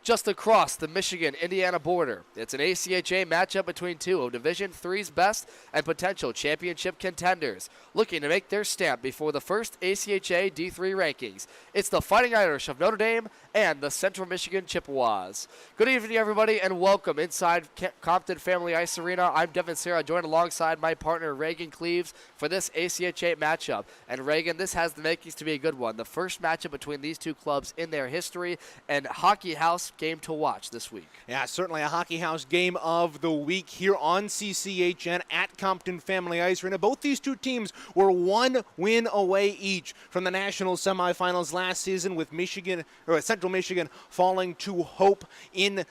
Just across the Michigan-Indiana border, it's an ACHA matchup between two of Division III's best and potential championship contenders, looking to make their stamp before the first ACHA D3 rankings. It's the Fighting Irish of Notre Dame and the Central Michigan Chippewas. Good evening, everybody, and welcome inside Compton Family Ice Arena. I'm Devin Serra, joined alongside my partner Reagan Cleaves for this ACHA matchup. And Reagan, this has the makings to be a good one. The first matchup between these two clubs in their history, and Hockey House game to watch this week. Yeah, certainly a Hockey House game of the week here on CCHN at Compton Family Ice Arena. Both these two teams were one win away each from the national semifinals last season, with Central Michigan falling to Hope in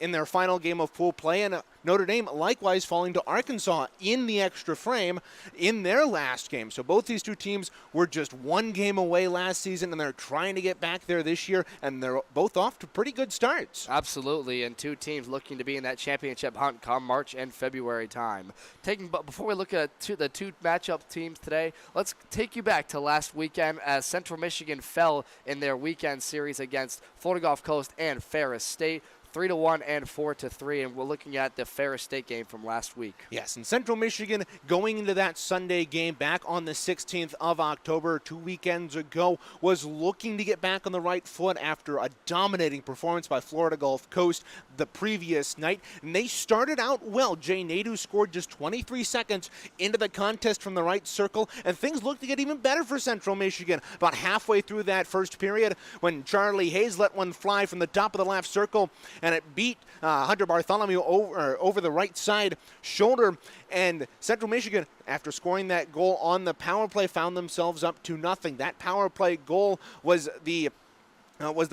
their final game of full play, and Notre Dame likewise falling to Arkansas in the extra frame in their last game. So both these two teams were just one game away last season, and they're trying to get back there this year, and they're both off to pretty good starts. Absolutely, and two teams looking to be in that championship hunt come March and February time. But before we look at the two matchup teams today, let's take you back to last weekend as Central Michigan fell in their weekend series against Florida Gulf Coast and Ferris State. 3-1 and 4-3, and we're looking at the Ferris State game from last week. Yes, and Central Michigan going into that Sunday game back on the 16th of October, 2 weekends ago, was looking to get back on the right foot after a dominating performance by Florida Gulf Coast the previous night. And they started out well. Jay Nadeau scored just 23 seconds into the contest from the right circle, and things looked to get even better for Central Michigan. About halfway through that first period, when Charlie Hayes let one fly from the top of the left circle, and it beat Hunter Bartholomew over the right side shoulder. And Central Michigan, after scoring that goal on the power play, found themselves up 2-0. That power play goal was the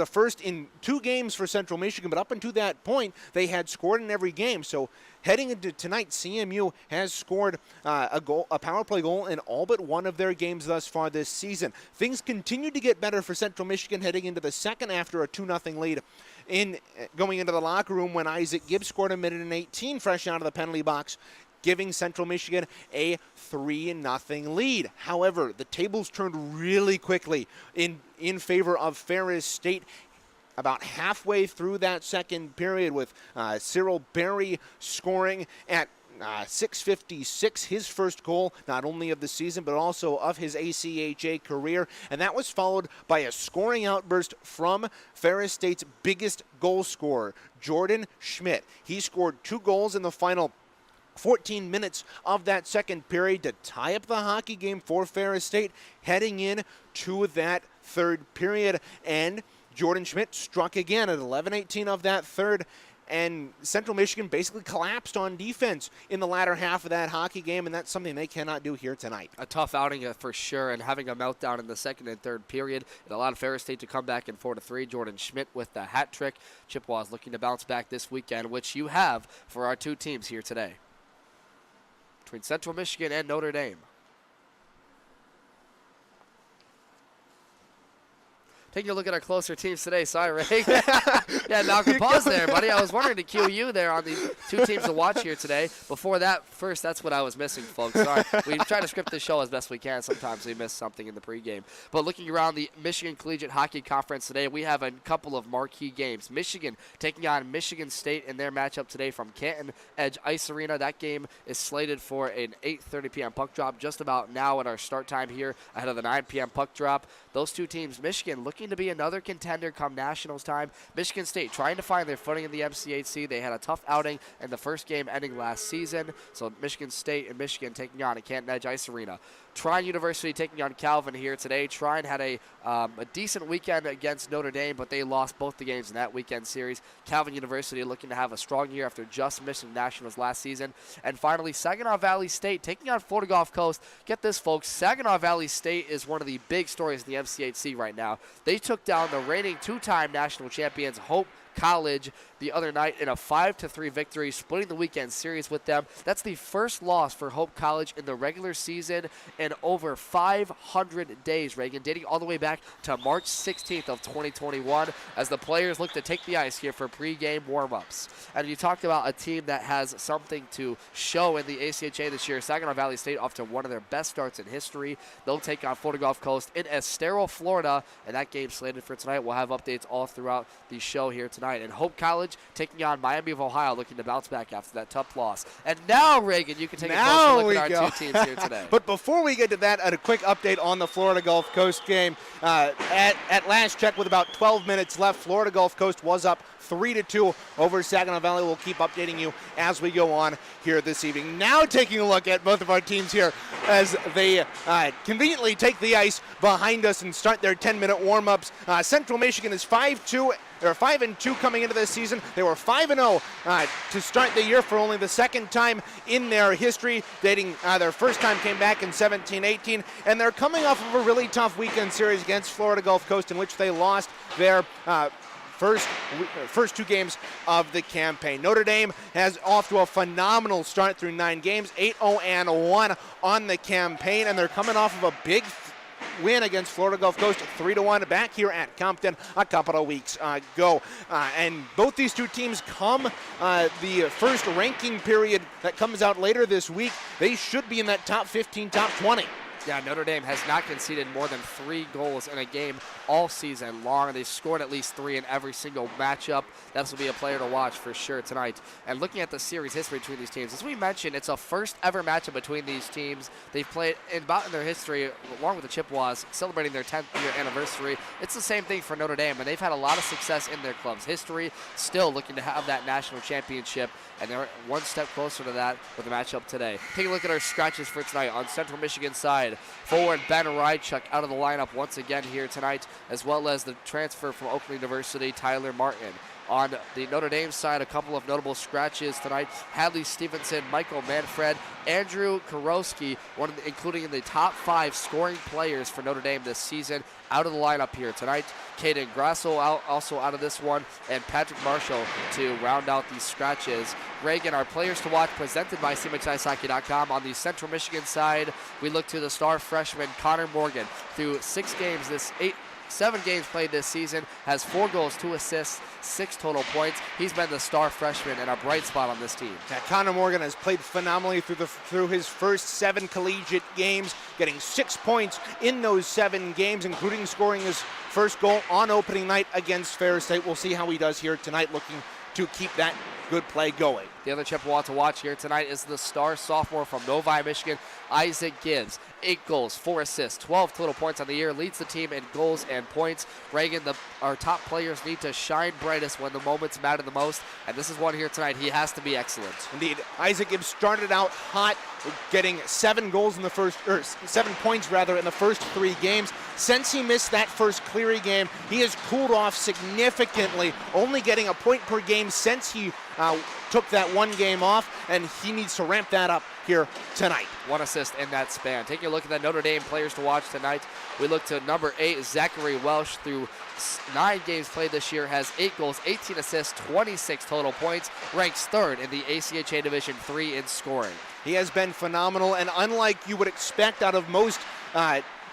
first in 2 games for Central Michigan, but up until that point, they had scored in every game. So heading into tonight, CMU has scored a power play goal in all but one of their games thus far this season. Things continue to get better for Central Michigan heading into the second after a 2-0 lead. Going into the locker room when Isaac Gibbs scored a minute and 18 fresh out of the penalty box, giving Central Michigan a 3-0 lead. However, the tables turned really quickly in favor of Ferris State about halfway through that second period, with Cyril Berry scoring at 6:56, his first goal, not only of the season, but also of his ACHA career. And that was followed by a scoring outburst from Ferris State's biggest goal scorer, Jordan Schmidt. He scored 2 goals in the final 14 minutes of that second period to tie up the hockey game for Ferris State heading in to that third period. And Jordan Schmidt struck again at 11:18 of that third, and Central Michigan basically collapsed on defense in the latter half of that hockey game, and that's something they cannot do here tonight. A tough outing for sure, and having a meltdown in the second and third period. It allowed Ferris State to come back in 4-3. Jordan Schmidt with the hat trick. Chippewas looking to bounce back this weekend, which you have for our two teams here today, between Central Michigan and Notre Dame. Taking a look at our closer teams today. Sorry, Ray. Yeah, Malcolm, pause there, buddy. I was wondering to cue you there on the two teams to watch here today. Before that, first, that's what I was missing, folks. Sorry. We try to script the show as best we can. Sometimes we miss something in the pregame. But looking around the Michigan Collegiate Hockey Conference today, we have a couple of marquee games. Michigan taking on Michigan State in their matchup today from Canton Edge Ice Arena. That game is slated for an 8:30 p.m. puck drop just about now at our start time here ahead of the 9 p.m. puck drop. Those two teams, Michigan looking to be another contender come Nationals time. Michigan State trying to find their footing in the MCHC. They had a tough outing in the first game ending last season. So Michigan State and Michigan taking on at Canton Edge Ice Arena. Trine University taking on Calvin here today. Trine had a decent weekend against Notre Dame, but they lost both the games in that weekend series. Calvin University looking to have a strong year after just missing Nationals last season. And finally, Saginaw Valley State taking on Florida Gulf Coast. Get this, folks. Saginaw Valley State is one of the big stories in the MCHC right now. They took down the reigning 2-time national champions, Hope College, the other night in a 5-3 victory, splitting the weekend series with them. That's the first loss for Hope College in the regular season in over 500 days, Reagan, dating all the way back to March 16th of 2021 as the players look to take the ice here for pregame warm-ups. And you talked about a team that has something to show in the ACHA this year. Saginaw Valley State off to one of their best starts in history. They'll take on Florida Gulf Coast in Estero, Florida, and that game slated for tonight. We'll have updates all throughout the show here tonight tonight. And Hope College taking on Miami of Ohio, looking to bounce back after that tough loss. And now, Reagan, you can take a closer look at our two teams here today. But before we get to that, a quick update on the Florida Gulf Coast game. At last check, with about 12 minutes left, Florida Gulf Coast was up 3-2 over Saginaw Valley. We'll keep updating you as we go on here this evening. Now taking a look at both of our teams here as they conveniently take the ice behind us and start their 10-minute warm-ups. Central Michigan is 5-2. They're 5-2 coming into this season. They were 5-0 to start the year for only the second time in their history, dating their first time came back in 17-18, and they're coming off of a really tough weekend series against Florida Gulf Coast in which they lost their first two games of the campaign. Notre Dame has off to a phenomenal start through 9 games, 8-0-1 on the campaign, and they're coming off of a big win against Florida Gulf Coast, 3-1 back here at Compton a couple of weeks ago. And both these two teams come the first ranking period that comes out later this week. They should be in that top 15, top 20. Yeah, Notre Dame has not conceded more than 3 goals in a game all season long. They've scored at least 3 in every single matchup. This will be a player to watch for sure tonight. And looking at the series history between these teams, as we mentioned, it's a first ever matchup between these teams. They've played in their history, along with the Chippewas, celebrating their 10th year anniversary. It's the same thing for Notre Dame, and they've had a lot of success in their club's history, still looking to have that national championship, and they're one step closer to that with the matchup today. Take a look at our scratches for tonight on Central Michigan side. Forward Ben Rydchuk out of the lineup once again here tonight, as well as the transfer from Oakland University, Tyler Martin. On the Notre Dame side, a couple of notable scratches tonight. Hadley Stevenson, Michael Manfred, Andrew Karowski, including in the top 5 scoring players for Notre Dame this season, out of the lineup here tonight. Caden Grasso also out of this one, and Patrick Marshall to round out these scratches. Reagan, our players to watch presented by CMXIceHockey.com. On the Central Michigan side, we look to the star freshman Connor Morgan. Through 7 games played this season, has 4 goals, 2 assists, 6 total points. He's been the star freshman and a bright spot on this team. Yeah, Connor Morgan has played phenomenally through his first 7 collegiate games, getting 6 points in those 7 games, including scoring his first goal on opening night against Ferris State. We'll see how he does here tonight, looking to keep that good play going. The other Chippewa to watch here tonight is the star sophomore from Novi, Michigan, Isaac Gibbs. 8 goals, 4 assists, 12 total points on the year, leads the team in goals and points. Reagan, our top players need to shine brightest when the moments matter the most, and this is one here tonight. He has to be excellent. Indeed, Isaac Gibbs started out hot, getting 7 points in the first 3 games. Since he missed that first Cleary game, he has cooled off significantly, only getting a point per game since he took that 1 game off, and he needs to ramp that up here tonight. 1 assist in that span. Taking a look at the Notre Dame players to watch tonight, we look to number 8, Zachary Welsh. Through 9 games played this year, has 8 goals, 18 assists, 26 total points, ranks 3rd in the ACHA Division III in scoring. He has been phenomenal, and unlike you would expect out of most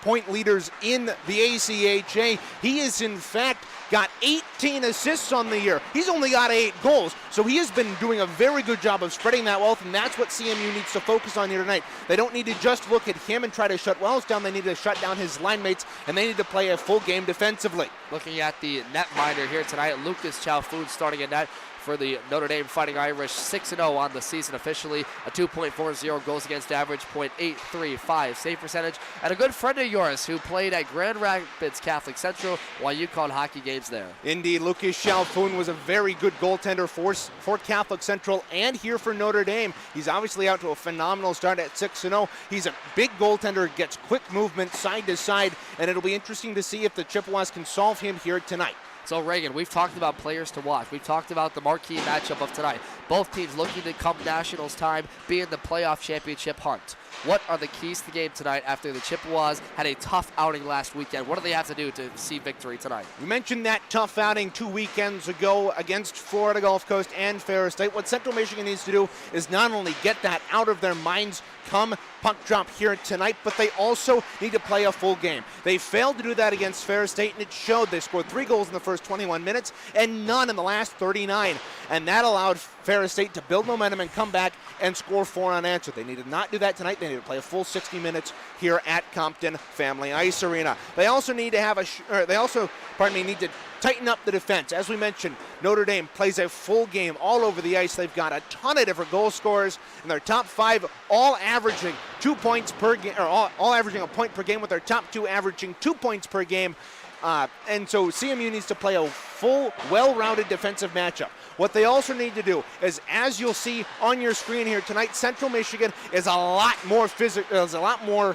point leaders in the ACHA, he has in fact got 18 assists on the year. He's only got 8 goals, so he has been doing a very good job of spreading that wealth, and that's what CMU needs to focus on here tonight. They don't need to just look at him and try to shut Wells down. They need to shut down his line mates, and they need to play a full game defensively. Looking at the netminder here tonight, Lucas Chowfoon starting at net for the Notre Dame Fighting Irish, 6-0 on the season officially, a 2.40 goals against average, .835 save percentage, and a good friend of yours who played at Grand Rapids Catholic Central while you called hockey games there. Indeed, Lucas Chalfoun was a very good goaltender for Catholic Central and here for Notre Dame. He's obviously out to a phenomenal start at 6-0. He's a big goaltender, gets quick movement side to side, and it'll be interesting to see if the Chippewas can solve him here tonight. So, Reagan, we've talked about players to watch. We've talked about the marquee matchup of tonight. Both teams looking to come Nationals time, be in the playoff championship hunt. What are the keys to the game tonight after the Chippewas had a tough outing last weekend? What do they have to do to see victory tonight? We mentioned that tough outing 2 weekends ago against Florida Gulf Coast and Ferris State. What Central Michigan needs to do is not only get that out of their minds come puck drop here tonight, but they also need to play a full game. They failed to do that against Ferris State, and it showed. They scored 3 goals in the first 21 minutes and none in the last 39, and that allowed Ferris State to build momentum and come back and score 4 unanswered. They need to not do that tonight. They need to play a full 60 minutes here at Compton Family Ice Arena. They also need to have need to tighten up the defense. As we mentioned, Notre Dame plays a full game all over the ice. They've got a ton of different goal scorers, and their top 5 all averaging 2 points per game, or all averaging a point per game, with their top 2 averaging 2 points per game. And so CMU needs to play a full, well-rounded defensive matchup. What they also need to do is, as you'll see on your screen here tonight, Central Michigan is a lot more physical, is a lot more,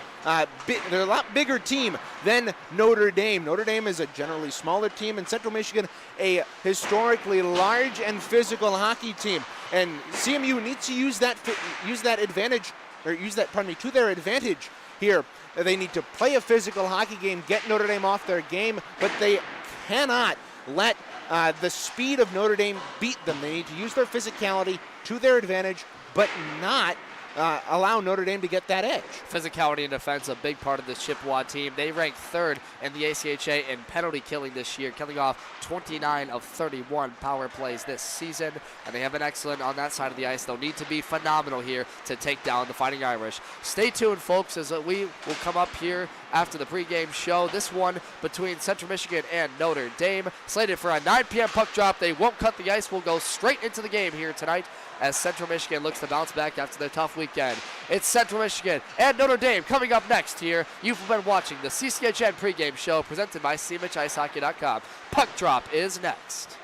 they're a lot bigger team than Notre Dame. Notre Dame is a generally smaller team, and Central Michigan a historically large and physical hockey team. And CMU needs to use that advantage, or use that, pardon me, to their advantage here. They need to play a physical hockey game, get Notre Dame off their game, but they cannot let the speed of Notre Dame beat them. They need to use their physicality to their advantage, but not allow Notre Dame to get that edge. Physicality and defense, a big part of this Chippewa team. They rank 3rd in the ACHA in penalty killing this year, killing off 29 of 31 power plays this season, and they have been excellent on that side of the ice. They'll need to be phenomenal here to take down the Fighting Irish. Stay tuned, folks, as we will come up here after the pregame show. This one between Central Michigan and Notre Dame, slated for a 9 p.m. puck drop. They won't cut the ice. We'll go straight into the game here tonight as Central Michigan looks to bounce back after their tough weekend. It's Central Michigan and Notre Dame coming up next here. You've been watching the CCHN pregame show presented by CMHIceHockey.com. Puck drop is next.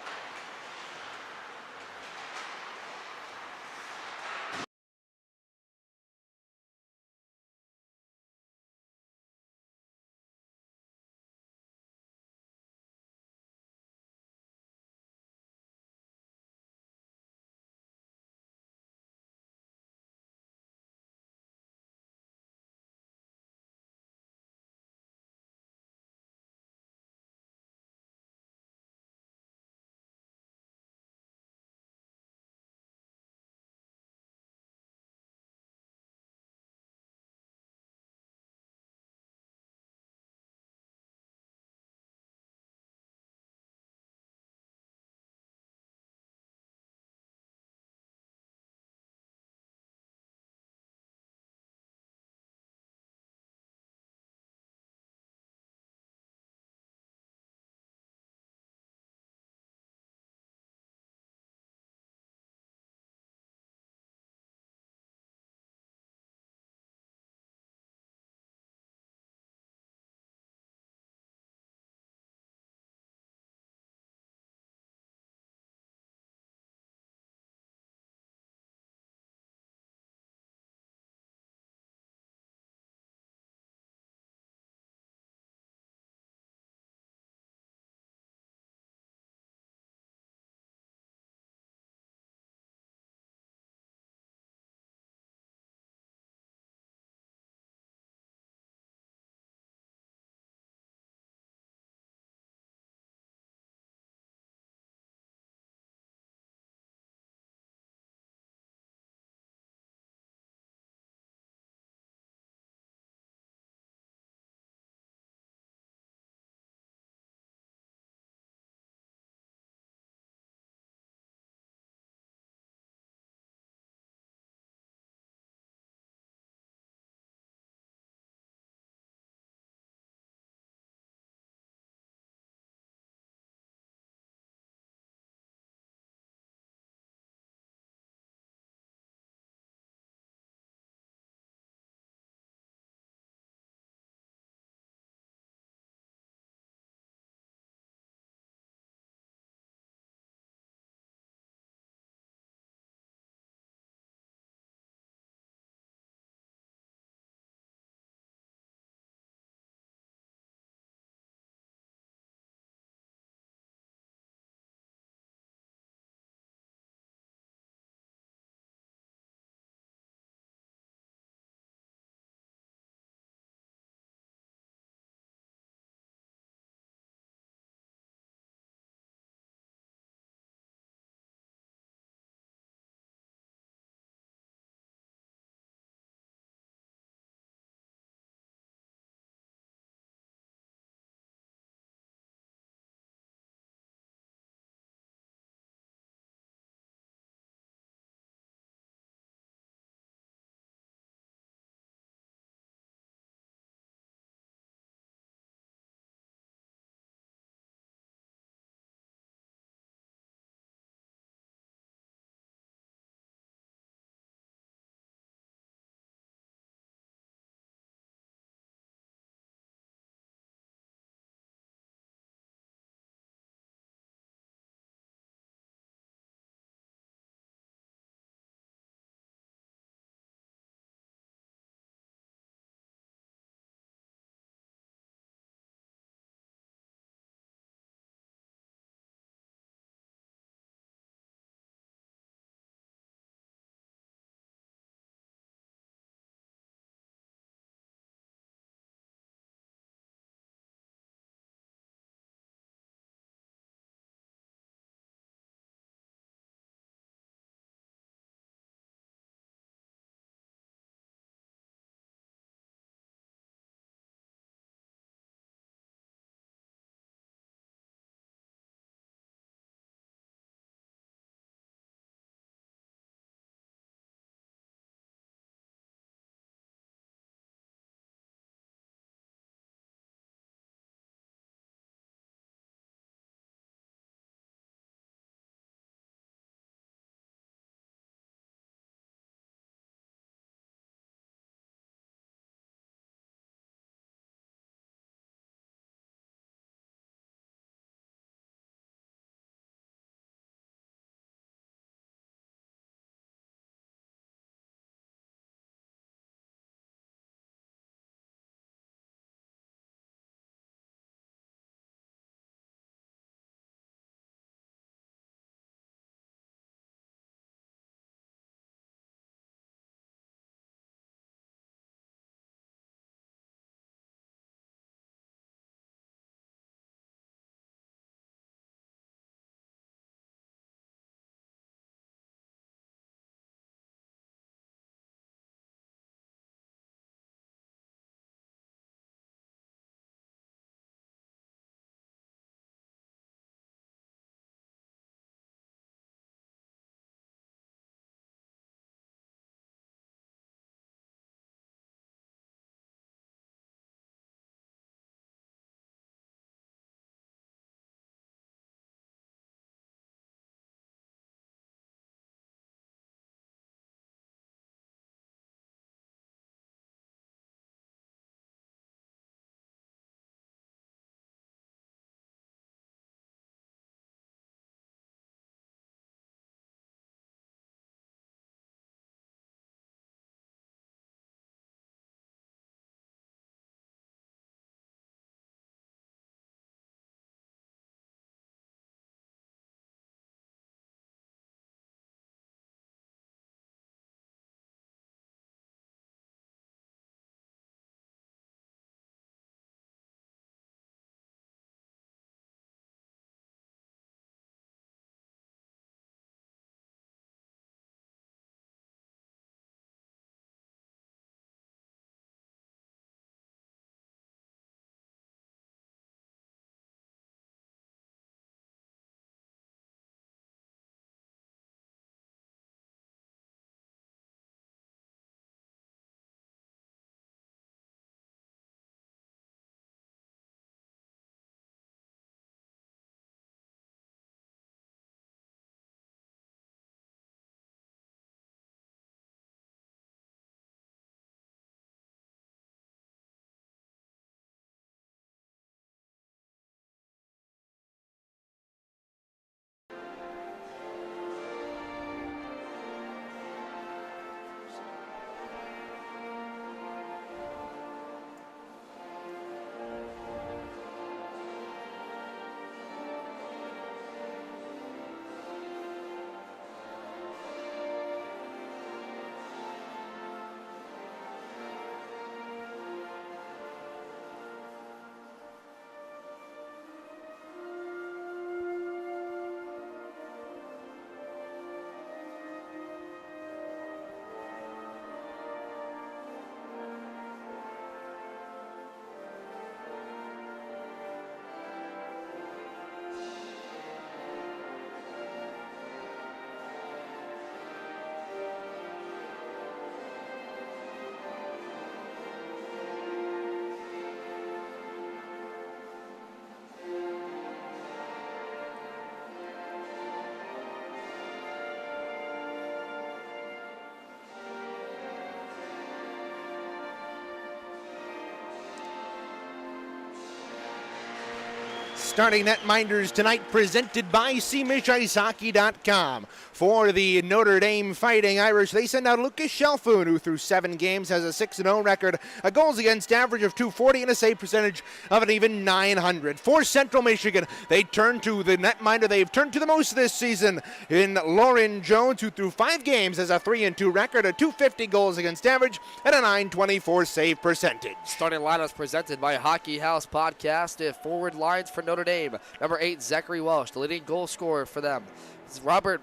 starting netminders tonight, presented by cmishIcehockey.com. For the Notre Dame Fighting Irish, they send out Lucas Shelfoun, who through 7 games has a 6-0 record, a goals against average of .240, and a save percentage of an even .900. For Central Michigan, they turn to the netminder they've turned to the most this season in Lauren Jones, who through 5 games has a 3-2 record, a .250 goals against average, and a .924 save percentage. Starting lineups presented by Hockey House Podcast. Forward lines for Notre Dame. Number 8, Zachary Welsh, the leading goal scorer for them. It's Robert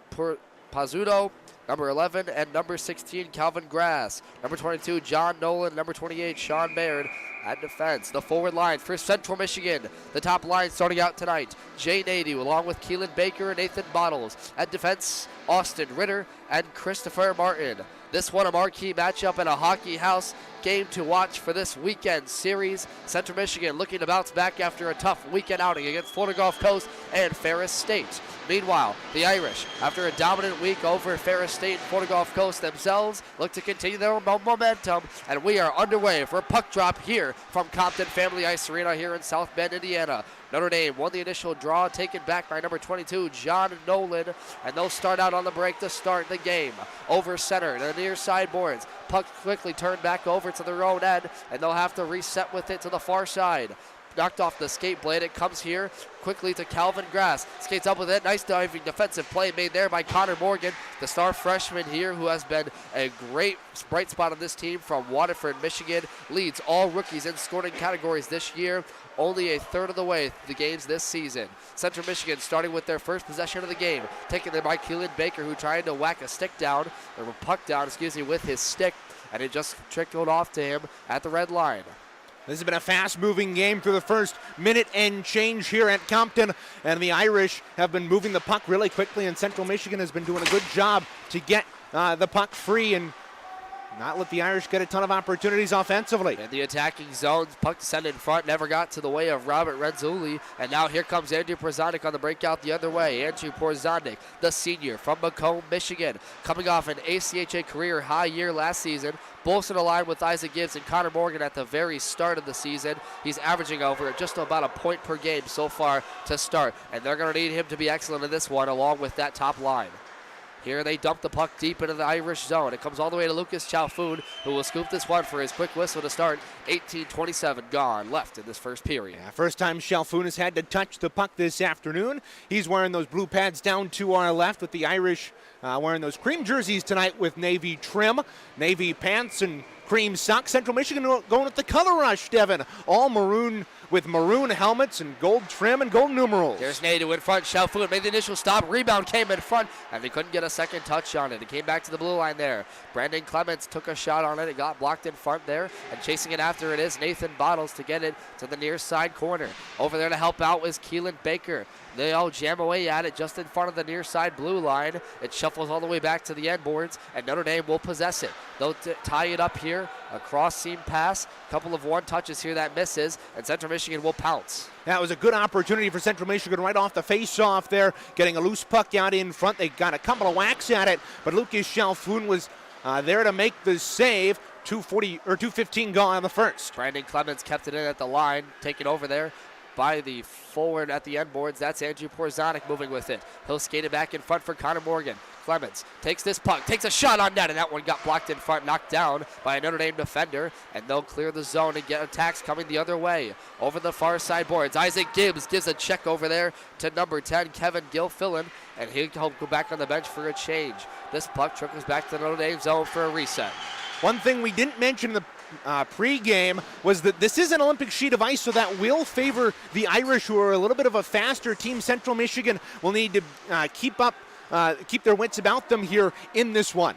Pazzuto, number 11, and number 16, Calvin Grass. Number 22, John Nolan. Number 28, Sean Baird. At defense, the forward line for Central Michigan. The top line starting out tonight, Jay Nadeau, along with Keelan Baker and Nathan Bottles. At defense, Austin Ritter and Christopher Martin. This one a marquee matchup and a Hockey House game to watch for this weekend series. Central Michigan looking to bounce back after a tough weekend outing against Florida Gulf Coast and Ferris State. Meanwhile, the Irish, after a dominant week over Ferris State and Florida Gulf Coast themselves, look to continue their momentum, and we are underway for a puck drop here from Compton Family Ice Arena here in South Bend, Indiana. Notre Dame won the initial draw, taken back by number 22, John Nolan, and they'll start out on the break to start the game. Over center, the near side boards. Puck quickly turned back over to their own end, and they'll have to reset with it to the far side. Knocked off the skate blade. It comes here quickly to Calvin Grass. Skates up with it. Nice diving defensive play made there by Connor Morgan, the star freshman here who has been a great bright spot on this team from Waterford, Michigan. Leads all rookies in scoring categories this year. Only a third of the way through the games this season. Central Michigan starting with their first possession of the game. Taken there by Keelan Baker, who tried to whack a puck down, with his stick, and it just trickled off to him at the red line. This has been a fast-moving game through the first minute and change here at Compton, and the Irish have been moving the puck really quickly, and Central Michigan has been doing a good job to get the puck free and not let the Irish get a ton of opportunities offensively. In the attacking zones, puck sent in front, never got to the way of Robert Renzulli, and now here comes Andrew Porzonik on the breakout the other way. Andrew Porzonik, the senior from Macomb, Michigan, coming off an ACHA career high year last season, bolstered a line with Isaac Gibbs and Connor Morgan at the very start of the season. He's averaging over just about a point per game so far to start, and they're going to need him to be excellent in this one along with that top line. Here they dump the puck deep into the Irish zone. It comes all the way to Lucas Shelfoun, who will scoop this one for his quick whistle to start. 18:27 gone left in this first period. Yeah, first time Shelfoun has had to touch the puck this afternoon. He's wearing those blue pads down to our left, with the Irish wearing those cream jerseys tonight with navy trim, navy pants and cream socks. Central Michigan going with the color rush, Devin. All maroon with maroon helmets and gold trim and gold numerals. There's Nadeau in front. Shelfoun made the initial stop. Rebound came in front, and they couldn't get a second touch on it. It came back to the blue line there. Brandon Clements took a shot on it. It got blocked in front there, and chasing it after it is Nathan Bottles to get it to the near side corner. Over there to help out was Keelan Baker. They all jam away at it just in front of the near side blue line. It shuffles all the way back to the end boards, and Notre Dame will possess it. They'll tie it up here. A cross seam pass. A couple of one touches here that misses, and Central Michigan will pounce. That was a good opportunity for Central Michigan right off the face-off there, getting a loose puck out in front. They got a couple of whacks at it, but Lucas Shelfoun was there to make the save. 2:15 gone on the first. Brandon Clements kept it in at the line, taken over there by the forward at the end boards. That's Andrew Porzonik moving with it. He'll skate it back in front for Connor Morgan. Clements takes this puck, takes a shot on net, and that one got blocked in front, knocked down by a Notre Dame defender, and they'll clear the zone and get attacks coming the other way. Over the far side boards, Isaac Gibbs gives a check over there to number 10, Kevin Gilfillan, and he'll go back on the bench for a change. This puck trickles back to the Notre Dame zone for a reset. One thing we didn't mention in the pre-game was that this is an Olympic sheet of ice, so that will favor the Irish, who are a little bit of a faster team. Central Michigan will need to keep their wits about them here in this one.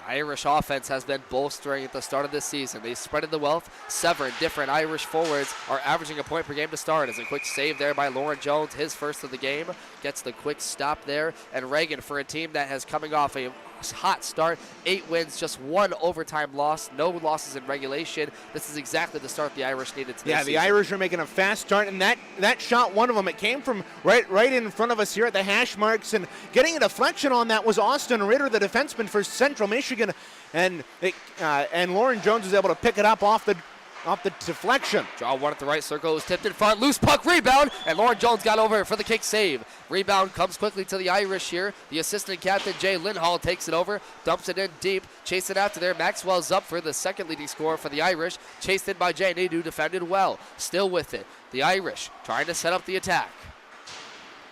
Irish offense has been bolstering at the start of this season. They spreaded the wealth. 7 different Irish forwards are averaging a point per game to start. As a quick save there by Lauren Jones, his first of the game, gets the quick stop there. And Reagan, for a team that has coming off a hot start, 8 wins, just 1 overtime loss, no losses in regulation. This is exactly the start the Irish needed to this season. The Irish are making a fast start, and that shot, one of them, it came from right in front of us here at the hash marks, and getting a deflection on that was Austin Ritter, the defenseman for Central Michigan, and Lauren Jones was able to pick it up off the off the deflection. Draw one at the right circle. It was tipped in front. Loose puck rebound. And Lauren Jones got over for the kick save. Rebound comes quickly to the Irish here. The assistant captain, Jay Lindhall, takes it over. Dumps it in deep. Chasing after there. Maxwell's up for the second leading scorer for the Irish. Chased in by Jay Nadeau. Defended well. Still with it. The Irish trying to set up the attack.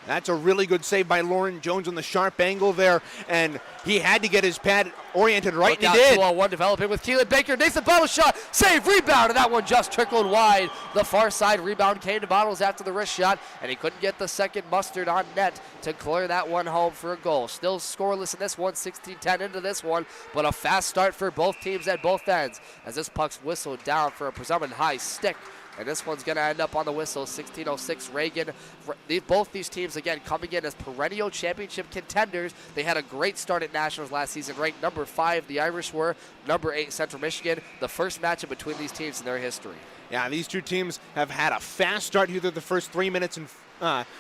That's a really good save by Lauren Jones on the sharp angle there, and he had to get his pad oriented right, and he did. 2-on-1 developing with Keelan Baker. Nathan Bottle shot, save, rebound, and that one just trickled wide. The far side rebound came to Bottles after the wrist shot, and he couldn't get the second mustard on net to clear that one home for a goal. Still scoreless in this one, 16-10 into this one, but a fast start for both teams at both ends as this puck's whistled down for a presumed high stick. And this one's going to end up on the whistle, 16:06. Reagan, both these teams, again, coming in as perennial championship contenders. They had a great start at Nationals last season, ranked number 5. The Irish were number 8, Central Michigan. The first matchup between these teams in their history. Yeah, these two teams have had a fast start here through the first 3 minutes and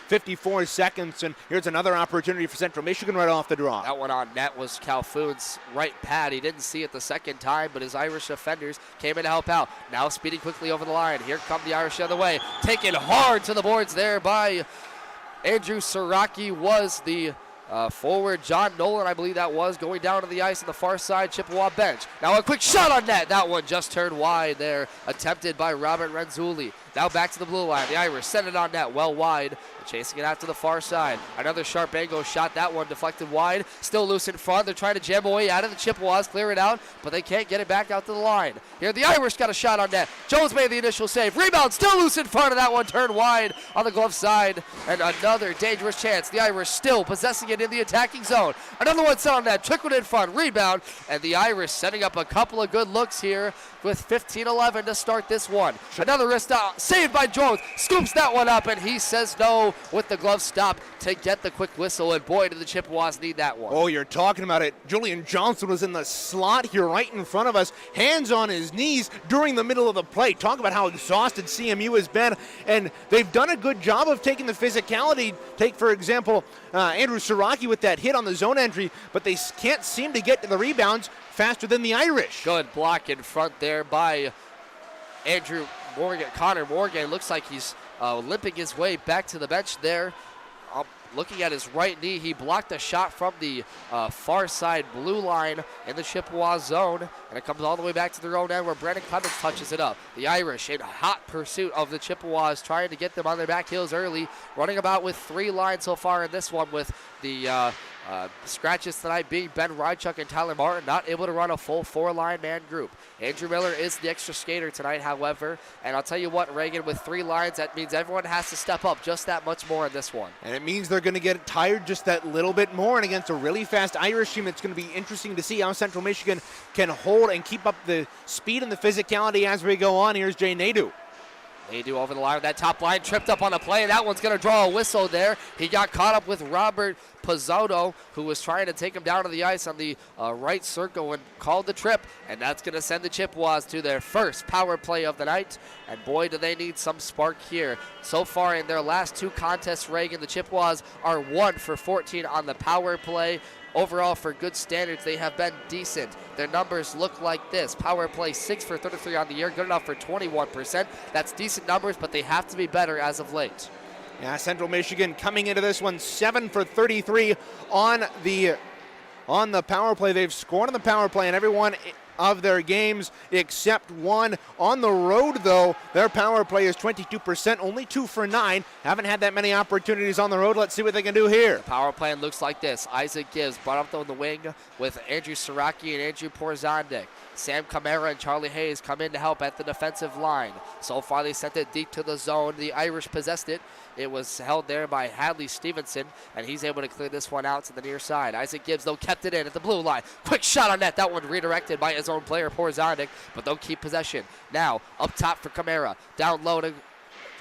54 seconds, and here's another opportunity for Central Michigan right off the draw. That one on net was Calhoun's right pad. He didn't see it the second time, but his Irish defenders came in to help out. Now speeding quickly over the line. Here come the Irish the other way. Taken hard to the boards there by Andrew Siraki was the forward. John Nolan, I believe that was, going down to the ice on the far side Chippewa bench. Now a quick shot on net. That one just turned wide there, attempted by Robert Renzulli. Now back to the blue line. The Irish send it on net, well wide. Chasing it out to the far side. Another sharp angle shot. That one deflected wide. Still loose in front. They're trying to jam away out of the Chippewas, clear it out, but they can't get it back out to the line. Here the Irish got a shot on net. Jones made the initial save. Rebound still loose in front, of that one turned wide on the glove side. And another dangerous chance. The Irish still possessing it in the attacking zone. Another one set on net. Trickled in front. Rebound. And the Irish setting up a couple of good looks here with 15-11 to start this one. Another wrist out. Saved by Jones. Scoops that one up, and he says no with the glove stop to get the quick whistle, and boy, did the Chippewas need that one. Oh, you're talking about it. Julian Johnson was in the slot here right in front of us, hands on his knees during the middle of the play. Talk about how exhausted CMU has been, and they've done a good job of taking the physicality. Take, for example, Andrew Siraki with that hit on the zone entry, but they can't seem to get to the rebounds faster than the Irish. Good block in front there by Andrew Morgan. Connor Morgan looks like he's limping his way back to the bench there. Looking at his right knee, he blocked a shot from the far side blue line in the Chippewa zone, and it comes all the way back to their own end where Brandon Clemens touches it up. The Irish in hot pursuit of the Chippewas, trying to get them on their back heels early, running about with 3 lines so far in this one, with the scratches tonight being Ben Rychuk and Tyler Martin, not able to run a full 4-line man group. Andrew Miller is the extra skater tonight, however, and I'll tell you what, Reagan, with 3 lines, that means everyone has to step up just that much more in this one. And it means they're going to get tired just that little bit more, and against a really fast Irish team, it's going to be interesting to see how Central Michigan can hold and keep up the speed and the physicality as we go on. Here's Jay Nadeau. Nadeau over the line with that top line, tripped up on a play, and that one's going to draw a whistle there. He got caught up with Robert Pizzotto, who was trying to take him down to the ice on the right circle and called the trip, and that's going to send the Chippewas to their first power play of the night, and boy, do they need some spark here. So far in their last 2 contests, Reagan, the Chippewas are 1 for 14 on the power play. Overall, for good standards, they have been decent. Their numbers look like this. Power play 6 for 33 on the year, good enough for 21%. That's decent numbers, but they have to be better as of late. Yeah, Central Michigan coming into this one 7 for 33 on the power play. They've scored on the power play in every one of their games except 1. On the road, though, their power play is 22%, only 2 for 9. Haven't had that many opportunities on the road. Let's see what they can do here. The power play looks like this. Isaac Gibbs brought up on the wing with Andrew Siraki and Andrew Porzandik. Sam Camara and Charlie Hayes come in to help at the defensive line. So far, they sent it deep to the zone. The Irish possessed it. It was held there by Hadley Stevenson, and he's able to clear this one out to the near side. Isaac Gibbs, though, kept it in at the blue line. Quick shot on net. That one redirected by his own player, Porzandik, but they'll keep possession. Now, up top for Camara. Down low to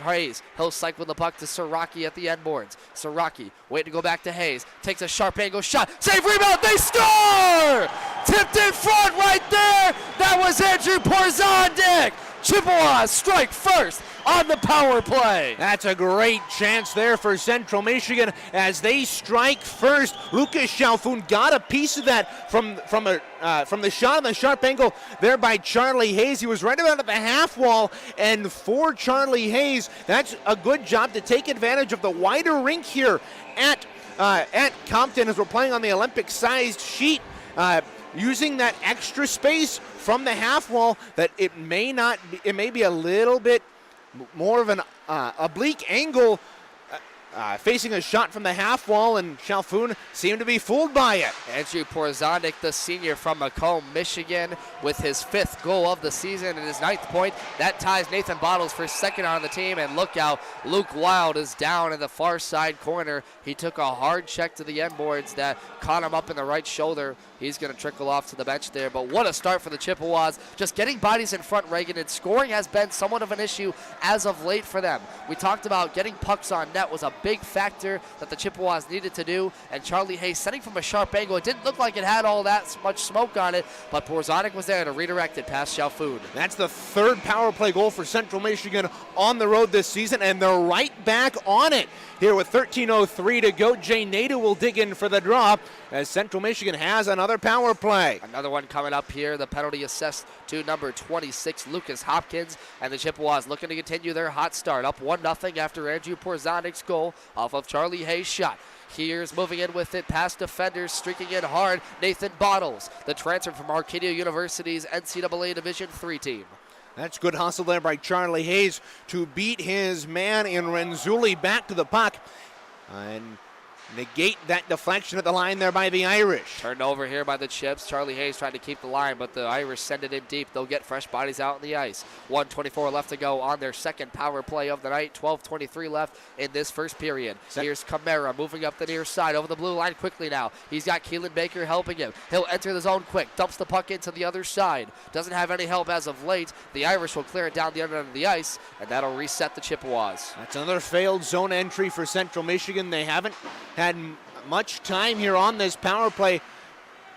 Hayes. He'll cycle the puck to Siraki at the end boards. Siraki waiting to go back to Hayes. Takes a sharp angle shot. Save, rebound. They score! Tipped in front right there. That was Andrew Porzandik. Chippewas strike first. on the power play. That's a great chance there for Central Michigan as they strike first. Lucas Chalfoun got a piece of that from the shot on the sharp angle there by Charlie Hayes. He was right about at the half wall, and for Charlie Hayes, that's a good job to take advantage of the wider rink here at Compton as we're playing on the Olympic-sized sheet. Using that extra space from the half wall, that it may be a little bit more of an oblique angle facing a shot from the half wall, and Chalfoun seemed to be fooled by it. Andrew Porzonik, the senior from Macomb, Michigan, with his 5th goal of the season and his 9th point. That ties Nathan Bottles for second on the team, and look out, Luke Wild is down in the far side corner. He took a hard check to the end boards that caught him up in the right shoulder. He's going to trickle off to the bench there, but what a start for the Chippewas. Just getting bodies in front, Reagan, and scoring has been somewhat of an issue as of late for them. We talked about getting pucks on net was a big factor that the Chippewas needed to do, and Charlie Hayes setting from a sharp angle. It didn't look like it had all that much smoke on it, but Porzonik was there to redirect it past Chalfoun. That's the 3rd power play goal for Central Michigan on the road this season, and they're right back on it. Here with 13:03 to go, Jay Nadeau will dig in for the draw as Central Michigan has another power play. Another one coming up here. The penalty assessed to number 26, Lucas Hopkins, and the Chippewas looking to continue their hot start. Up 1-0 after Andrew Porzonik's goal off of Charlie Hayes' shot. Here's moving in with it past defenders, streaking in hard, Nathan Bottles, the transfer from Arcadia University's NCAA Division III team. That's good hustle there by Charlie Hayes to beat his man in Renzulli back to the puck and negate that deflection at the line there by the Irish. Turned over here by the Chips. Charlie Hayes trying to keep the line, but the Irish send it in deep. They'll get fresh bodies out on the ice. 1:24 left to go on their second power play of the night. 12:23 left in this first period. Here's Camara moving up the near side over the blue line quickly now. He's got Keelan Baker helping him. He'll enter the zone quick, dumps the puck into the other side. Doesn't have any help as of late. The Irish will clear it down the other end of the ice, and that'll reset the Chippewas. That's another failed zone entry for Central Michigan. They haven't had much time here on this power play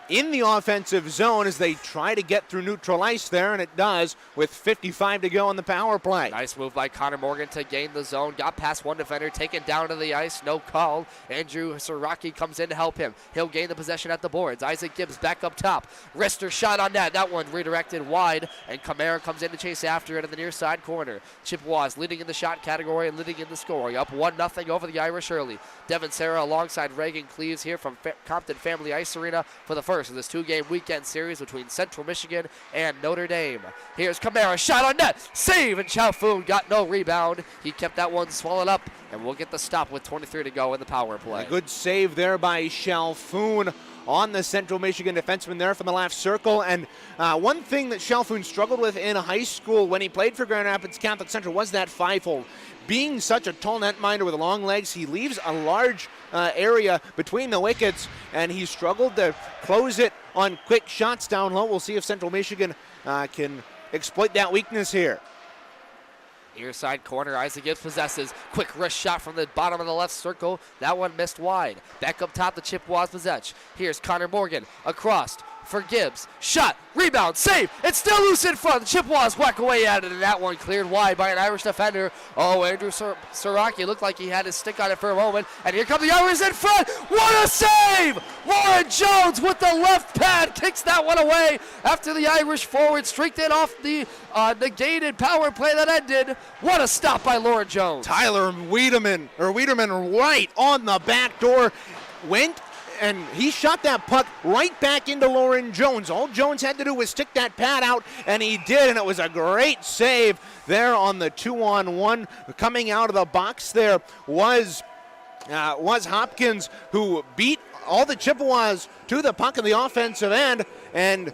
in the offensive zone as they try to get through neutral ice there, and it does with 55 to go on the power play. Nice move by Connor Morgan to gain the zone. Got past one defender, taken down to the ice, no call. Andrew Siraki comes in to help him. He'll gain the possession at the boards. Isaac Gibbs back up top. Wrister shot on net. That one redirected wide, and Camara comes in to chase after it in the near side corner. Chippewas leading in the shot category and leading in the scoring. Up 1-0 over the Irish early. Devin Serra alongside Reagan Cleaves here from Compton Family Ice Arena for the first of this 2-game weekend series between Central Michigan and Notre Dame. Here's Camara, shot on net, save, and Chalfoun got no rebound. He kept that one swallowed up, and we'll get the stop with 23 to go in the power play. A good save there by Chalfoun on the Central Michigan defenseman there from the left circle. And one thing that Chalfoun struggled with in high school when he played for Grand Rapids Catholic Central was that 5-hole. Being such a tall netminder with long legs, he leaves a large area between the wickets, and he struggled to close it on quick shots down low. We'll see if Central Michigan can exploit that weakness here. Near side corner, Isaac Gibbs possesses. Quick wrist shot from the bottom of the left circle. That one missed wide. Back up top, the Chippewas possess. Here's Connor Morgan across for Gibbs. Shot, rebound, save. It's still loose in front. The Chippewas whack away at it, and that one cleared wide by an Irish defender. Oh, Andrew Siraki looked like he had his stick on it for a moment, and here come the Irish in front. What a save! Lauren Jones with the left pad kicks that one away after the Irish forward streaked it off the negated power play that ended. What a stop by Lauren Jones. Tyler Wiedemann right on the back door went, and he shot that puck right back into Lauren Jones. All Jones had to do was stick that pad out, and he did, and it was a great save there on the 2-on-1. Coming out of the box there was Hopkins, who beat all the Chippewas to the puck in the offensive end, and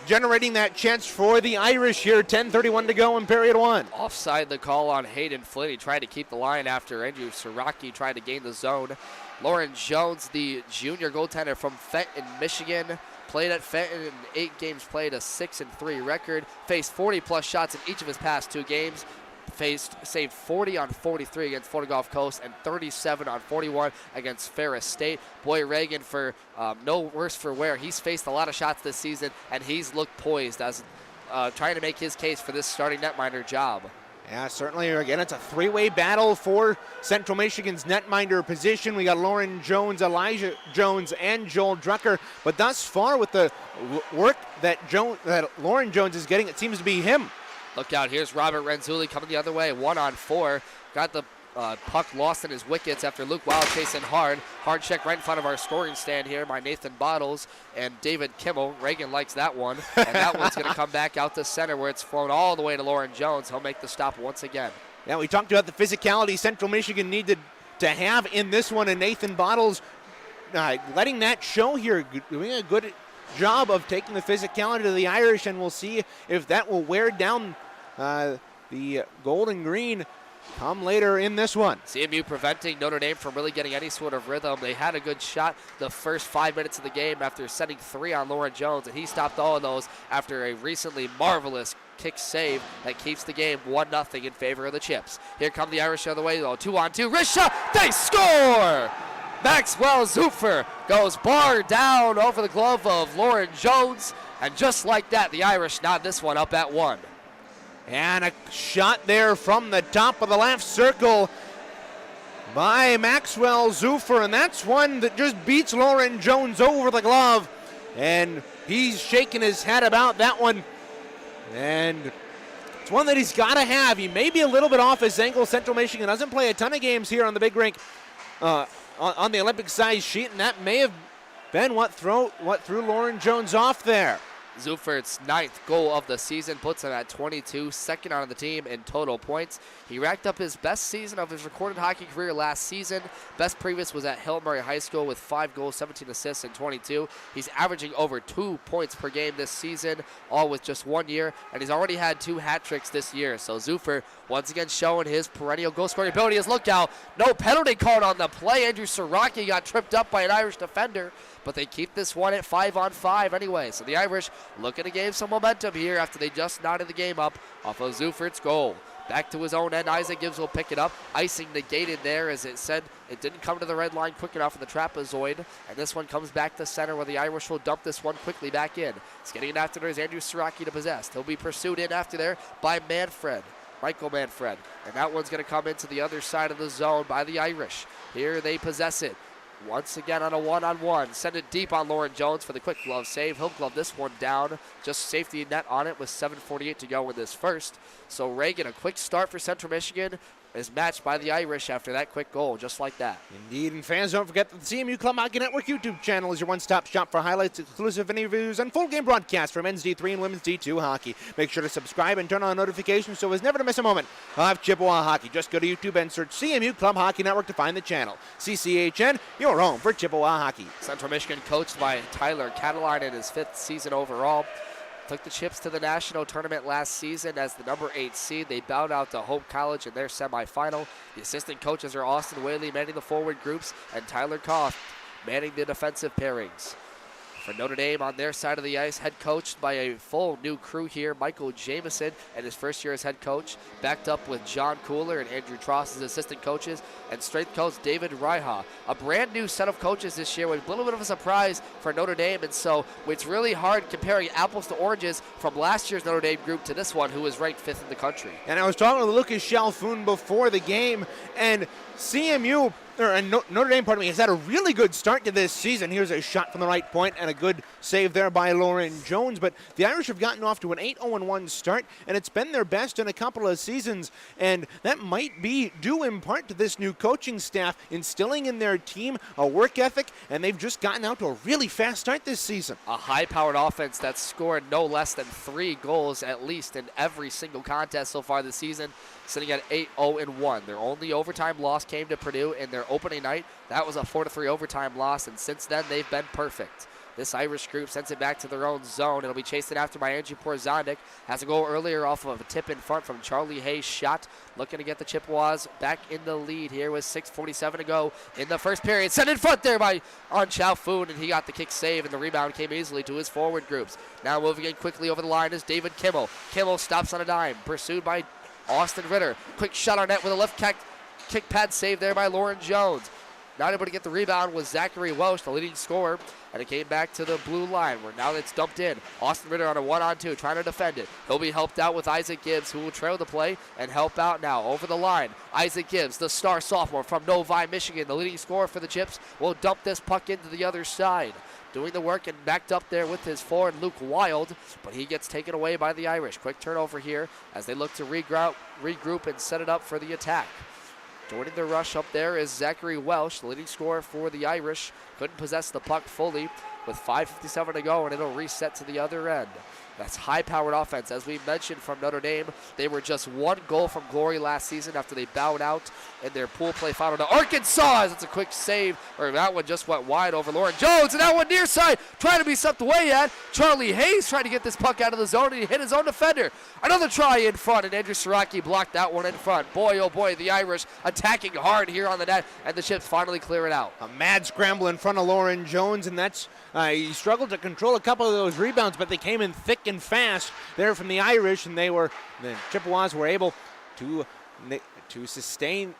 generating that chance for the Irish here. 10:31 to go in period one. Offside the call on Hayden Flynn. He tried to keep the line after Andrew Siraki tried to gain the zone. Lauren Jones, the junior goaltender from Fenton, Michigan, played at Fenton in 8 games played, a 6-3 record, faced 40-plus shots in each of his past 2 games, saved 40 on 43 against Florida Gulf Coast and 37 on 41 against Ferris State. Boy, Reagan, for no worse for wear, he's faced a lot of shots this season, and he's looked poised as trying to make his case for this starting netminder job. Yeah, certainly. Again, it's a three-way battle for Central Michigan's netminder position. We got Lauren Jones, Elijah Jones, and Joel Drucker. But thus far, with the work that Lauren Jones is getting, it seems to be him. Look out, here's Robert Renzulli coming the other way, 1-on-4. Got the puck lost in his wickets after Luke Wild chasing hard. Hard check right in front of our scoring stand here by Nathan Bottles and David Kimmel. Reagan likes that one. And that one's going to come back out to center where it's flown all the way to Lauren Jones. He'll make the stop once again. Yeah, we talked about the physicality Central Michigan needed to have in this one, and Nathan Bottles letting that show here, doing a good job of taking the physicality to the Irish, and we'll see if that will wear down the gold and green come later in this one. CMU preventing Notre Dame from really getting any sort of rhythm. They had a good shot the first 5 minutes of the game after sending 3 on Lauren Jones, and he stopped all of those after a recently marvelous kick save that keeps the game 1-0 in favor of the Chips. Here come the Irish the other way, though. 2-on-2, wrist shot, they score! Maxwell Zufer goes bar down over the glove of Lauren Jones, and just like that, the Irish nod this one up at 1. And a shot there from the top of the left circle by Maxwell Zufer, and that's one that just beats Lauren Jones over the glove, and he's shaking his head about that one, and it's one that he's got to have. He may be a little bit off his ankle. Central Michigan doesn't play a ton of games here on the big rink on the Olympic size sheet, and that may have been what threw Lauren Jones off there. Zufert's 9th goal of the season puts him at 22, second on the team in total points. He racked up his best season of his recorded hockey career last season. Best previous was at Hail Mary High School with 5 goals, 17 assists, and 22. He's averaging over 2 points per game this season, all with just 1 year, and he's already had 2 hat tricks this year. So Zufer once again showing his perennial goal scoring ability. As look out, no penalty called on the play. Andrew Siraki got tripped up by an Irish defender, but they keep this one at 5-on-5 anyway. So the Irish looking to gain some momentum here after they just knotted the game up off of Zufert's goal. Back to his own end, Isaac Gibbs will pick it up. Icing negated there, as it said it didn't come to the red line quick enough in the trapezoid. And this one comes back to center where the Irish will dump this one quickly back in. It's getting it after there is Andrew Siraki to possess. He'll be pursued in after there by Michael Manfred. And that one's going to come into the other side of the zone by the Irish. Here they possess it. Once again on a 1-on-1. Send it deep on Lauren Jones for the quick glove save. He'll glove this one down. Just safety net on it with 7:48 to go in this first. So Reagan, a quick start for Central Michigan, is matched by the Irish after that quick goal, just like that. Indeed, and fans, don't forget that the CMU Club Hockey Network YouTube channel is your one-stop shop for highlights, exclusive interviews, and full game broadcasts from MD3 and Women's D2 hockey. Make sure to subscribe and turn on notifications so as never to miss a moment of Chippewa hockey. Just go to YouTube and search CMU Club Hockey Network to find the channel. CCHN, your home for Chippewa hockey. Central Michigan coached by Tyler Cataline in his 5th season overall. Took the Chips to the national tournament last season as the number 8 seed. They bowed out to Hope College in their semifinal. The assistant coaches are Austin Whaley manning the forward groups and Tyler Koff manning the defensive pairings. For Notre Dame on their side of the ice, head coached by a full new crew here, Michael Jamison and his first year as head coach, backed up with John Cooler and Andrew Tross as assistant coaches, and strength coach David Reiha. A brand new set of coaches this year with a little bit of a surprise for Notre Dame, and so it's really hard comparing apples to oranges from last year's Notre Dame group to this one, who was ranked 5th in the country. And I was talking to Lucas Chalfoun before the game, and Notre Dame, has had a really good start to this season. Here's a shot from the right point and a good save there by Lauren Jones. But the Irish have gotten off to an 8-0-1 start, and it's been their best in a couple of seasons. And that might be due in part to this new coaching staff instilling in their team a work ethic, and they've just gotten out to a really fast start this season. A high-powered offense that's scored no less than 3 goals at least in every single contest so far this season, sitting at 8-0-1. Their only overtime loss came to Purdue in their opening night. That was a 4-3 overtime loss, and since then they've been perfect. This Irish group sends it back to their own zone. It'll be chased after by Angie Porzondik. Has a goal earlier off of a tip in front from Charlie Hayes' shot. Looking to get the Chippewas back in the lead here with 6:47 to go in the first period. Sent in front there by Chalfoun, and he got the kick save, and the rebound came easily to his forward groups. Now moving in quickly over the line is David Kimmel. Kimmel stops on a dime, pursued by Austin Ritter. Quick shot on net with a left kick pad save there by Lauren Jones. Not able to get the rebound was Zachary Welsh, the leading scorer, and it came back to the blue line where now it's dumped in. Austin Ritter on a 1-on-2 trying to defend it. He'll be helped out with Isaac Gibbs, who will trail the play and help out now over the line. Isaac Gibbs, the star sophomore from Novi, Michigan, the leading scorer for the Chips, will dump this puck into the other side. Doing the work and backed up there with his forward, Luke Wild, but he gets taken away by the Irish. Quick turnover here as they look to regroup and set it up for the attack. Joining the rush up there is Zachary Welsh, the leading scorer for the Irish. Couldn't possess the puck fully with 5:57 to go, and it'll reset to the other end. That's high-powered offense. As we mentioned from Notre Dame, they were just one goal from glory last season after they bowed out in their pool play final to Arkansas. It's a quick save, or that one just went wide over Lauren Jones, and that one near side trying to be sucked away at. Charlie Hayes trying to get this puck out of the zone, and he hit his own defender. Another try in front, and Andrew Siraki blocked that one in front. Boy, oh boy, the Irish attacking hard here on the net, and the Chips finally clear it out. A mad scramble in front of Lauren Jones, and that's he struggled to control a couple of those rebounds, but they came in thick and fast there from the Irish, and the Chippewas were able to sustain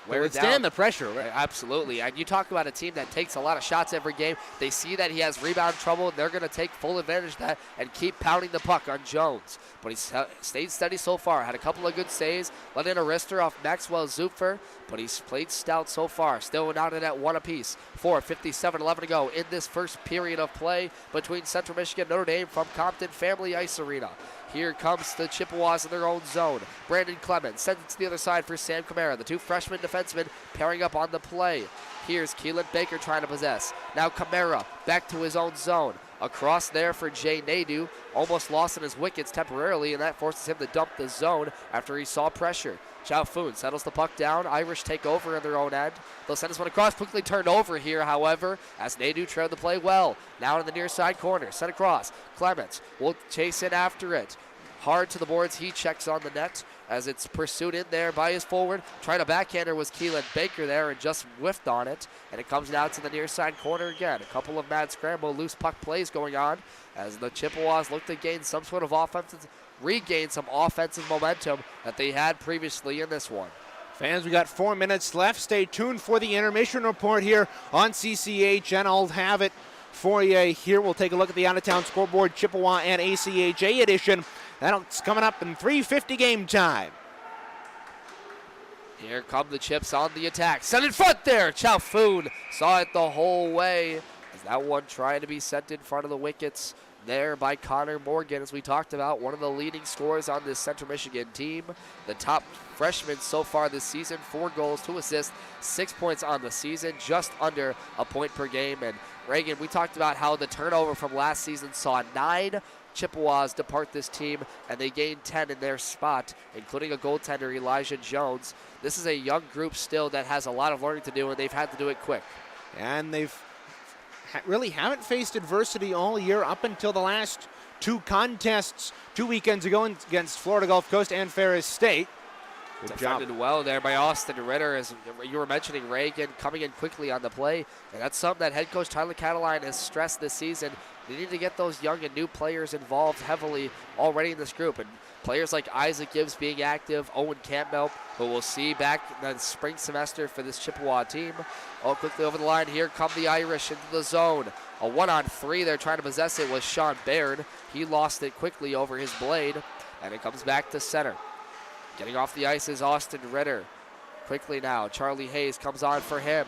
withstand the pressure. Right? Absolutely. And you talk about a team that takes a lot of shots every game. They see that he has rebound trouble, and they're going to take full advantage of that and keep pounding the puck on Jones. But he's stayed steady so far. Had a couple of good saves. Let in a wrister off Maxwell Zupfer, but he's played stout so far. Still not in at one apiece. 4:57-11 to go in this first period of play between Central Michigan and Notre Dame from Compton Family Ice Arena. Here comes the Chippewas in their own zone. Brandon Clemens sends it to the other side for Sam Camara. The two freshman defensemen pairing up on the play. Here's Keelan Baker trying to possess. Now Camara back to his own zone. Across there for Jay Nadeau. Almost lost in his wickets temporarily, and that forces him to dump the zone after he saw pressure. Chow Foon settles the puck down. Irish take over in their own end. They'll send this one across. Quickly turned over here, however, as Nadeau trailed the play well. Now in the near side corner. Sent across. Clements will chase in after it. Hard to the boards. He checks on the net as it's pursued in there by his forward. Trying to backhander was Keelan Baker there and just whiffed on it. And it comes down to the near side corner again. A couple of mad scramble, loose puck plays going on as the Chippewas look to gain some sort of regain some offensive momentum that they had previously in this one. Fans, we got 4 minutes left. Stay tuned for the intermission report here on CCH, and I'll have it for you here. We'll take a look at the out-of-town scoreboard, Chippewa and ACHA edition. That's coming up in 3:50 game time. Here come the Chips on the attack. Sent in front there. Chow Foon saw it the whole way. As that one trying to be sent in front of the wickets there by Connor Morgan, as we talked about, one of the leading scorers on this Central Michigan team. The top freshman so far this season, 4 goals, 2 assists, 6 points on the season, just under a point per game. And Reagan, we talked about how the turnover from last season saw 9 Chippewas depart this team, and they gained 10 in their spot, including a goaltender, Elijah Jones. This is a young group still that has a lot of learning to do, and they've had to do it quick. And they've really haven't faced adversity all year up until the last 2 contests 2 weekends ago against Florida Gulf Coast and Ferris State. Good defended job. Well there by Austin Ritter, as you were mentioning, Reagan coming in quickly on the play. And that's something that head coach Tyler Cataline has stressed this season. They need to get those young and new players involved heavily already in this group. And players like Isaac Gibbs being active, Owen Campbell, who we'll see back in the spring semester for this Chippewa team. Oh, quickly over the line. Here come the Irish into the zone. A 1-on-3 there trying to possess it was Sean Baird. He lost it quickly over his blade, and it comes back to center. Getting off the ice is Austin Ritter. Quickly now, Charlie Hayes comes on for him.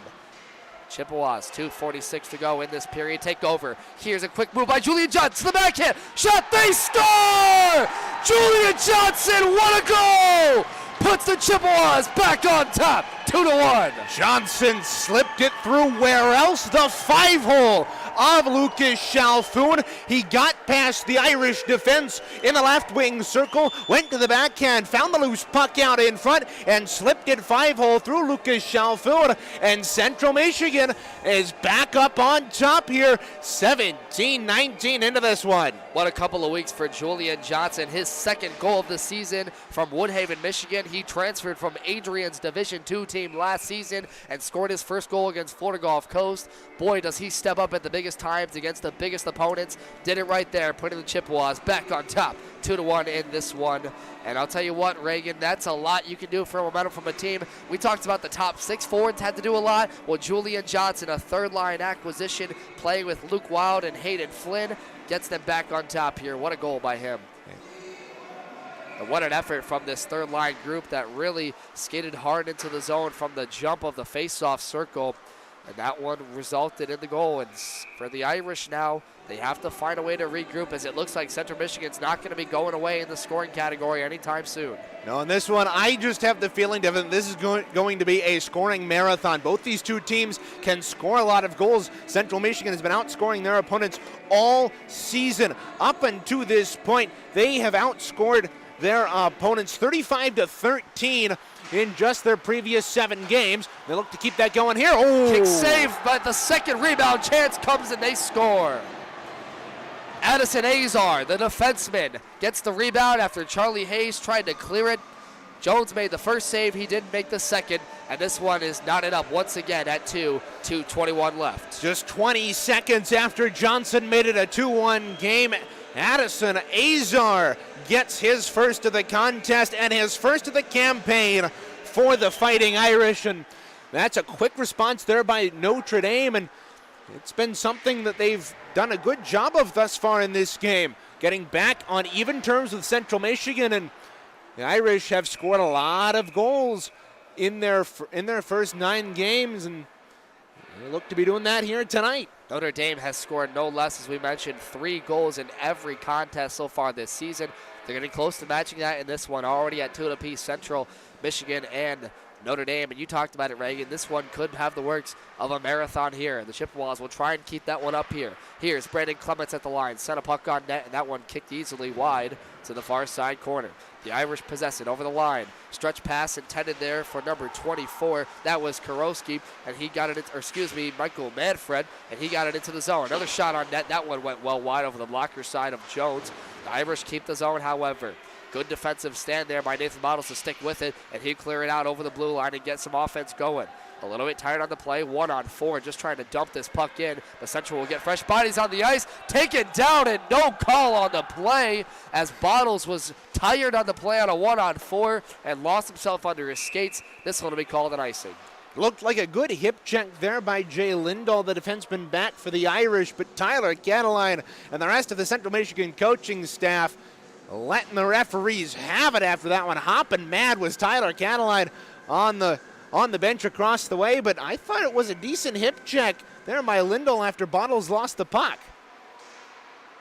Chippewas, 2:46 to go in this period. Take over. Here's a quick move by Julian Johnson. The backhand. Shot. They score! Julian Johnson, what a goal! Puts the Chippewas back on top. 2-1. Johnson slipped it through where else? The 5-hole of Lucas Chalfoun. He got past the Irish defense in the left wing circle, went to the backhand, found the loose puck out in front, and slipped it 5-hole through Lucas Chalfoun. And Central Michigan is back up on top here, 17-19 into this one. What a couple of weeks for Julian Johnson. His second goal of the season from Woodhaven, Michigan. He transferred from Adrian's Division II team last season and scored his first goal against Florida Gulf Coast. Boy, does he step up at the biggest times against the biggest opponents. Did it right there, putting the Chippewas back on top, 2-1 in this one. And I'll tell you what, Reagan, that's a lot you can do for momentum from a team. We talked about the top 6 forwards had to do a lot. Well, Julian Johnson, a third-line acquisition, playing with Luke Wild and Hayden Flynn, gets them back on top here. What a goal by him. And what an effort from this third-line group that really skated hard into the zone from the jump of the face-off circle. And that one resulted in the goal. And for the Irish now, they have to find a way to regroup, as it looks like Central Michigan's not going to be going away in the scoring category anytime soon. No, in this one, I just have the feeling, Devin, this is going to be a scoring marathon. Both these two teams can score a lot of goals. Central Michigan has been outscoring their opponents all season. Up until this point, they have outscored their opponents 35-13 in just their previous 7 games. They look to keep that going here. Oh! Kick saved, but the second rebound chance comes and they score. Addison Azar, the defenseman, gets the rebound after Charlie Hayes tried to clear it. Jones made the first save. He didn't make the second, and this one is knotted up once again at 2:21 left. Just 20 seconds after Johnson made it a 2-1 game, Addison Azar gets his first of the contest and his first of the campaign for the Fighting Irish, and that's a quick response there by Notre Dame, and it's been something that they've done a good job of thus far in this game, getting back on even terms with Central Michigan, and the Irish have scored a lot of goals in their first 9 games, and they look to be doing that here tonight. Notre Dame has scored no less, as we mentioned, 3 goals in every contest so far this season. They're getting close to matching that in this one, already at 2 apiece, Central Michigan and Notre Dame. And you talked about it, Reagan. This one could have the works of a marathon here. The Chippewas will try and keep that one up here. Here's Brandon Clements at the line. Sent a puck on net, and that one kicked easily wide to the far side corner. The Irish possess it over the line. Stretch pass intended there for number 24. That was Kurowski, and he got it, Michael Manfred, and he got it into the zone. Another shot on net. That one went well wide over the blocker side of Jones. The Irish keep the zone, however. Good defensive stand there by Nathan Bottles to stick with it, and he'll clear it out over the blue line and get some offense going. A little bit tired on the play, 1-on-4, just trying to dump this puck in. But Central will get fresh bodies on the ice, taken down, and no call on the play, as Bottles was tired on the play on a 1-on-4 and lost himself under his skates. This one will be called an icing. Looked like a good hip check there by Jay Lindahl, the defenseman back for the Irish, but Tyler Cataline and the rest of the Central Michigan coaching staff letting the referees have it after that one. Hopping mad was Tyler Cataline on the bench across the way, but I thought it was a decent hip check there by Lindahl after Bottles lost the puck.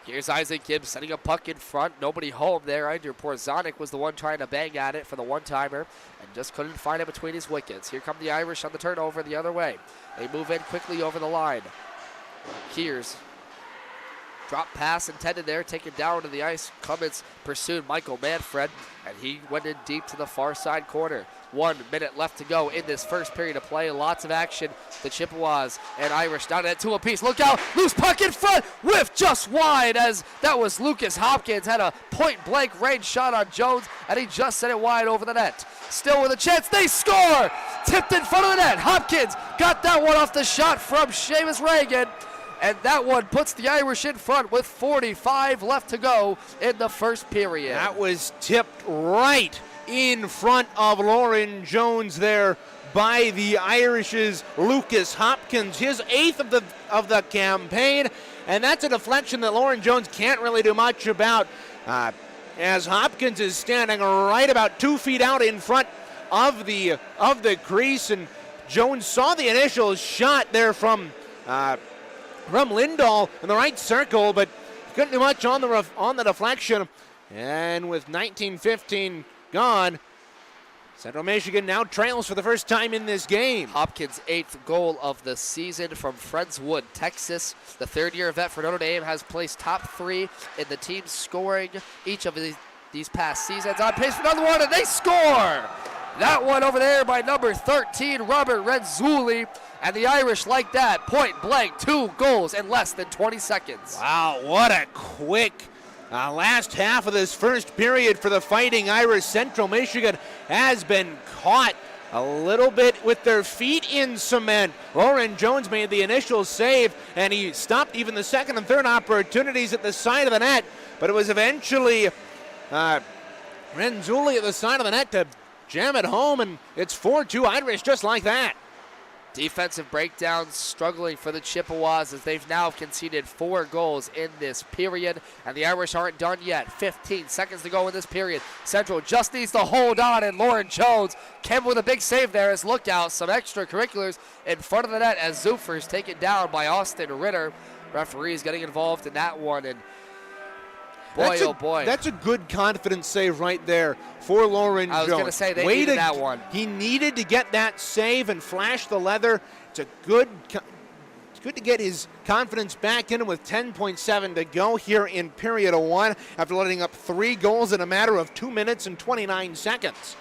Here's Isaac Gibbs setting a puck in front. Nobody home there. Andrew Porzonik was the one trying to bang at it for the one-timer and just couldn't find it between his wickets. Here come the Irish on the turnover the other way. They move in quickly over the line. Here's drop pass intended there, taken down to the ice. Clements pursued Michael Manfred, and he went in deep to the far side corner. 1 minute left to go in this first period of play. Lots of action. The Chippewas and Irish down at 2 apiece. Look out, loose puck in front, whiff just wide, as that was Lucas Hopkins. Had a point-blank range shot on Jones, and he just sent it wide over the net. Still with a chance, they score! Tipped in front of the net. Hopkins got that one off the shot from Seamus Reagan. And that one puts the Irish in front with 45 left to go in the first period. That was tipped right in front of Lauren Jones there by the Irish's Lucas Hopkins, his 8th of the campaign. And that's a deflection that Lauren Jones can't really do much about, as Hopkins is standing right about 2 feet out in front of the crease. And Jones saw the initial shot there from Lindahl in the right circle, but couldn't do much on the deflection. And with 19:15 gone, Central Michigan now trails for the first time in this game. Hopkins' 8th goal of the season from Friendswood, Texas. The third-year vet for Notre Dame has placed top 3 in the team scoring each of these past seasons. On pace for another one, and they score! That one over there by number 13, Robert Renzulli. And the Irish like that, point blank, 2 goals in less than 20 seconds. Wow, what a quick last half of this first period for the Fighting Irish. Central Michigan has been caught a little bit with their feet in cement. Lauren Jones made the initial save, and he stopped even the second and third opportunities at the side of the net, but it was eventually Renzulli at the side of the net to jam it home, and it's 4-2 Irish just like that. Defensive breakdowns struggling for the Chippewas as they've now conceded 4 goals in this period, and the Irish aren't done yet. 15 seconds to go in this period. Central just needs to hold on, and Lauren Jones came with a big save there as Lookout. Some extracurriculars in front of the net as Zuffer's taken down by Austin Ritter. Referees getting involved in that one, and boy. That's a good confidence save right there for Lauren Jones. I was going to say they needed that one. He needed to get that save and flash the leather. It's good to get his confidence back in with 10.7 to go here in period 1 after letting up 3 goals in a matter of 2 minutes and 29 seconds.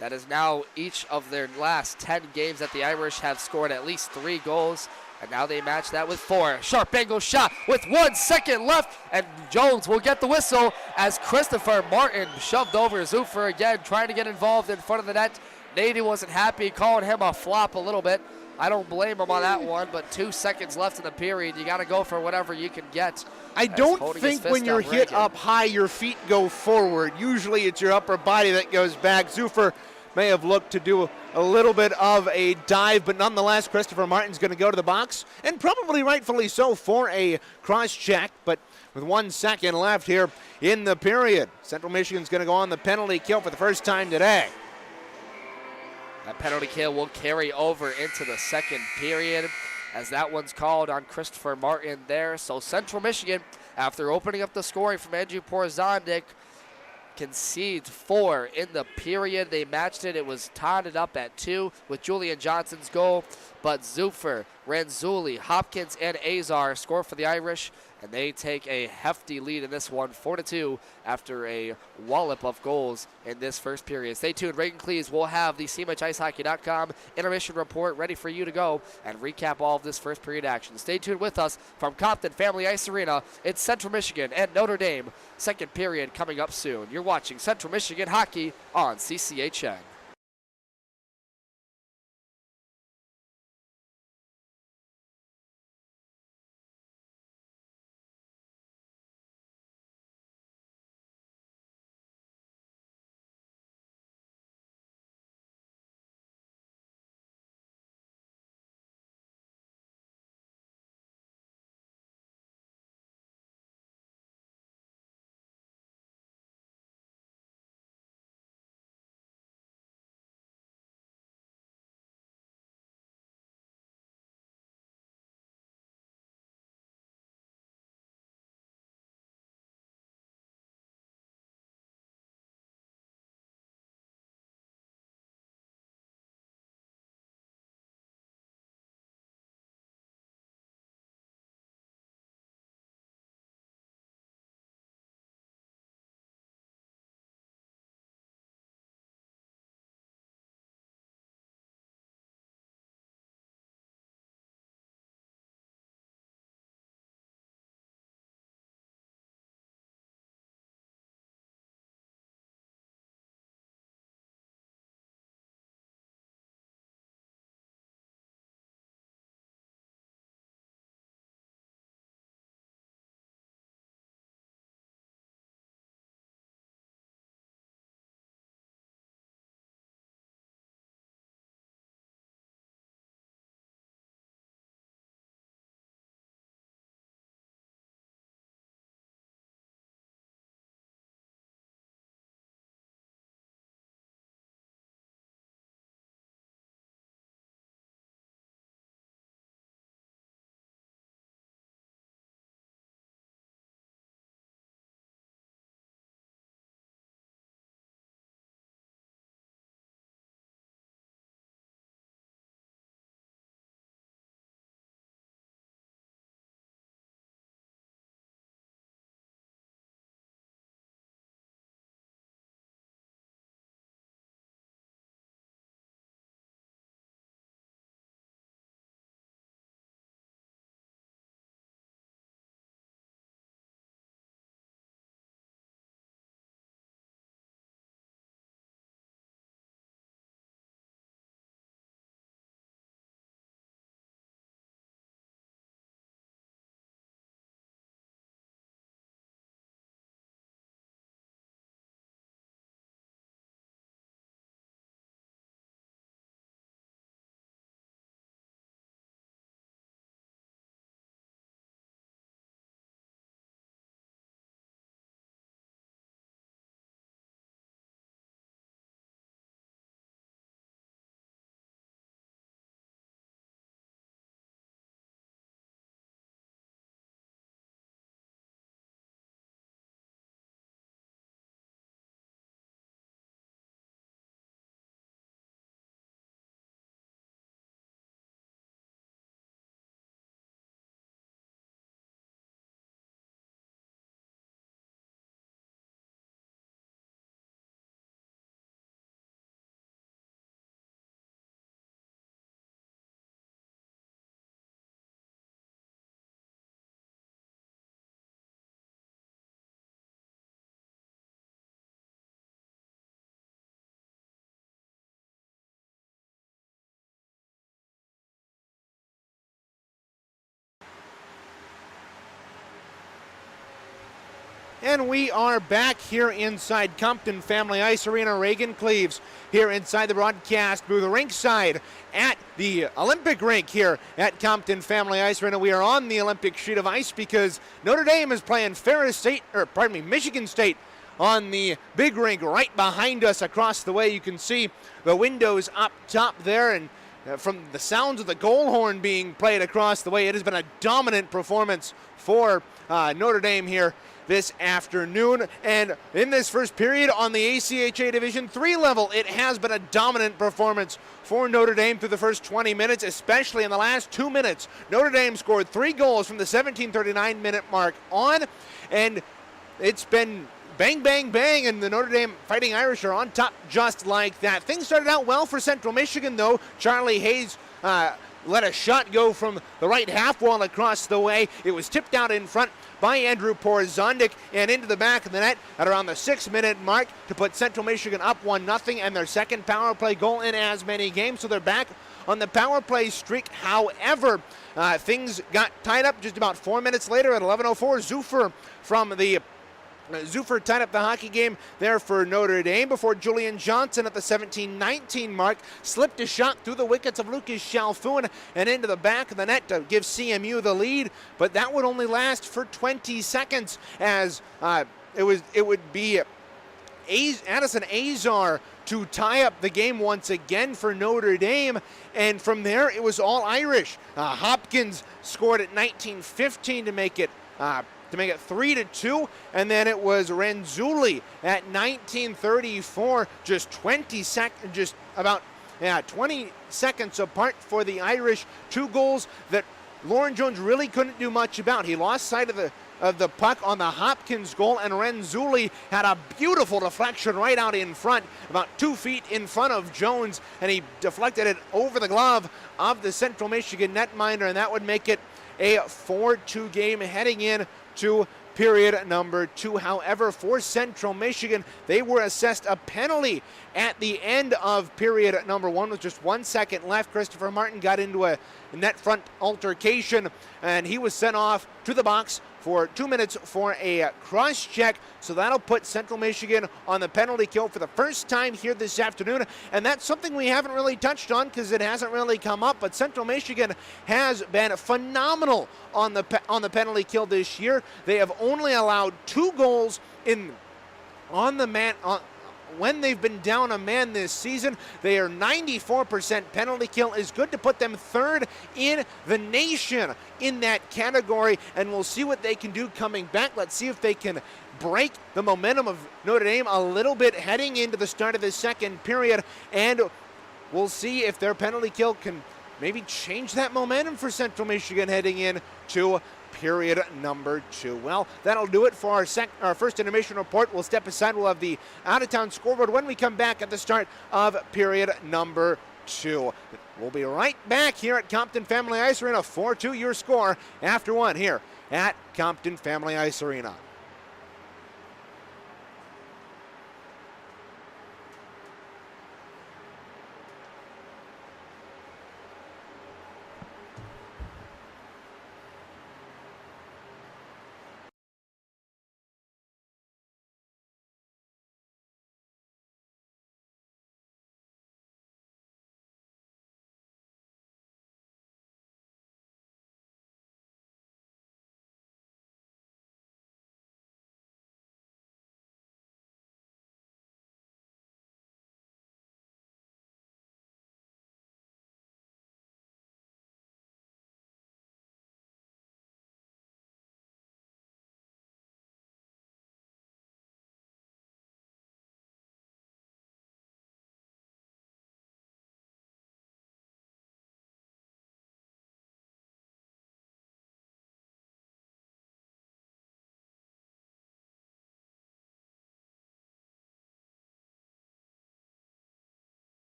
That is now each of their last 10 games that the Irish have scored at least 3 goals. And now they match that with 4. Sharp angle shot with 1 second left. And Jones will get the whistle as Christopher Martin shoved over Zuffer again, trying to get involved in front of the net. Nady wasn't happy, calling him a flop a little bit. I don't blame him on that one, but 2 seconds left in the period. You got to go for whatever you can get. I don't think when you're hit up high, your feet go forward. Usually it's your upper body that goes back. Zuffer may have looked to do a little bit of a dive, but nonetheless, Christopher Martin's going to go to the box, and probably rightfully so for a cross-check, but with 1 second left here in the period. Central Michigan's going to go on the penalty kill for the first time today. That penalty kill will carry over into the second period as that one's called on Christopher Martin there. So Central Michigan, after opening up the scoring from Andrew Porzondik, concedes 4 in the period. They matched it. It was tied up at 2 with Julian Johnson's goal. But Zuffer, Renzulli, Hopkins, and Azar score for the Irish, and they take a hefty lead in this one, 4-2, after a wallop of goals in this first period. Stay tuned. Reagan Cleese will have the CMHIceHockey.com intermission report ready for you to go and recap all of this first period action. Stay tuned with us from Compton Family Ice Arena. It's Central Michigan and Notre Dame. Second period coming up soon. You're watching Central Michigan Hockey on CCHN. And we are back here inside Compton Family Ice Arena. Reagan Cleaves here inside the broadcast booth, ringside at the Olympic rink here at Compton Family Ice Arena. We are on the Olympic sheet of ice because Notre Dame is playing Michigan State on the big rink right behind us across the way. You can see the windows up top there, and from the sounds of the goal horn being played across the way, it has been a dominant performance for Notre Dame here this afternoon. And in this first period on the ACHA Division III level, it has been a dominant performance for Notre Dame through the first 20 minutes, especially in the last 2 minutes. Notre Dame scored 3 goals from the 17:39 minute mark on, and it's been bang, bang, bang, and the Notre Dame Fighting Irish are on top just like that. Things started out well for Central Michigan, though. Charlie Hayes let a shot go from the right half wall across the way. It was tipped out in front by Andrew Porzondik and into the back of the net at around the 6-minute mark to put Central Michigan up 1-0, and their second power play goal in as many games. So they're back on the power play streak. However, things got tied up just about 4 minutes later at 11:04. Zuffer tied up the hockey game there for Notre Dame before Julian Johnson at the 17:19 mark slipped a shot through the wickets of Lucas Chalfoun and into the back of the net to give CMU the lead, but that would only last for 20 seconds as it would be Addison Azar to tie up the game once again for Notre Dame, and from there it was all Irish. Hopkins scored at 19:15 to make it 3-2, and then it was Renzulli at 19:34, just 20 seconds apart for the Irish. 2 goals that Lauren Jones really couldn't do much about. He lost sight of the puck on the Hopkins goal, and Renzulli had a beautiful deflection right out in front, about 2 feet in front of Jones, and he deflected it over the glove of the Central Michigan netminder, and that would make it a 4-2 game heading in to period number 2. However, for Central Michigan, they were assessed a penalty at the end of period number 1 with just 1 second left. Christopher Martin got into a net front altercation, and he was sent off to the box for 2 minutes for a cross check. So that'll put Central Michigan on the penalty kill for the first time here this afternoon. And that's something we haven't really touched on because it hasn't really come up. But Central Michigan has been phenomenal on the penalty kill this year. They have only allowed 2 goals when they've been down a man this season. They are 94% penalty kill, is good to put them 3rd in the nation in that category, and we'll see what they can do coming back. Let's see if they can break the momentum of Notre Dame a little bit heading into the start of the second period, and we'll see if their penalty kill can maybe change that momentum for Central Michigan heading in to period number 2. Well, that'll do it for our first intermission report. We'll step aside. We'll have the out-of-town scoreboard when we come back at the start of period number 2. We'll be right back here at Compton Family Ice Arena. 4-2 your score after 1 here at Compton Family Ice Arena.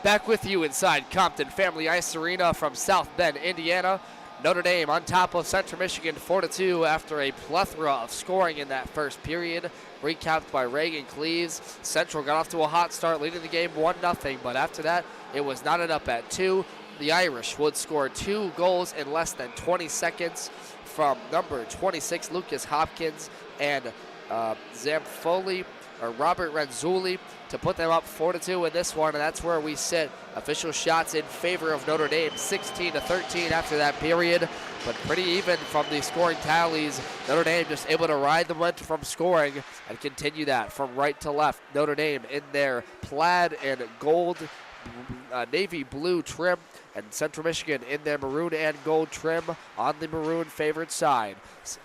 Back with you inside Compton Family Ice Arena from South Bend, Indiana. Notre Dame on top of Central Michigan 4-2 after a plethora of scoring in that first period. Recapped by Reagan Cleaves. Central got off to a hot start, leading the game 1-0, but after that, it was knotted up at 2. The Irish would score 2 goals in less than 20 seconds from number 26, Lucas Hopkins, and Robert Renzulli to put them up 4-2 in this one, and that's where we sit. Official shots in favor of Notre Dame, 16-13 after that period, but pretty even from the scoring tallies. Notre Dame just able to ride the momentum from scoring and continue that from right to left. Notre Dame in their plaid and gold, navy blue trim, and Central Michigan in their maroon and gold trim on the maroon favored side.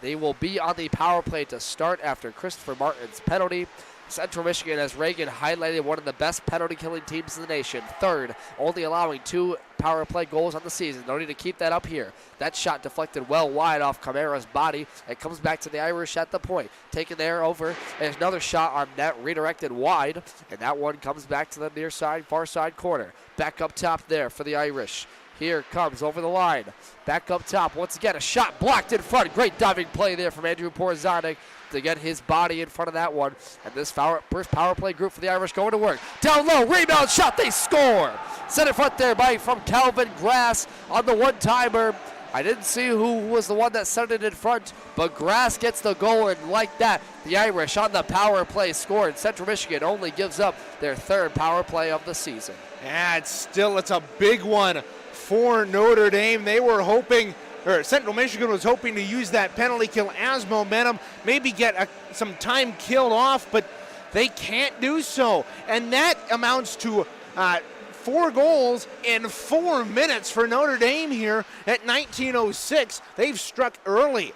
They will be on the power play to start after Christopher Martin's penalty. Central Michigan, as Reagan highlighted, one of the best penalty-killing teams in the nation. Third, only allowing 2 power play goals on the season. No need to keep that up here. That shot deflected well wide off Camara's body. It comes back to the Irish at the point. Taken there over. There's another shot on net, redirected wide, and that one comes back to the near side, far side corner. Back up top there for the Irish. Here comes over the line. Back up top. Once again, a shot blocked in front. Great diving play there from Andrew Porzonik to get his body in front of that one. And this first power play group for the Irish going to work. Down low, rebound shot, they score. Set in front there from Calvin Grass on the one-timer. I didn't see who was the one that set it in front, but Grass gets the goal, and like that, the Irish on the power play scored. Central Michigan only gives up their 3rd power play of the season. Yeah, it's a big one for Notre Dame. They were hoping, or Central Michigan was hoping to use that penalty kill as momentum, maybe get some time killed off, but they can't do so. And that amounts to 4 goals in 4 minutes for Notre Dame here at 19:06. They've struck early.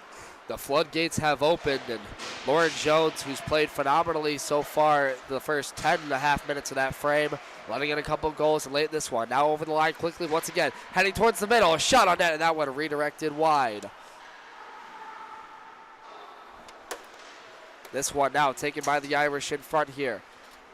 The floodgates have opened, and Lauren Jones, who's played phenomenally so far the first 10.5 minutes of that frame, letting in a couple of goals and late in this one. Now over the line quickly once again, heading towards the middle. A shot on net, and that one redirected wide. This one now taken by the Irish in front here.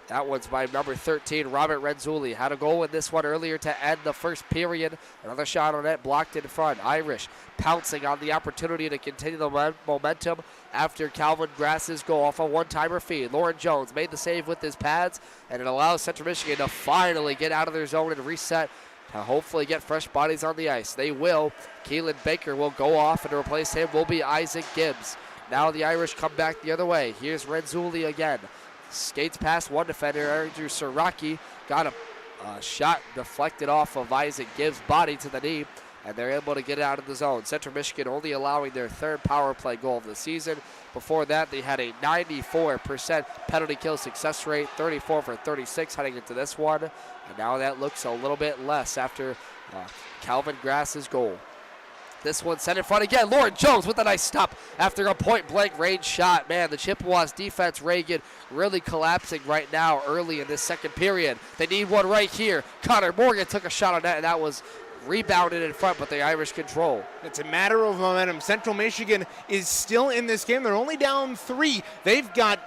That one's by number 13, Robert Renzulli. Had a goal in this one earlier to end the first period. Another shot on net, blocked in front. Irish pouncing on the opportunity to continue the momentum after Calvin Grass's goal off a one-timer feed. Lauren Jones made the save with his pads, and it allows Central Michigan to finally get out of their zone and reset to hopefully get fresh bodies on the ice. They will. Keelan Baker will go off, and to replace him will be Isaac Gibbs. Now the Irish come back the other way. Here's Renzulli again. Skates past one defender, Andrew Siraki. Got a shot deflected off of Isaac Gibbs' body to the knee, and they're able to get out of the zone. Central Michigan only allowing their 3rd power play goal of the season. Before that, they had a 94% penalty kill success rate, 34 for 36 heading into this one. And now that looks a little bit less after Calvin Grass's goal. This one sent in front again. Lauren Jones with a nice stop after a point-blank range shot. Man, the Chippewas defense, Reagan, really collapsing right now early in this second period. They need one right here. Connor Morgan took a shot on that, and that was rebounded in front, but the Irish control. It's a matter of momentum. Central Michigan is still in this game. They're only down 3. They've got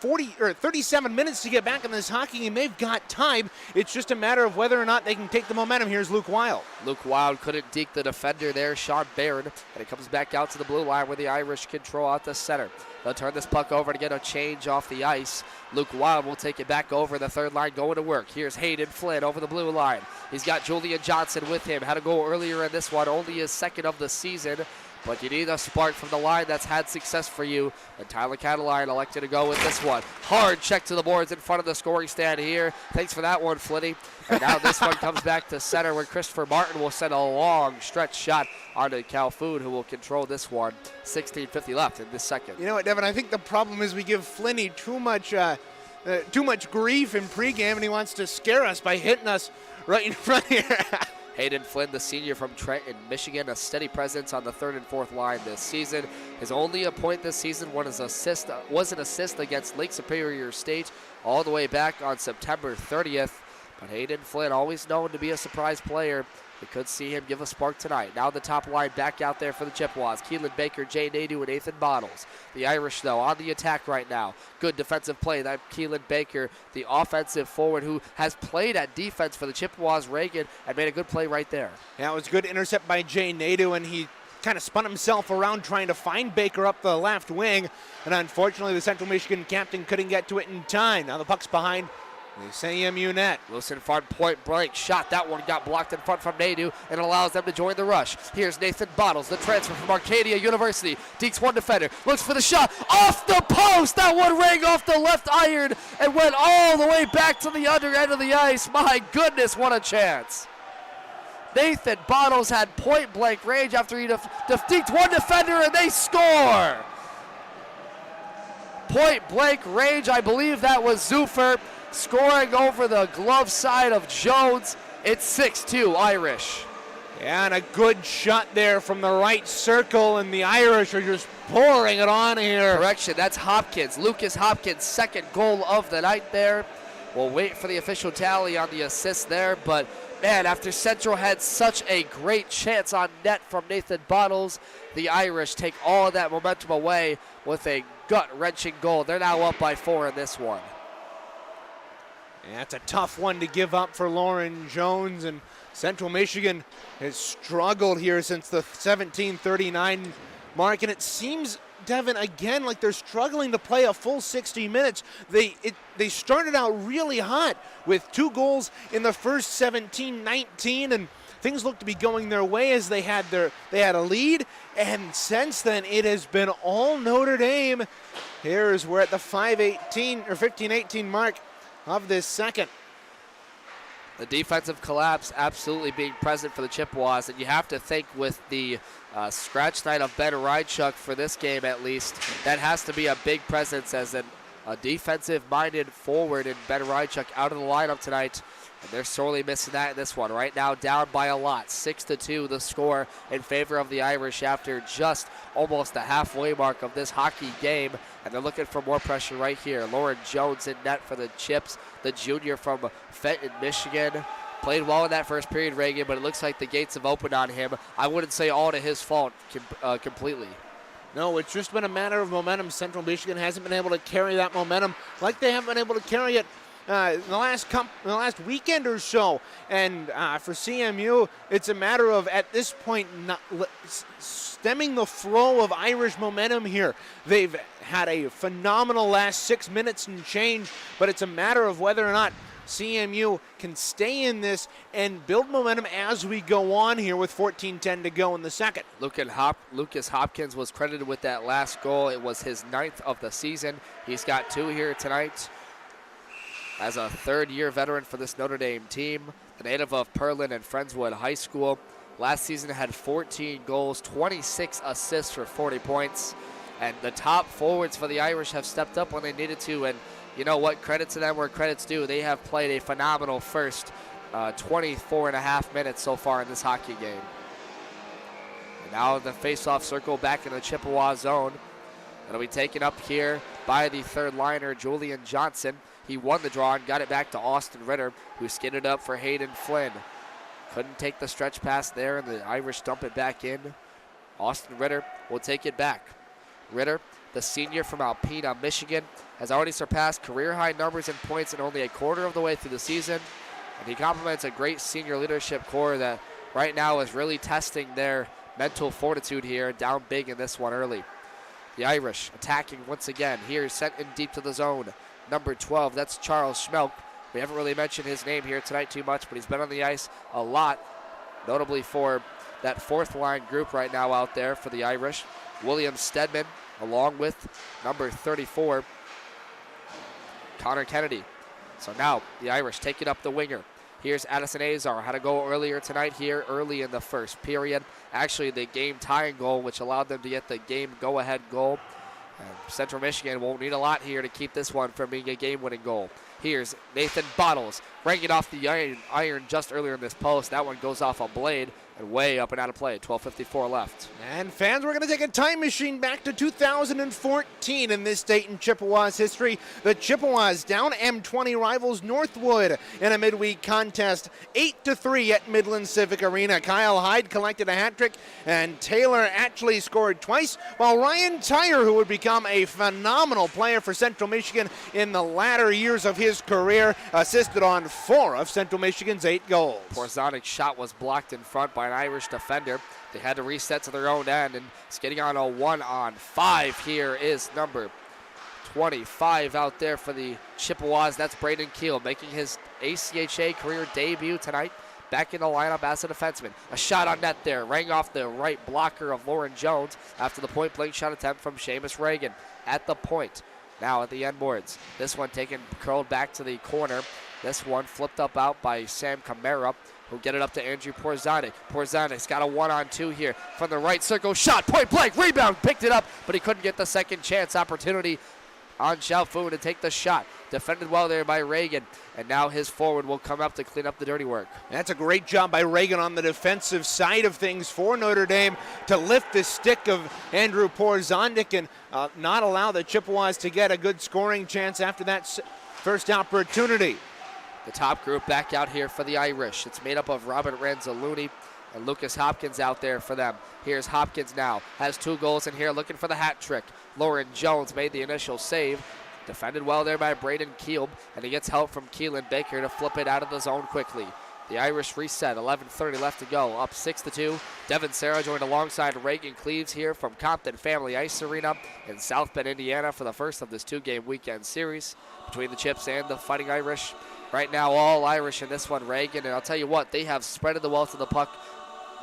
37 minutes to get back in this hockey game. They've got time. It's just a matter of whether or not they can take the momentum. Here's Luke Wild. Luke Wild couldn't deke the defender there, Sean Barron, and it comes back out to the blue line where the Irish control out the center. They'll turn this puck over to get a change off the ice. Luke Wild will take it back over the 3rd line going to work. Here's Hayden Flynn over the blue line. He's got Julian Johnson with him. Had a goal earlier in this one, only his 2nd of the season. But you need a spark from the line that's had success for you. And Tyler Cataline elected to go with this one. Hard check to the boards in front of the scoring stand here. Thanks for that one, Flitty. And now this one comes back to center where Christopher Martin will send a long stretch shot onto Cal Food, who will control this one. 16:50 left in this second. You know what, Devin? I think the problem is we give Flinney too much grief in pregame, and he wants to scare us by hitting us right in front here. Hayden Flynn, the senior from Trenton, Michigan, a steady presence on the 3rd and 4th line this season. His only a point this season was an assist against Lake Superior State all the way back on September 30th. But Hayden Flynn, always known to be a surprise player, We could see him give a spark tonight. Now the top line back out there for the Chippewas. Keelan Baker, Jay Nadeau, and Nathan Bottles. The Irish, though, on the attack right now. Good defensive play. That Keelan Baker, the offensive forward who has played at defense for the Chippewas Reagan and made a good play right there. Yeah, it was a good intercept by Jay Nadeau, and he kind of spun himself around trying to find Baker up the left wing. And unfortunately, the Central Michigan captain couldn't get to it in time. Now the puck's behind the CMU net. Wilson front, point blank shot. That one got blocked in front from Nadeau and allows them to join the rush. Here's Nathan Bottles, the transfer from Arcadia University. Deeks one defender, looks for the shot. Off the post! That one rang off the left iron and went all the way back to the under end of the ice. My goodness, what a chance. Nathan Bottles had point blank range after he deeked one defender and they score. Point blank range, I believe that was Zufer. Scoring over the glove side of Jones. It's 6-2 Irish. Yeah, and a good shot there from the right circle, and the Irish are just pouring it on here. Correction, that's Hopkins. Lucas Hopkins' second goal of the night there. We'll wait for the official tally on the assist there, but man, after Central had such a great chance on net from Nathan Bottles, the Irish take all of that momentum away with a gut-wrenching goal. They're now up by 4 in this one. Yeah, it's a tough one to give up for Lauren Jones, and Central Michigan has struggled here since the 17:39 mark, and it seems, Devin, again, like they're struggling to play a full 60 minutes. They started out really hot with 2 goals in the first 17-19, and things looked to be going their way as they had a lead, and since then it has been all Notre Dame. Here's we're at the 15-18 mark of this second. The defensive collapse absolutely being present for the Chippewas, and you have to think with the scratch night of Ben Rydchuk for this game at least, that has to be a big presence as a defensive-minded forward in Ben Rydchuk out of the lineup tonight. And they're sorely missing that in this one. Right now down by a lot, 6-2 the score in favor of the Irish after just almost the halfway mark of this hockey game. And they're looking for more pressure right here. Lauren Jones in net for the Chips, the junior from Fenton, Michigan. Played well in that first period, Reagan, but it looks like the gates have opened on him. I wouldn't say all to his fault completely. No, it's just been a matter of momentum. Central Michigan hasn't been able to carry that momentum like they haven't been able to carry it in the last weekend or so. And for CMU, it's a matter of, at this point, stemming the flow of Irish momentum here. They've had a phenomenal last 6 minutes and change, but it's a matter of whether or not CMU can stay in this and build momentum as we go on here with 14:10 to go in the second. Lucas Hopkins was credited with that last goal. It was his 9th of the season. He's got 2 here tonight. As a third-year veteran for this Notre Dame team, the native of Pearland and Friendswood High School. Last season had 14 goals, 26 assists for 40 points. And the top forwards for the Irish have stepped up when they needed to. And you know what? Credit to them where credit's due. They have played a phenomenal first 24 and a half minutes so far in this hockey game. And now the face-off circle back in the Chippewa zone. It'll be taken up here by the third liner, Julian Johnson. He won the draw and got it back to Austin Ritter, who skidded up for Hayden Flynn. Couldn't take the stretch pass there, and the Irish dump it back in. Austin Ritter will take it back. Ritter, the senior from Alpena, Michigan, has already surpassed career-high numbers in points in only a quarter of the way through the season. And he complements a great senior leadership core that right now is really testing their mental fortitude here, down big in this one early. The Irish attacking once again. Here, sent in deep to the zone. Number 12, that's Charles Schmelk. We haven't really mentioned his name here tonight too much, but he's been on the ice a lot, notably for that fourth line group right now out there for the Irish. William Stedman, along with number 34, Connor Kennedy. So now the Irish take it up the winger. Here's Addison Azar. Had a goal earlier tonight here, early in the first period. Actually, the game-tying goal, which allowed them to get the game go-ahead goal. Central Michigan won't need a lot here to keep this one from being a game-winning goal. Here's Nathan Bottles, ranging off the iron just earlier in this post. That one goes off a blade. and way up and out of play. 12:54 left. And fans, we're going to take a time machine back to 2014 in this state in Chippewas history. The Chippewas down M20 rivals Northwood in a midweek contest, 8-3 at Midland Civic Arena. Kyle Hyde collected a hat trick, and Taylor actually scored twice, while Ryan Tyre, who would become a phenomenal player for Central Michigan in the latter years of his career, assisted on 4 of Central Michigan's 8 goals. Porzonic's shot was blocked in front by an Irish defender. They had to reset to their own end, and skating on a 1-on-5 here is number 25 out there for the Chippewas. That's Braden Keel making his ACHA career debut tonight. Back in the lineup as a defenseman. A shot on net there, rang off the right blocker of Lauren Jones after the point-blank shot attempt from Seamus Reagan at the point. Now at the end boards. This one curled back to the corner. This one flipped up out by Sam Camara, who'll get it up to Andrew Porzanic. Porzanic's got a 1-on-2 here from the right circle. Shot, point blank, rebound, picked it up, but he couldn't get the second chance opportunity on Xiaofu to take the shot. Defended well there by Reagan, and now his forward will come up to clean up the dirty work. That's a great job by Reagan on the defensive side of things for Notre Dame to lift the stick of Andrew Porzanic and not allow the Chippewas to get a good scoring chance after that first opportunity. The top group back out here for the Irish. It's made up of Robert Ranzaluni and Lucas Hopkins out there for them. Here's Hopkins now. Has 2 goals in here, looking for the hat trick. Lauren Jones made the initial save. Defended well there by Braden Keel, and he gets help from Keelan Baker to flip it out of the zone quickly. The Irish reset, 11:30 left to go, up 6-2. Devin Sarah joined alongside Reagan Cleaves here from Compton Family Ice Arena in South Bend, Indiana for the first of this 2-game weekend series between the Chips and the Fighting Irish. Right now, all Irish in this one, Reagan, and I'll tell you what, they have spreaded the wealth of the puck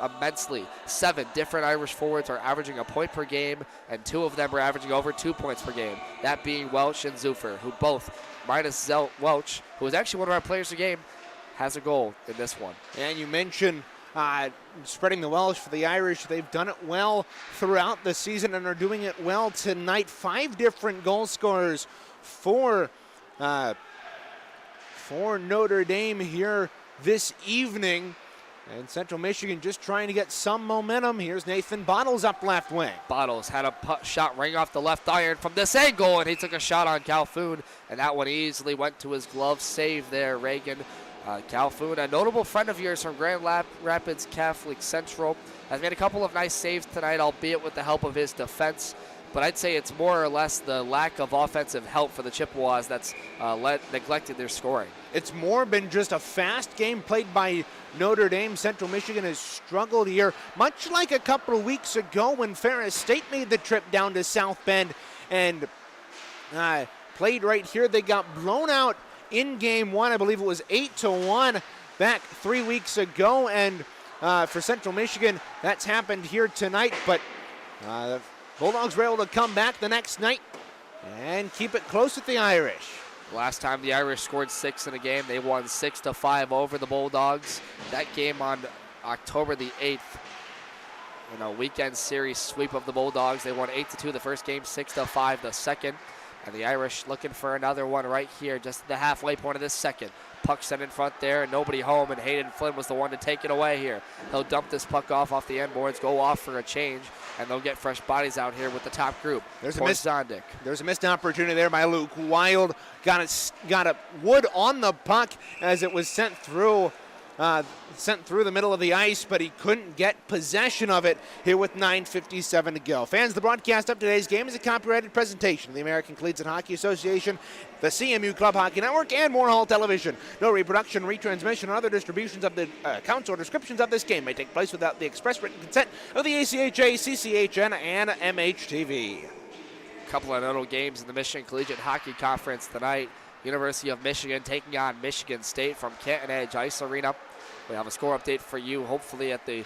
immensely. 7 different Irish forwards are averaging a point per game, and 2 of them are averaging over 2 points per game. That being Welch and Zufer, who both, minus Welch, who is actually one of our players of the game, has a goal in this one. And you mentioned spreading the wealth for the Irish. They've done it well throughout the season and are doing it well tonight. 5 different goal scorers for Notre Dame here this evening. And Central Michigan just trying to get some momentum. Here's Nathan Bottles up left wing. Bottles had a shot ring off the left iron from this angle, and he took a shot on Calhoun, and that one easily went to his glove. Save there, Reagan. Calhoun, a notable friend of yours from Grand Rapids Catholic Central, has made a couple of nice saves tonight, albeit with the help of his defense. But I'd say it's more or less the lack of offensive help for the Chippewas that's neglected their scoring. It's more been just a fast game played by Notre Dame. Central Michigan has struggled here, much like a couple of weeks ago when Ferris State made the trip down to South Bend and played right here. They got blown out in game 1. I believe it was 8-1 back 3 weeks ago. And for Central Michigan, that's happened here tonight. But the Bulldogs were able to come back the next night and keep it close with the Irish. Last time the Irish scored 6 in a game, they won 6-5 over the Bulldogs. That game on October the 8th, in a weekend series sweep of the Bulldogs, they won 8-2 the first game, 6-5 the second. And the Irish looking for another one right here, just at the halfway point of this second. Puck sent in front there, and nobody home, and Hayden Flynn was the one to take it away here. He'll dump this puck off the end boards, go off for a change, and they'll get fresh bodies out here with the top group. There's a missed opportunity there by Luke Wild. Got a wood on the puck as it was sent through the middle of the ice, but he couldn't get possession of it here with 9:57 to go. Fans, the broadcast of today's game is a copyrighted presentation of the American Collegiate Hockey Association, the CMU Club Hockey Network, and Moorhall Television. No reproduction, retransmission, or other distributions of the accounts or descriptions of this game may take place without the express written consent of the ACHA, CCHN, and MHTV. A couple of notable games in the Michigan Collegiate Hockey Conference tonight. University of Michigan taking on Michigan State from Canton Edge Ice Arena. We have a score update for you, hopefully at the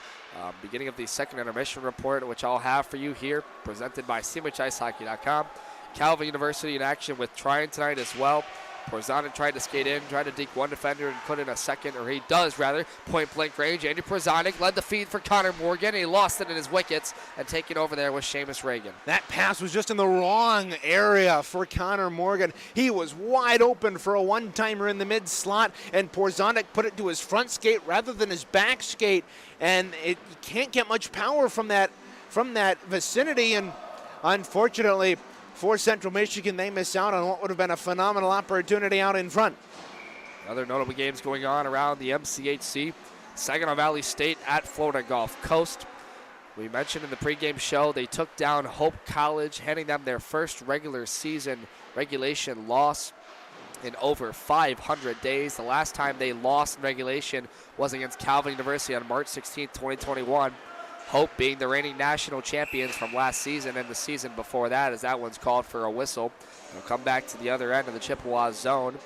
beginning of the second intermission report, which I'll have for you here, presented by SeaMichIceHockey.com. Calvin University in action with Tryon tonight as well. Porzanic tried to skate in, tried to deke one defender and put in a second, or he does rather, point blank range. Andy Porzanic led the feed for Connor Morgan, and he lost it in his wickets, and taking over there was Seamus Reagan. That pass was just in the wrong area for Connor Morgan. He was wide open for a one-timer in the mid-slot, and Porzanic put it to his front skate rather than his back skate, and you can't get much power from that vicinity, and unfortunately, for Central Michigan, they miss out on what would have been a phenomenal opportunity out in front. Other notable games going on around the MCHC. Saginaw Valley State at Florida Gulf Coast. We mentioned in the pregame show they took down Hope College, handing them their first regular season regulation loss in over 500 days. The last time they lost in regulation was against Calvin University on March 16, 2021. Hope being the reigning national champions from last season and the season before that, as that one's called for a whistle. They'll come back to the other end of the Chippewas zone.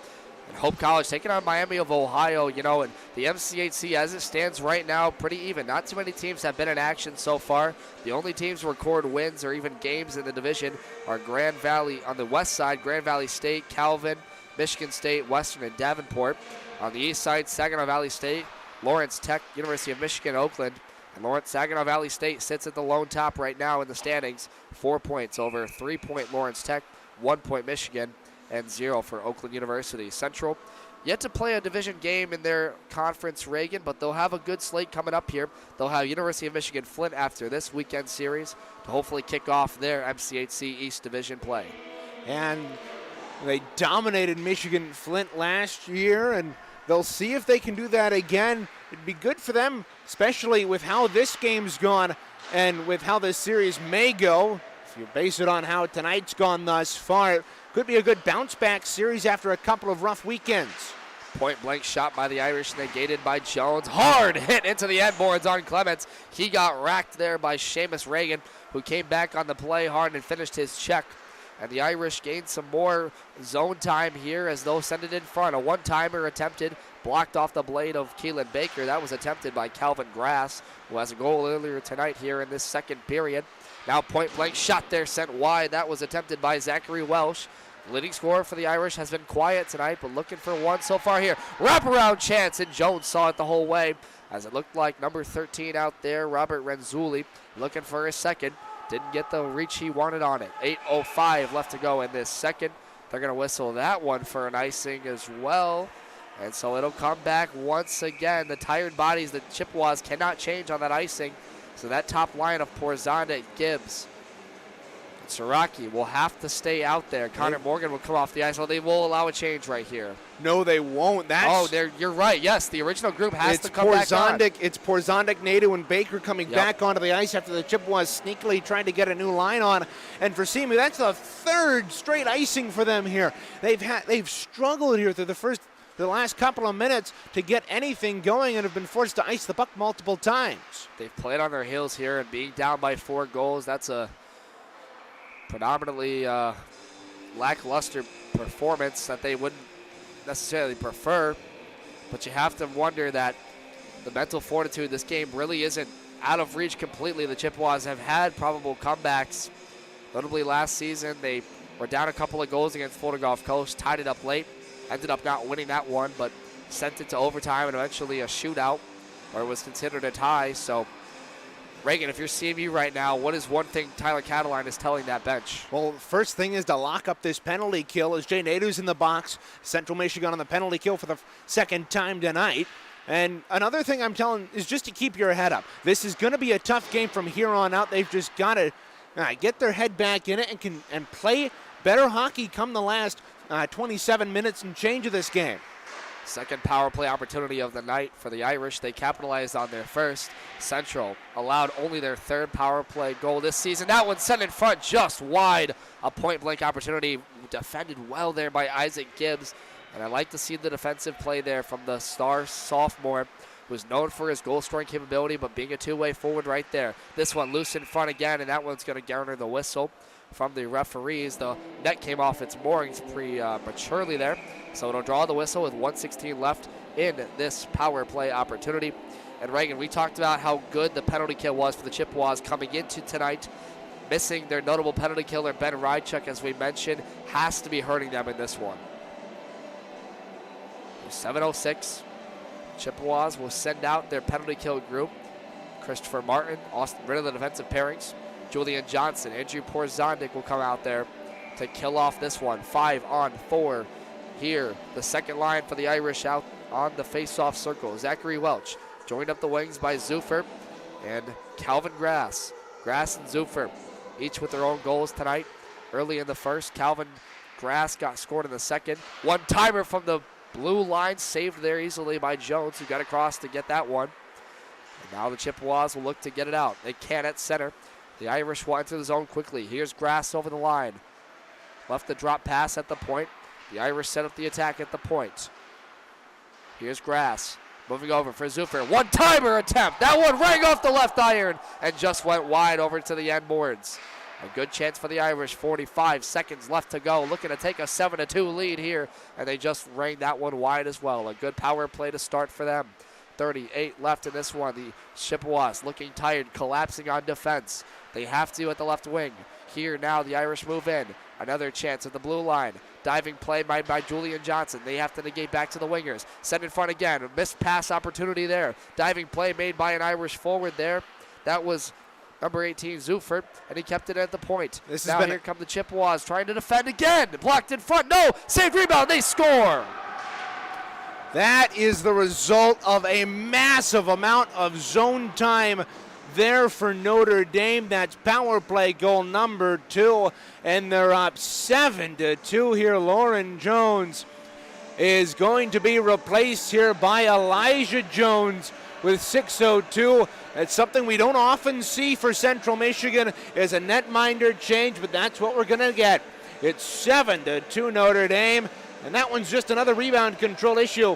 And Hope College taking on Miami of Ohio, and the MCHC as it stands right now, pretty even. Not too many teams have been in action so far. The only teams to record wins or even games in the division are Grand Valley on the west side, Grand Valley State, Calvin, Michigan State, Western, and Davenport. On the east side, Saginaw Valley State, Lawrence Tech, University of Michigan, Oakland. And Saginaw Valley State sits at the lone top right now in the standings. 4 points over 3-point Lawrence Tech, 1 point Michigan, and 0 for Oakland University. Central yet to play a division game in their conference, Reagan, but they'll have a good slate coming up here. They'll have University of Michigan Flint after this weekend series to hopefully kick off their MCHC East Division play. And they dominated Michigan Flint last year, and they'll see if they can do that again. It'd be good for them, especially with how this game's gone and with how this series may go. If you base it on how tonight's gone thus far, it could be a good bounce-back series after a couple of rough weekends. Point-blank shot by the Irish, negated by Jones. Hard hit into the end boards on Clements. He got racked there by Seamus Reagan, who came back on the play hard and finished his check. And the Irish gained some more zone time here as they'll send it in front. A one-timer attempted, blocked off the blade of Keelan Baker. That was attempted by Calvin Grass, who has a goal earlier tonight here in this second period. Now point-blank shot there sent wide. That was attempted by Zachary Welsh. The leading scorer for the Irish has been quiet tonight, but looking for one so far here. Wraparound chance, and Jones saw it the whole way, as it looked like number 13 out there, Robert Renzulli, looking for his second. Didn't get the reach he wanted on it. 8:05 left to go in this second. They're going to whistle that one for an icing as well. And so it'll come back once again. The tired bodies, the Chippewas cannot change on that icing. So that top line of Porzanic, Gibbs, and Siraki will have to stay out there. Connor Morgan will come off the ice. Well, they will allow a change right here. No, they won't. You're right. Yes, the original group has to come back on. It's Porzanic, Nadeau, and Baker coming back onto the ice after the Chippewas sneakily tried to get a new line on. And for Simi, that's the third straight icing for them here. They've struggled here through the last couple of minutes to get anything going and have been forced to ice the puck multiple times. They've played on their heels here, and being down by 4 goals, that's a predominantly lackluster performance that they wouldn't necessarily prefer. But you have to wonder that the mental fortitude, this game really isn't out of reach completely. The Chippewas have had probable comebacks. Notably last season, they were down a couple of goals against Florida Gulf Coast, tied it up late. Ended up not winning that one, but sent it to overtime and eventually a shootout, or it was considered a tie. So, Reagan, if you're CMU right now, what is one thing Tyler Cataline is telling that bench? Well, first thing is to lock up this penalty kill as Jay Nadeau's in the box. Central Michigan on the penalty kill for the second time tonight. And another thing I'm telling is just to keep your head up. This is going to be a tough game from here on out. They've just got to get their head back in it and play better hockey come the last 27 minutes and change of this game. Second power play opportunity of the night for the Irish. They capitalized on their first. Central allowed only their third power play goal this season. That one sent in front just wide. A point-blank opportunity defended well there by Isaac Gibbs. And I like to see the defensive play there from the star sophomore, who's known for his goal-scoring capability, but being a two-way forward right there. This one loose in front again, and that one's going to garner the whistle from the referees. The net came off its moorings prematurely there, so it'll draw the whistle with 1:16 left in this power play opportunity. And Reagan, we talked about how good the penalty kill was for the Chippewas coming into tonight. Missing their notable penalty killer, Ben Rydchuk, as we mentioned, has to be hurting them in this one. 7:06. Chippewas will send out their penalty kill group. Christopher Martin, Austin Ritter, the defensive pairings. Julian Johnson, Andrew Porzondik will come out there to kill off this one. 5-on-4 here. The second line for the Irish out on the face-off circle. Zachary Welch joined up the wings by Zuffer and Calvin Grass. Grass and Zuffer each with their own goals tonight. Early in the first, Calvin Grass got scored in the second. One-timer from the blue line, saved there easily by Jones, who got across to get that one. And now the Chippewas will look to get it out. They can at center. The Irish will enter the zone quickly. Here's Grass over the line. Left the drop pass at the point. The Irish set up the attack at the point. Here's Grass moving over for Zuffer. One-timer attempt. That one rang off the left iron and just went wide over to the end boards. A good chance for the Irish. 45 seconds left to go. Looking to take a 7-2 lead here, and they just rang that one wide as well. A good power play to start for them. 38 left in this one. The Chippewas looking tired, collapsing on defense. They have to at the left wing. Here now the Irish move in. Another chance at the blue line. Diving play made by Julian Johnson. They have to negate back to the wingers. Send in front again. A missed pass opportunity there. Diving play made by an Irish forward there. That was number 18, Zuffer, and he kept it at the point. Now here come the Chippewas trying to defend again. Blocked in front. No! Saved rebound. They score! That is the result of a massive amount of zone time there for Notre Dame. That's power play goal number 2, and they're up 7-2 here. Lauren Jones is going to be replaced here by Elijah Jones with 6:02. It's something we don't often see for Central Michigan is a netminder change, but that's what we're going to get. It's 7-2 Notre Dame, and that one's just another rebound control issue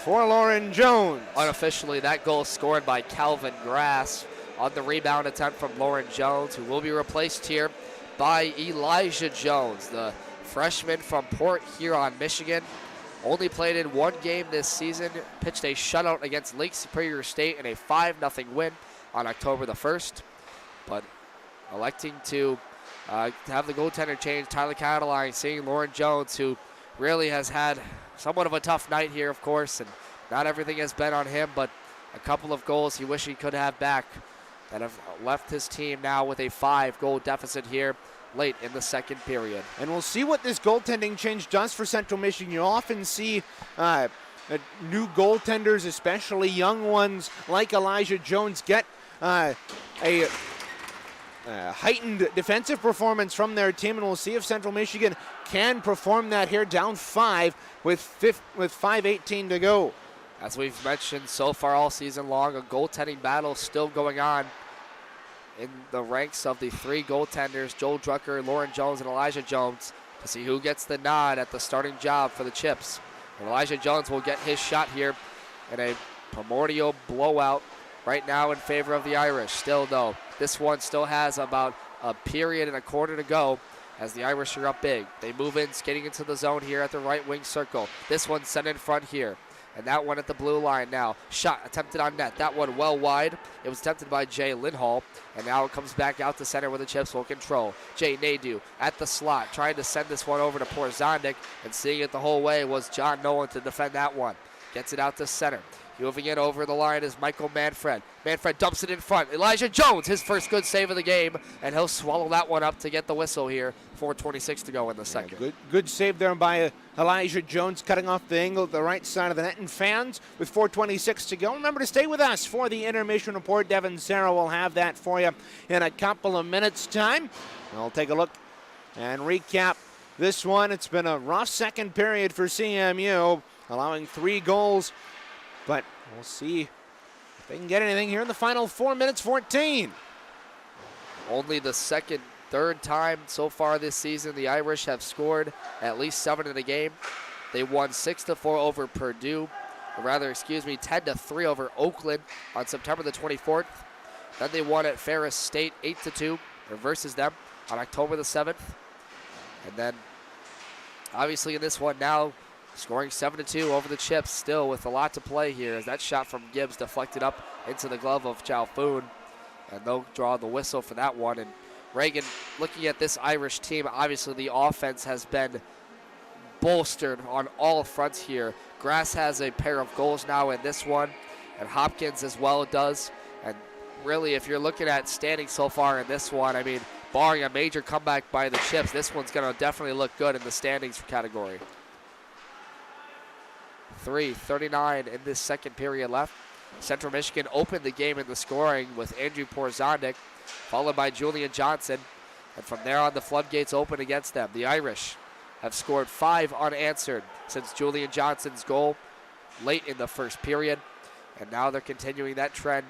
for Lauren Jones. Unofficially, that goal scored by Calvin Grass on the rebound attempt from Lauren Jones, who will be replaced here by Elijah Jones, the freshman from Port Huron, Michigan. Only played in one game this season, pitched a shutout against Lake Superior State in a 5-0 win on October the 1st. But electing to have the goaltender change, Tyler Cataline, seeing Lauren Jones, who really has had somewhat of a tough night here, of course, and not everything has been on him, but a couple of goals he wished he could have back that have left his team now with a 5-goal deficit here late in the second period. And we'll see what this goaltending change does for Central Michigan. You often see new goaltenders, especially young ones like Elijah Jones, get a heightened defensive performance from their team, and we'll see if Central Michigan can perform that here, down 5 with 5:18 to go. As we've mentioned so far all season long, a goaltending battle still going on in the ranks of the 3 goaltenders, Joel Drucker, Lauren Jones, and Elijah Jones, to see who gets the nod at the starting job for the Chips. And Elijah Jones will get his shot here in a primordial blowout right now in favor of the Irish. Still, though, this one still has about a period and a quarter to go as the Irish are up big. They move in, skating into the zone here at the right wing circle. This one sent in front here. And that one at the blue line now. Shot attempted on net. That one well wide. It was attempted by Jay Lindhall. And now it comes back out to center where the Chips will control. Jay Nadeau at the slot, trying to send this one over to Porzondik. And seeing it the whole way was John Nolan to defend that one. Gets it out to center. Moving in over the line is Michael Manfred. Manfred dumps it in front. Elijah Jones, his first good save of the game, and he'll swallow that one up to get the whistle here. 4:26 to go in the second. Yeah, good save there by Elijah Jones, cutting off the angle at the right side of the net. And fans, with 4:26 to go, remember to stay with us for the intermission report. Devin Sarah will have that for you in a couple of minutes' time. We'll take a look and recap this one. It's been a rough second period for CMU, allowing 3 goals. But we'll see if they can get anything here in the final 4 minutes, 14. Only the third time so far this season the Irish have scored at least 7 in a game. They won 6-4 over Purdue, or rather, 10-3 over Oakland on September the 24th. Then they won at Ferris State 8-2 versus them on October the 7th. And then, obviously in this one now, scoring 7-2 over the Chips, still with a lot to play here, as that shot from Gibbs deflected up into the glove of Chalfoun. And they'll draw the whistle for that one. And Reagan, looking at this Irish team, obviously the offense has been bolstered on all fronts here. Grass has a pair of goals now in this one, and Hopkins as well does. And really, if you're looking at standing so far in this one, I mean, barring a major comeback by the Chips, this one's going to definitely look good in the standings category. 3:39 in this second period left. Central Michigan opened the game in the scoring with Andrew Porzondek, followed by Julian Johnson. And from there on, the floodgates open against them. The Irish have scored 5 unanswered since Julian Johnson's goal late in the first period. And now they're continuing that trend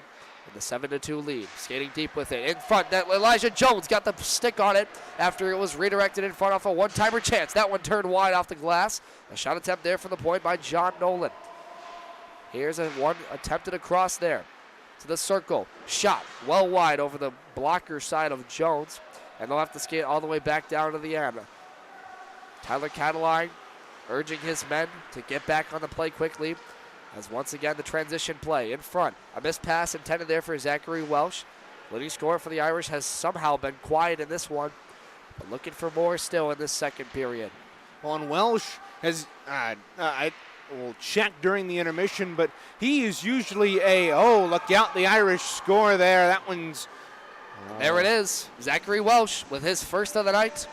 in the 7-2 lead. Skating deep with it. In front, that Elijah Jones got the stick on it after it was redirected in front off a one-timer chance. That one turned wide off the glass. A shot attempt there from the point by John Nolan. Here's a one attempted across there to the circle. Shot well wide over the blocker side of Jones. And they'll have to skate all the way back down to the end. Tyler Cataline urging his men to get back on the play quickly. As once again, the transition play in front. A missed pass intended there for Zachary Welsh. Leading scorer for the Irish has somehow been quiet in this one, but looking for more still in this second period. Well, and Welsh has, I will check during the intermission, but he is usually look out, the Irish score there. That one's... There it is. Zachary Welsh with his first of the night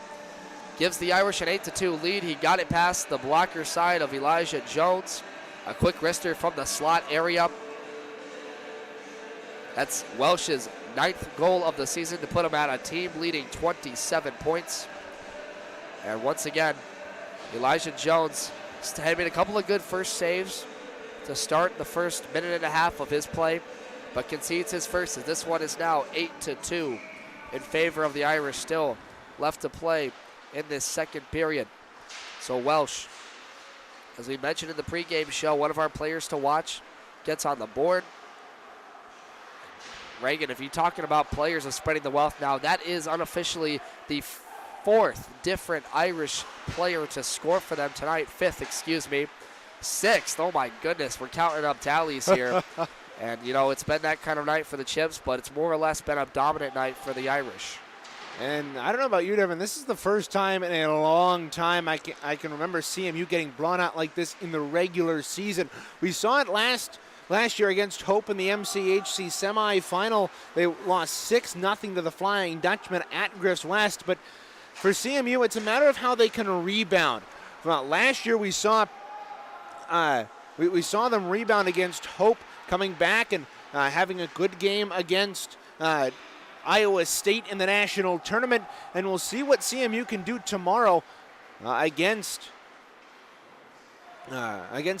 gives the Irish an 8-2 lead. He got it past the blocker side of Elijah Jones. A quick wrister from the slot area. That's Welsh's 9th goal of the season to put him at a team-leading 27 points. And once again, Elijah Jones had made a couple of good first saves to start the first minute and a half of his play, but concedes his first, as this one is now 8-2 in favor of the Irish, still left to play in this second period. So Welsh, as we mentioned in the pregame show, one of our players to watch, gets on the board. Reagan, if you're talking about players of spreading the wealth now, that is unofficially the 4th different Irish player to score for them tonight. 5th, excuse me. 6th, oh my goodness, we're counting up tallies here. And, you know, it's been that kind of night for the Chips, but it's more or less been a dominant night for the Irish. And I don't know about you, Devin, this is the first time in a long time I can remember CMU getting blown out like this in the regular season. We saw it last year against Hope in the MCHC semifinal. They lost 6-0 to the Flying Dutchman at Griffs West. But for CMU, it's a matter of how they can rebound. Well, last year we saw them rebound against Hope, coming back and having a good game against Iowa State in the national tournament, and we'll see what CMU can do tomorrow against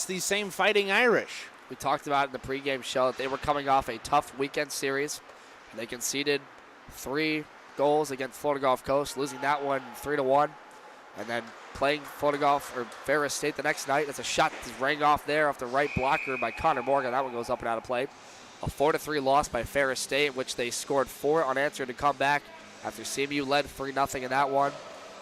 these same Fighting Irish. We talked about in the pregame show that they were coming off a tough weekend series. They conceded 3 goals against Florida Gulf Coast, losing that one 3-1, and then playing Florida Gulf or Ferris State the next night. It's a shot that rang off there off the right blocker by Connor Morgan. That one goes up and out of play. A 4-3 loss by Ferris State, which they scored 4 unanswered to come back after CMU led 3-0 in that one.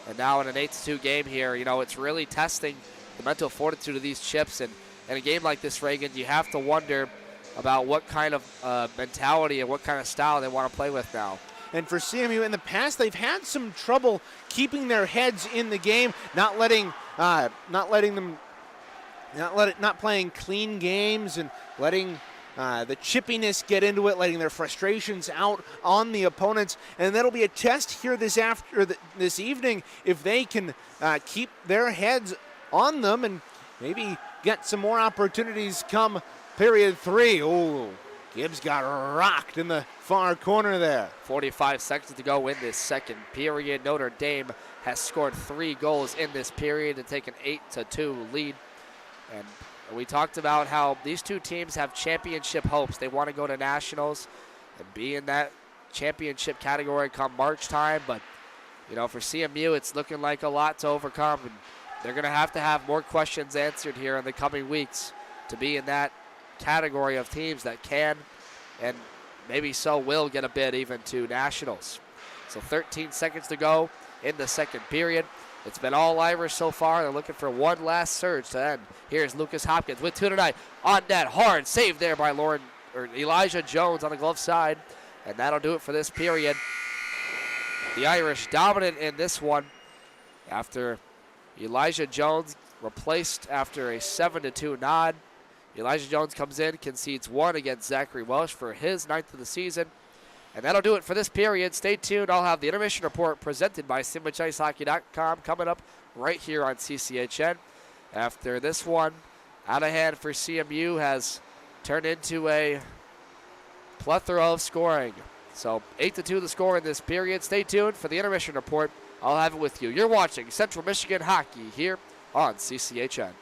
And now in an 8-2 game here, you know, it's really testing the mental fortitude of these Chips. And in a game like this, Reagan, you have to wonder about what kind of mentality and what kind of style they want to play with now. And for CMU, in the past, they've had some trouble keeping their heads in the game, not playing clean games and letting the chippiness get into it, letting their frustrations out on the opponents. And that'll be a test here this evening if they can keep their heads on them and maybe get some more opportunities come period 3. Oh, Gibbs got rocked in the far corner there. 45 seconds to go in this second period. Notre Dame has scored 3 goals in this period to take an 8-2 lead. And we talked about how these two teams have championship hopes. They want to go to nationals and be in that championship category come March time. But, you know, for CMU, it's looking like a lot to overcome. And they're going to have more questions answered here in the coming weeks to be in that category of teams that can and maybe so will get a bid even to nationals. So 13 seconds to go in the second period. It's been all Irish so far. They're looking for one last surge to end. Here's Lucas Hopkins with 2 tonight. On net, hard save there by Elijah Jones on the glove side. And that'll do it for this period. The Irish dominant in this one after Elijah Jones replaced after a 7-2 nod. Elijah Jones comes in, concedes 1 against Zachary Welsh for his 9th of the season. And that'll do it for this period. Stay tuned. I'll have the intermission report presented by SandwichIceHockey.com coming up right here on CCHN. After this one, out of hand for CMU has turned into a plethora of scoring. So 8-2 the score in this period. Stay tuned for the intermission report. I'll have it with you. You're watching Central Michigan Hockey here on CCHN.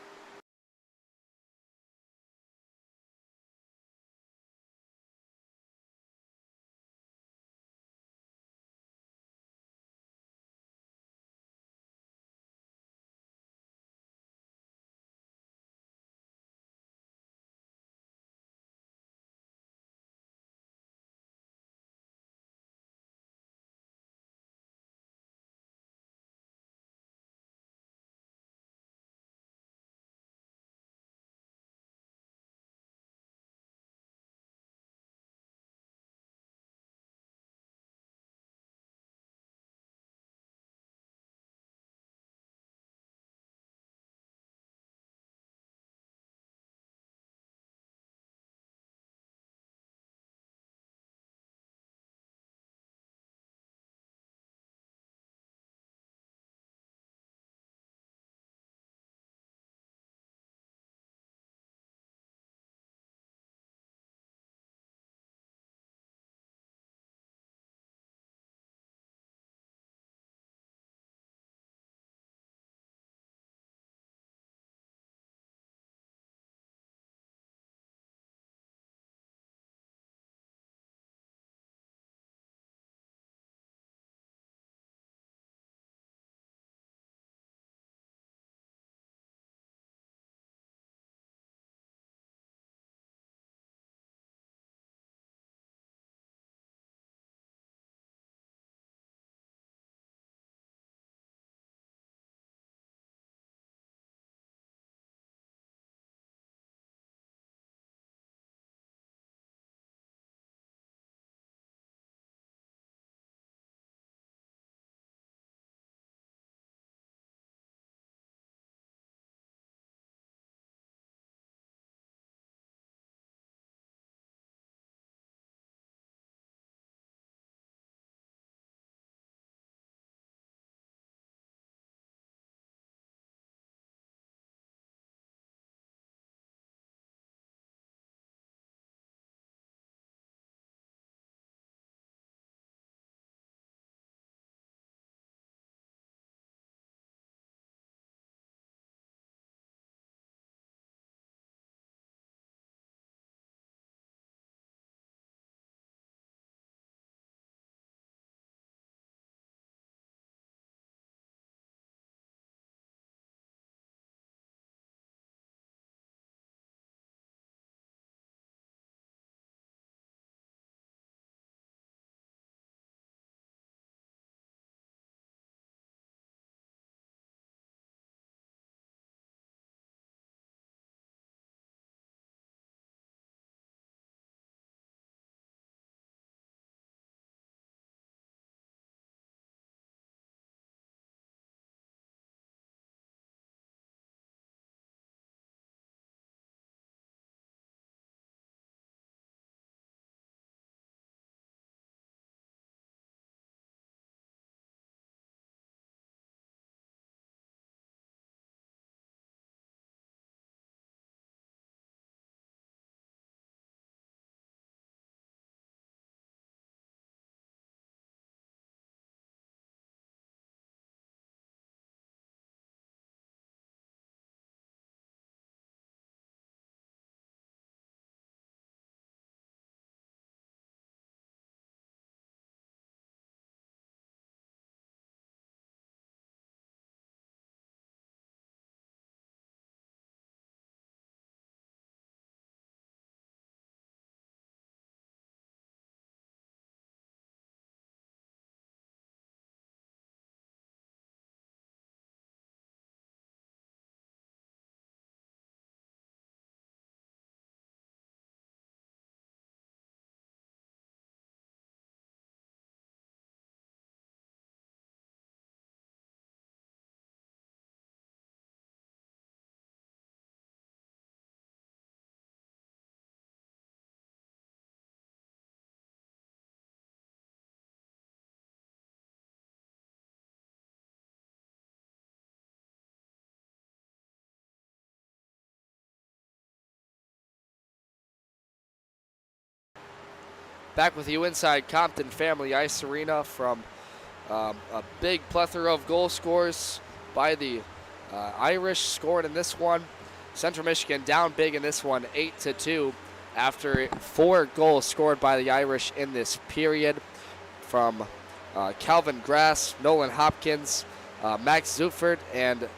Back with you inside Compton Family Ice Arena from a big plethora of goal scores by the Irish scored in this one. Central Michigan down big in this one, 8-2, after 4 goals scored by the Irish in this period from Calvin Grass, Nolan Hopkins, Max Zufert, and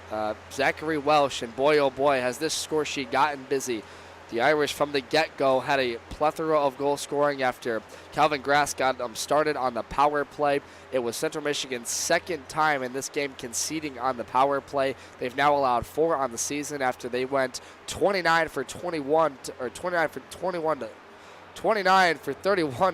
Zachary Welsh. And boy, oh boy, has this score sheet gotten busy. The Irish from the get-go had a plethora of goal scoring after Calvin Grass got them started on the power play. It was Central Michigan's second time in this game conceding on the power play. They've now allowed 4 on the season after they went 29 for 31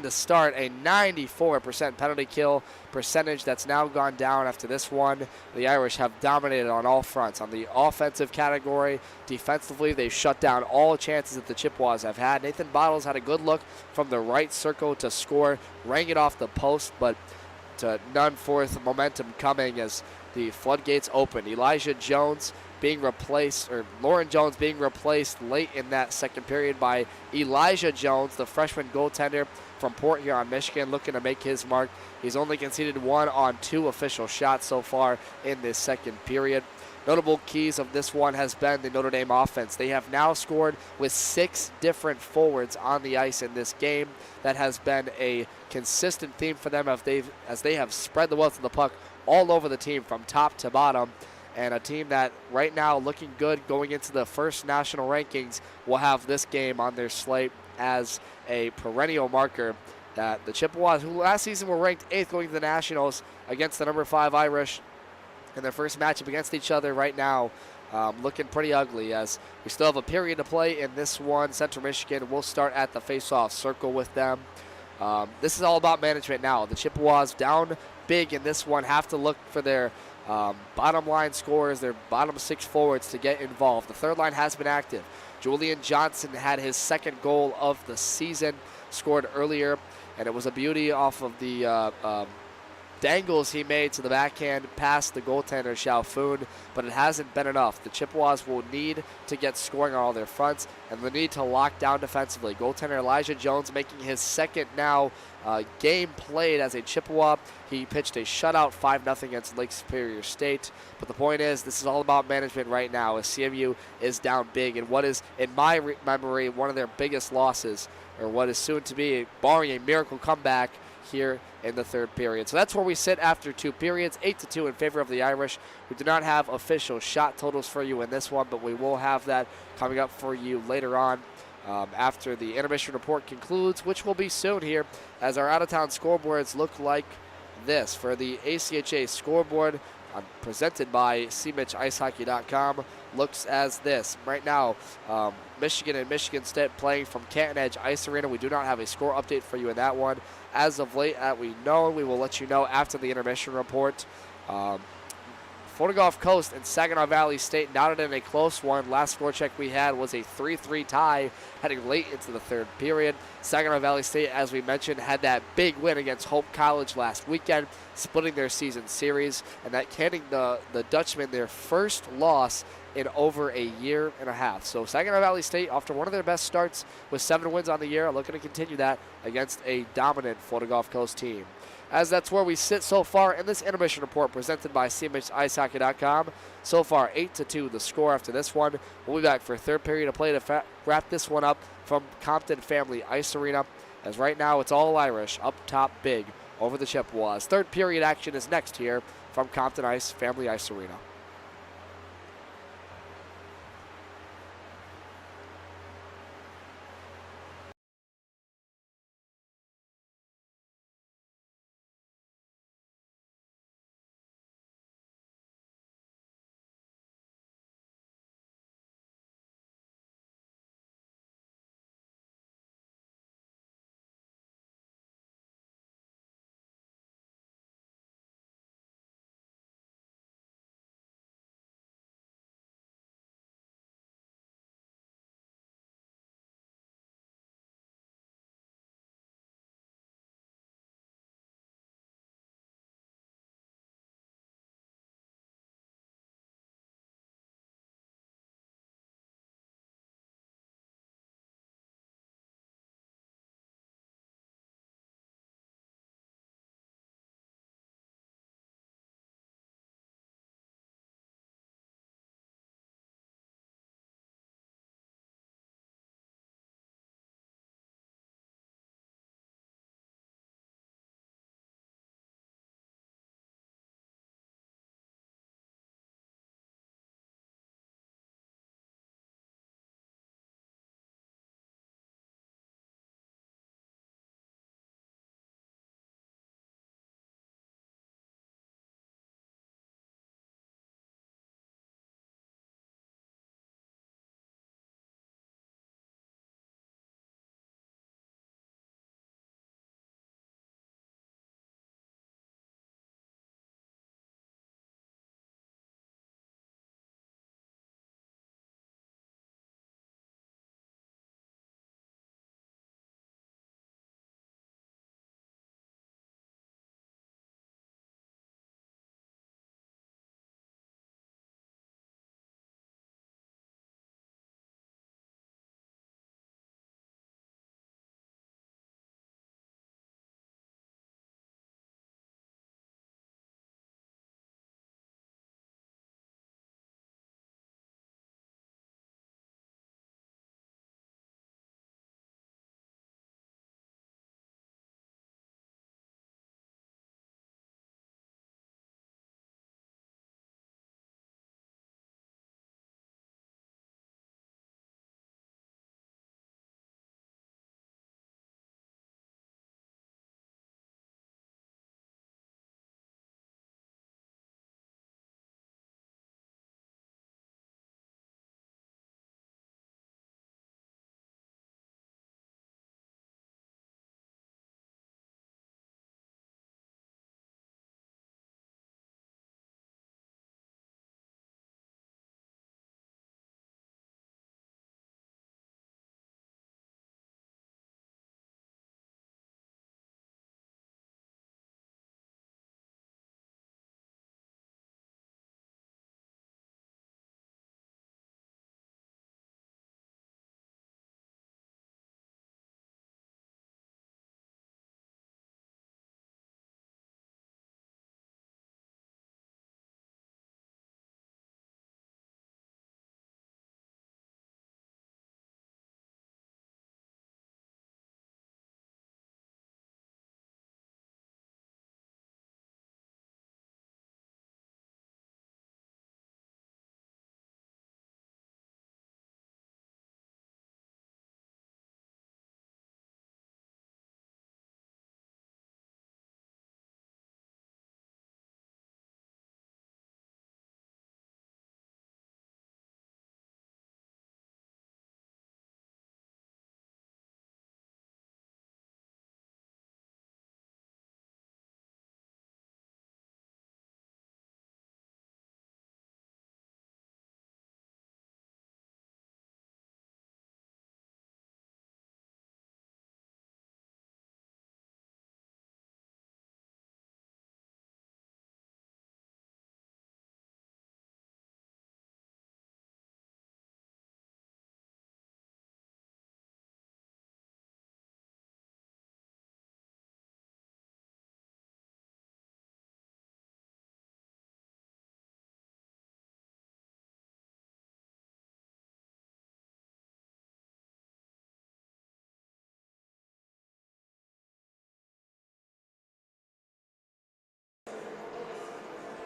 to start, a 94% penalty kill percentage that's now gone down after this one. The Irish have dominated on all fronts. On the offensive category, defensively, they've shut down all chances that the Chippewas have had. Nathan Bottles had a good look from the right circle to score, rang it off the post, but to none forth momentum coming as the floodgates open. Elijah Jones being replaced, or Lauren Jones being replaced late in that second period by Elijah Jones, the freshman goaltender from Port Huron, Michigan, looking to make his mark. He's only conceded 1 on 2 official shots so far in this second period. Notable keys of this one has been the Notre Dame offense. They have now scored with 6 different forwards on the ice in this game. That has been a consistent theme for them as they have spread the wealth of the puck all over the team from top to bottom. And a team that right now looking good going into the first national rankings will have this game on their slate as a perennial marker that the Chippewas, who last season were ranked 8th going to the Nationals against the number 5 Irish in their first matchup against each other right now, looking pretty ugly as we still have a period to play in this one. Central Michigan will start at the face-off circle with them. This is all about management now. The Chippewas down big in this one have to look for their bottom line scorers, their bottom 6 forwards to get involved. The third line has been active. Julian Johnson had his second goal of the season, scored earlier, and it was a beauty off of the dangles he made to the backhand past the goaltender Xiaofun, but it hasn't been enough. The Chippewas will need to get scoring on all their fronts, and they need to lock down defensively. Goaltender Elijah Jones making his second now game played as a Chippewa. He pitched a shutout 5-0 against Lake Superior State. But the point is, this is all about management right now as CMU is down big in what is, in my memory, one of their biggest losses, or what is soon to be, barring a miracle comeback here in the third period. So that's where we sit after 2 periods, 8-2 in favor of the Irish. We do not have official shot totals for you in this one, but we will have that coming up for you later on after the intermission report concludes, which will be soon here, as our out-of-town scoreboards look like this. For the ACHA scoreboard, presented by cmitchicehockey.com, looks as this. Right now, Michigan and Michigan State playing from Canton Edge Ice Arena. We do not have a score update for you in that one. As of late, we will let you know after the intermission report. Florida Gulf Coast and Saginaw Valley State not in a close one. Last score check we had was a 3-3 tie heading late into the third period. Saginaw Valley State, as we mentioned, had that big win against Hope College last weekend, splitting their season series, and that handing the Dutchmen their first loss in over a year and a half. So Saginaw Valley State, after one of their best starts with 7 wins on the year, are looking to continue that against a dominant Florida Gulf Coast team. As that's where we sit so far in this intermission report presented by cmitchicehockey.com. So far, 8-2 the score after this one. We'll be back for a third period of play to wrap this one up from Compton Family Ice Arena. As right now, it's all Irish up top big over the Chippewas. Third period action is next here from Compton Family Ice Arena.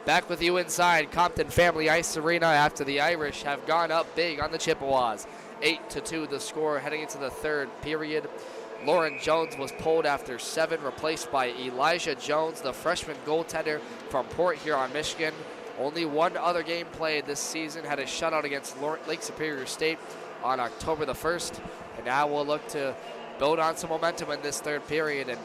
Back with you inside Compton Family Ice Arena after the Irish have gone up big on the Chippewas. 8-2 the score heading into the third period. Lauren Jones was pulled after 7, replaced by Elijah Jones, the freshman goaltender from Port Huron, Michigan. Only one other game played this season, had a shutout against Lake Superior State on October the 1st. And now we'll look to build on some momentum in this third period. And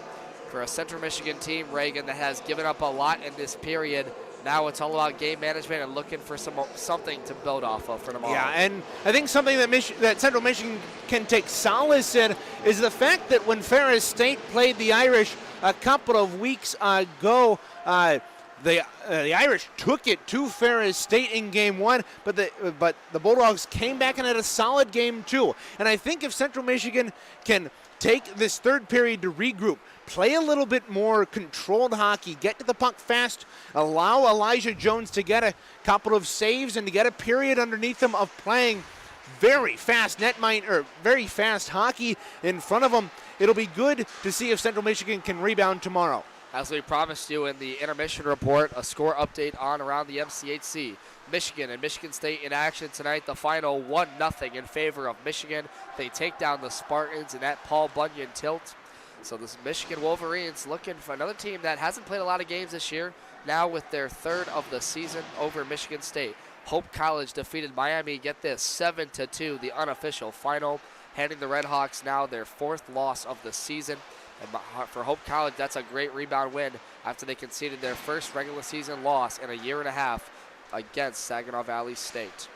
for a Central Michigan team, Reagan, that has given up a lot in this period, now it's all about game management and looking for something to build off of for tomorrow. Yeah, and I think something that Central Michigan can take solace in is the fact that when Ferris State played the Irish a couple of weeks ago, the Irish took it to Ferris State in game 1, but the Bulldogs came back and had a solid game 2. And I think if Central Michigan can take this third period to regroup, play a little bit more controlled hockey, get to the puck fast, allow Elijah Jones to get a couple of saves and to get a period underneath him of playing very fast very fast hockey in front of them, it'll be good to see if Central Michigan can rebound tomorrow. As we promised you in the intermission report, a score update on around the MCHC. Michigan and Michigan State in action tonight. The final 1-0 in favor of Michigan. They take down the Spartans in that Paul Bunyan tilt. So this Michigan Wolverines looking for another team that hasn't played a lot of games this year, now with their third of the season over Michigan State. Hope College defeated Miami, get this, 7-2, the unofficial final, handing the Redhawks now their 4th loss of the season. And for Hope College, that's a great rebound win after they conceded their first regular season loss in a year and a half against Saginaw Valley State.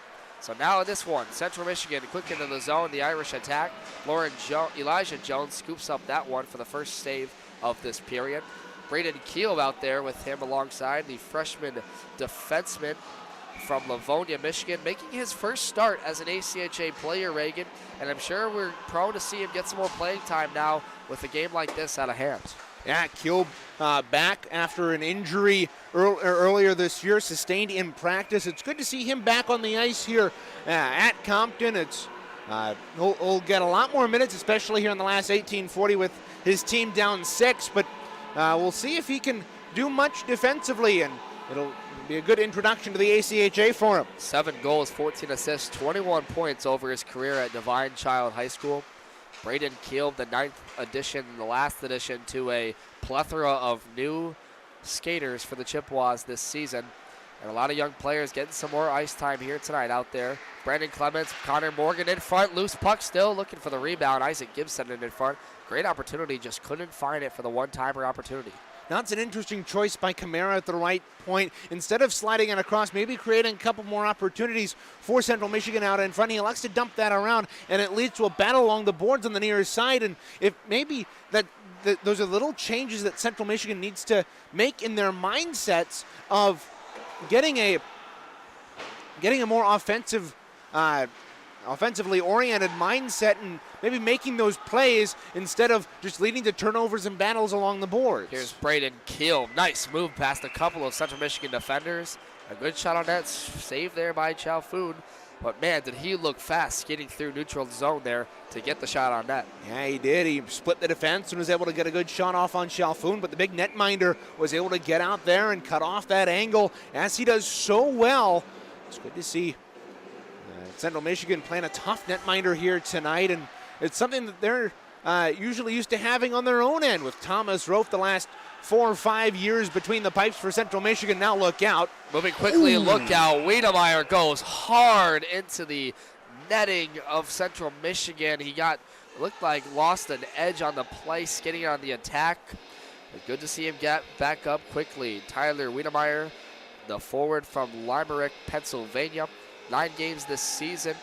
So now in this one, Central Michigan quick into the zone, the Irish attack. Elijah Jones scoops up that one for the first save of this period. Braden Keel out there with him alongside the freshman defenseman from Livonia, Michigan, making his first start as an ACHA player, Reagan. And I'm sure we're prone to see him get some more playing time now with a game like this out of hand. Yeah, Keel back after an injury earlier this year, sustained in practice. It's good to see him back on the ice here at Compton. He'll get a lot more minutes, especially here in the last 1840 with his team down 6. But we'll see if he can do much defensively, and it'll be a good introduction to the ACHA for him. 7 goals, 14 assists, 21 points over his career at Divine Child High School. Braden Keel, the 9th addition, the last addition to a plethora of new skaters for the Chippewas this season. And a lot of young players getting some more ice time here tonight out there. Brandon Clements, Connor Morgan in front, loose puck still, looking for the rebound. Isaac Gibson in front. Great opportunity, just couldn't find it for the one-timer opportunity. That's an interesting choice by Camara at the right point. Instead of sliding it across, maybe creating a couple more opportunities for Central Michigan out in front, he elects to dump that around, and it leads to a battle along the boards on the near side. And if maybe those are little changes that Central Michigan needs to make in their mindsets of getting a more offensively oriented mindset and maybe making those plays instead of just leading to turnovers and battles along the boards. Here's Braden Keel. Nice move past a couple of Central Michigan defenders. A good shot on that, save there by Chow Foon. But man, did he look fast skating through neutral zone there to get the shot on net. Yeah, he did. He split the defense and was able to get a good shot off on Chalfoun, but the big netminder was able to get out there and cut off that angle as he does so well. It's good to see Central Michigan playing a tough netminder here tonight, and it's something that they're usually used to having on their own end with Thomas Roth the last 4 or 5 years between the pipes for Central Michigan. Now look out. Moving quickly, look out. Wiedemeyer goes hard into the netting of Central Michigan. He looked like lost an edge on the play, skating on the attack. But good to see him get back up quickly. Tyler Wiedemeyer, the forward from Limerick, Pennsylvania. 9 games this season.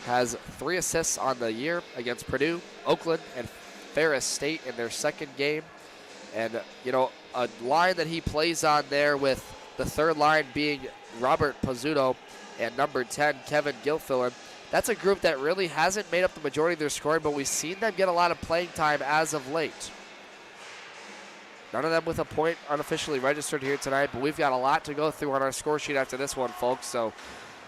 Has 3 assists on the year against Purdue, Oakland, and Ferris State in their second game. And, you know, a line that he plays on there with the third line being Robert Pizzuto and number 10, Kevin Gilfillan. That's a group that really hasn't made up the majority of their scoring, but we've seen them get a lot of playing time as of late. None of them with a point unofficially registered here tonight, but we've got a lot to go through on our score sheet after this one, folks. So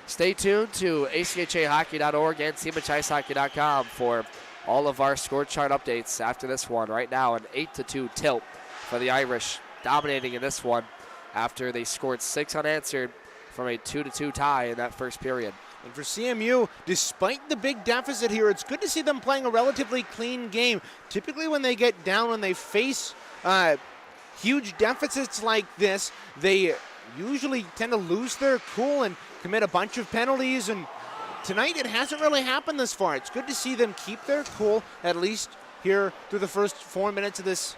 stay tuned to ACHAHockey.org and SeaMitchIceHockey.com for all of our score chart updates after this one. Right now, an 8-2 tilt for the Irish, dominating in this one. after they scored 6 unanswered from a 2-2 tie in that first period. And for CMU, despite the big deficit here, it's good to see them playing a relatively clean game. Typically when they get down, when they face huge deficits like this, they usually tend to lose their cool and commit a bunch of penalties. And tonight it hasn't really happened this far. It's good to see them keep their cool, at least here through the first 4 minutes of this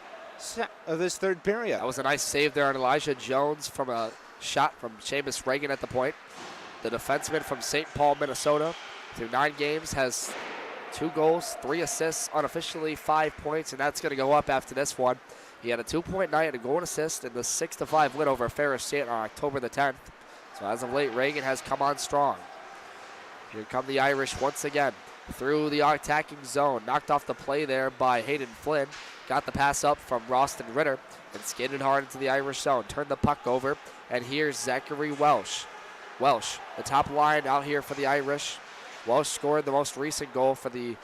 third period. That was a nice save there on Elijah Jones from a shot from Seamus Reagan at the point. The defenseman from St. Paul, Minnesota, through 9 games, has 2 goals, 3 assists, unofficially 5 points, and that's going to go up after this one. He had a 2-point night and a goal and assist in the 6-5 win over Ferris State on October the 10th. So as of late, Reagan has come on strong. Here come the Irish once again through the attacking zone. Knocked off the play there by Hayden Flynn. Got the pass up from Roston Ritter and skated hard into the Irish zone. Turned the puck over, and here's Zachary Welsh. Welsh, the top line out here for the Irish. Welsh scored the most recent goal for the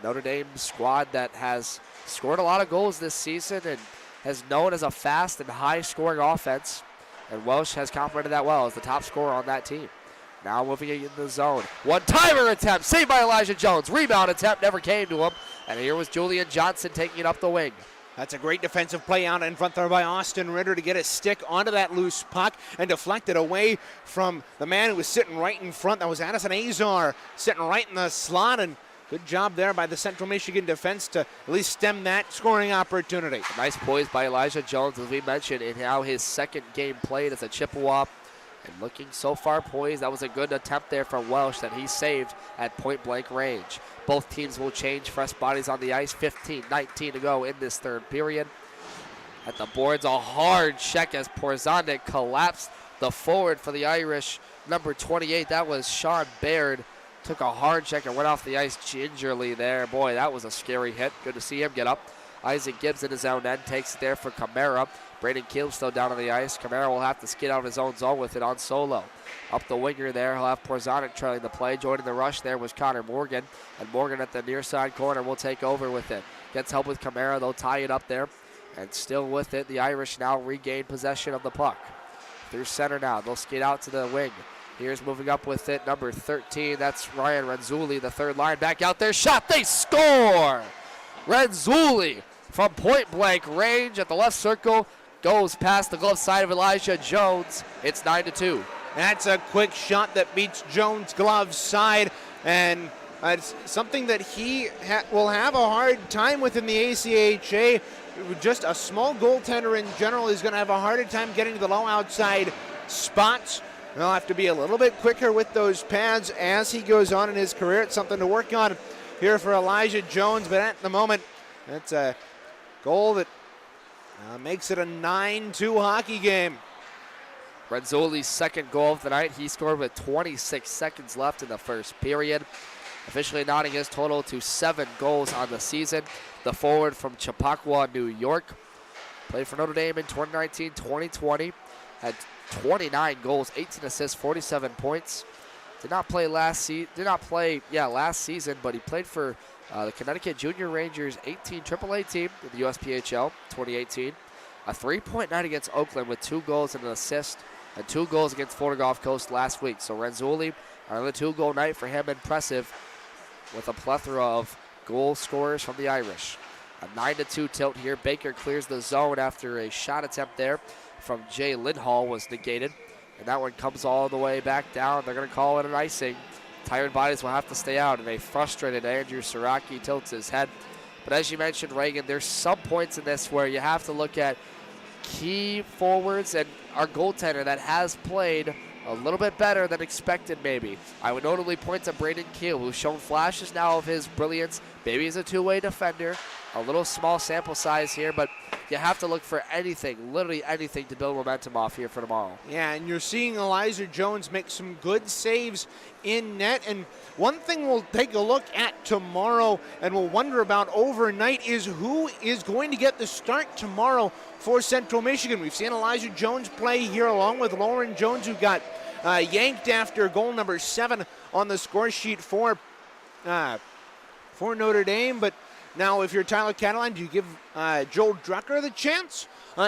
Notre Dame squad that has scored a lot of goals this season and has known as a fast and high-scoring offense. And Welsh has complemented that well as the top scorer on that team. Now moving in the zone. One-timer attempt, saved by Elijah Jones. Rebound attempt never came to him. And here was Julian Johnson taking it up the wing. That's a great defensive play out in front there by Austin Ritter to get a stick onto that loose puck and deflect it away from the man who was sitting right in front. That was Addison Azar sitting right in the slot, and good job there by the Central Michigan defense to at least stem that scoring opportunity. A nice poise by Elijah Jones, as we mentioned, in now his second game played as a Chippewa. And looking so far poised, that was a good attempt there from Welsh that he saved at point-blank range. Both teams will change fresh bodies on the ice. 15-19 to go in this third period. At the boards, a hard check as Porzanic collapsed the forward for the Irish. Number 28, that was Sean Baird. Took a hard check and went off the ice gingerly there. Boy, that was a scary hit. Good to see him get up. Isaac Gibbs in his own end takes it there for Camara. Braden Keel's still down on the ice. Camara will have to skid out of his own zone with it on solo. Up the winger there, he'll have Porzanic trailing the play. Joining the rush there was Connor Morgan. And Morgan at the near side corner will take over with it. Gets help with Camara. They'll tie it up there. And still with it, the Irish now regain possession of the puck. Through center now. They'll skid out to the wing. Here's moving up with it, number 13. That's Ryan Renzulli, the third line. Back out there. Shot. They score! Renzulli from point-blank range at the left circle. Goes past the glove side of Elijah Jones. It's 9-2. That's a quick shot that beats Jones' glove side, and it's something that he will have a hard time with in the ACHA. Just a small goaltender in general is going to have a harder time getting to the low outside spots. He'll have to be a little bit quicker with those pads as he goes on in his career. It's something to work on here for Elijah Jones, but at the moment, that's a goal that makes it a 9-2 hockey game. Renzulli's second goal of the night. He scored with 26 seconds left in the first period, officially nodding his total to 7 goals on the season. The forward from Chappaqua, New York, played for Notre Dame in 2019-2020, had 29 goals, 18 assists, 47 points. Did not play last season, but he played for the Connecticut Junior Rangers 18 AAA team in the USPHL 2018. A 3-point night against Oakland with 2 goals and an assist, and 2 goals against Florida Gulf Coast last week. So Renzulli, another 2-goal night for him, impressive, with a plethora of goal scorers from the Irish. A 9-2 tilt here. Baker clears the zone after a shot attempt there from Jay Lindhall was negated. And that one comes all the way back down. They're going to call it an icing. Tired bodies will have to stay out, and a frustrated Andrew Siraki tilts his head. But as you mentioned, Reagan, there's some points in this where you have to look at key forwards and our goaltender that has played a little bit better than expected maybe. I would notably point to Braden Keel, who's shown flashes now of his brilliance. Maybe he's a two-way defender. A little small sample size here, but you have to look for anything, literally anything, to build momentum off here for tomorrow. Yeah, and you're seeing Elijah Jones make some good saves in net. And one thing we'll take a look at tomorrow and we'll wonder about overnight is who is going to get the start tomorrow for Central Michigan. We've seen Elijah Jones play here along with Lauren Jones, who got yanked after goal number 7 on the score sheet for Notre Dame. But now if you're Tyler Catalan, do you give Joel Drucker the chance?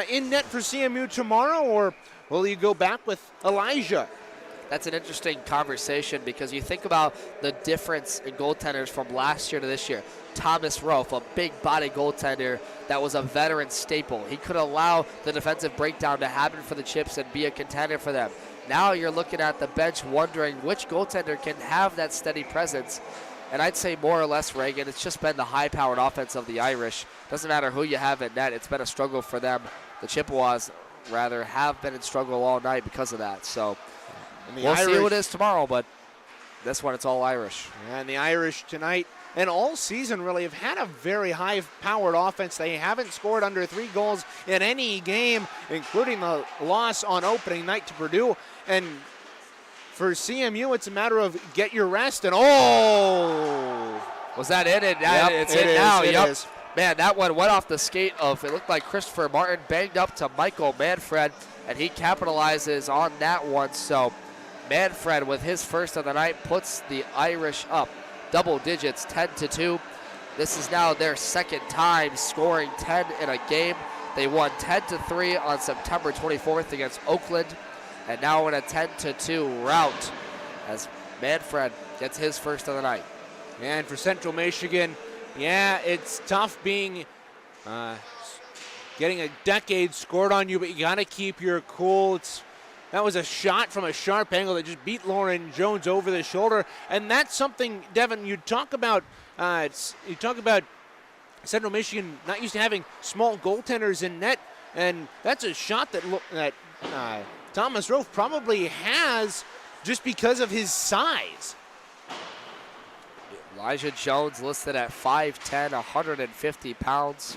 in net for CMU tomorrow, or will you go back with Elijah? That's an interesting conversation because you think about the difference in goaltenders from last year to this year. Thomas Rofe, a big body goaltender that was a veteran staple. He could allow the defensive breakdown to happen for the Chips and be a contender for them. Now you're looking at the bench wondering which goaltender can have that steady presence. And I'd say more or less, Reagan, it's just been the high-powered offense of the Irish. Doesn't matter who you have at net. It's been a struggle for them. The Chippewas, rather, have been in struggle all night because of that. So we'll see who it is tomorrow, but this one, it's all Irish. And the Irish tonight and all season really have had a very high-powered offense. They haven't scored under 3 goals in any game, including the loss on opening night to Purdue. And for CMU, it's a matter of get your rest and was that it? It's it in now. It is. Man, that one went off the skate of, it looked like Christopher Martin banged up to Michael Manfred, and he capitalizes on that one. So Manfred, with his first of the night, puts the Irish up double digits, 10-2. This is now their second time scoring 10 in a game. They won 10-3 on September 24th against Oakland, and now in a 10-2 rout as Manfred gets his first of the night. And for Central Michigan, yeah, it's tough being getting a decade scored on you, but you got to keep your cool. That was a shot from a sharp angle that just beat Lauren Jones over the shoulder, and that's something, Devin, you talk about Central Michigan not used to having small goaltenders in net, and that's a shot that Thomas Rofe probably has just because of his size. Elijah Jones listed at 5'10", 150 pounds.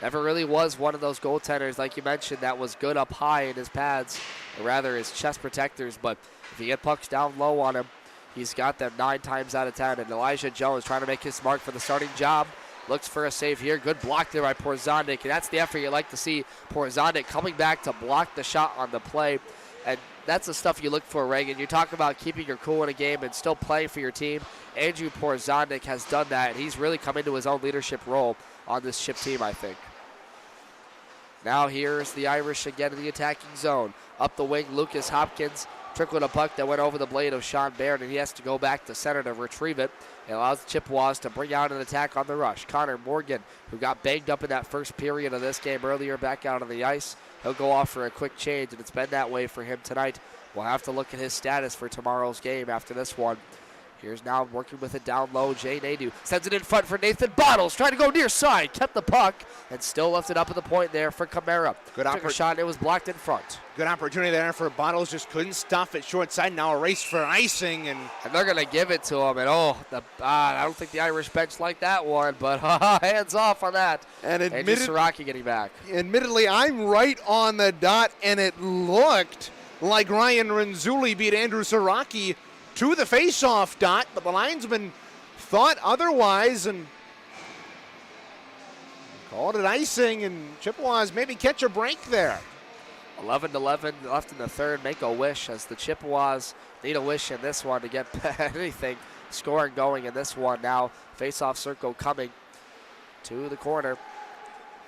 Never really was one of those goaltenders, like you mentioned, that was good up high in his pads, or rather his chest protectors. But if you get pucks down low on him, he's got them 9 times out of 10. And Elijah Jones trying to make his mark for the starting job. Looks for a save here. Good block there by Porzondik. And that's the effort you like to see. Porzondik coming back to block the shot on the play. And that's the stuff you look for, Reagan. You talk about keeping your cool in a game and still playing for your team. Andrew Porzondik has done that, and he's really come into his own leadership role on this Chip team, I think. Now here's the Irish again in the attacking zone. Up the wing, Lucas Hopkins trickled a puck that went over the blade of Sean Baird, and he has to go back to center to retrieve it. It allows the Chippewas to bring out an attack on the rush. Connor Morgan, who got banged up in that first period of this game earlier, back out on the ice. He'll go off for a quick change, and it's been that way for him tonight. We'll have to look at his status for tomorrow's game after this one. Here's now working with it down low. Jay Nadeau sends it in front for Nathan Bottles. Trying to go near side. Kept the puck and still left it up at the point there for Camara. Took a shot and it was blocked in front. Good opportunity there for Bottles. Just couldn't stuff it short side. Now a race for icing. And they're going to give it to him. And I don't think the Irish bench liked that one. But hands off on that. And Andrew Siraki getting back. Admittedly, I'm right on the dot. And it looked like Ryan Renzulli beat Andrew Siraki to the face-off dot, but the linesman thought otherwise and called it icing, and Chippewas maybe catch a break there. 11-11 left in the third. Make a wish as the Chippewas need a wish in this one to get anything scoring going in this one. Now face-off circle coming to the corner.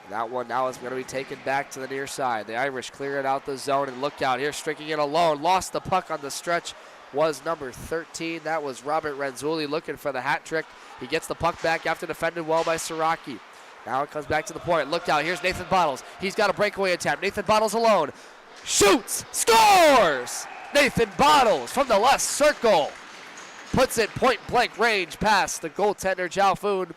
That one now is going to be taken back to the near side. The Irish clear it out the zone, and look out here, streaking it alone. Lost the puck on the stretch. Was number 13. That was Robert Renzulli looking for the hat trick. He gets the puck back after defended well by Siraki. Now it comes back to the point. Look out. Here's Nathan Bottles. He's got a breakaway attempt. Nathan Bottles alone. Shoots. Scores! Nathan Bottles from the left circle. Puts it point-blank range past the goaltender, Jalfoon.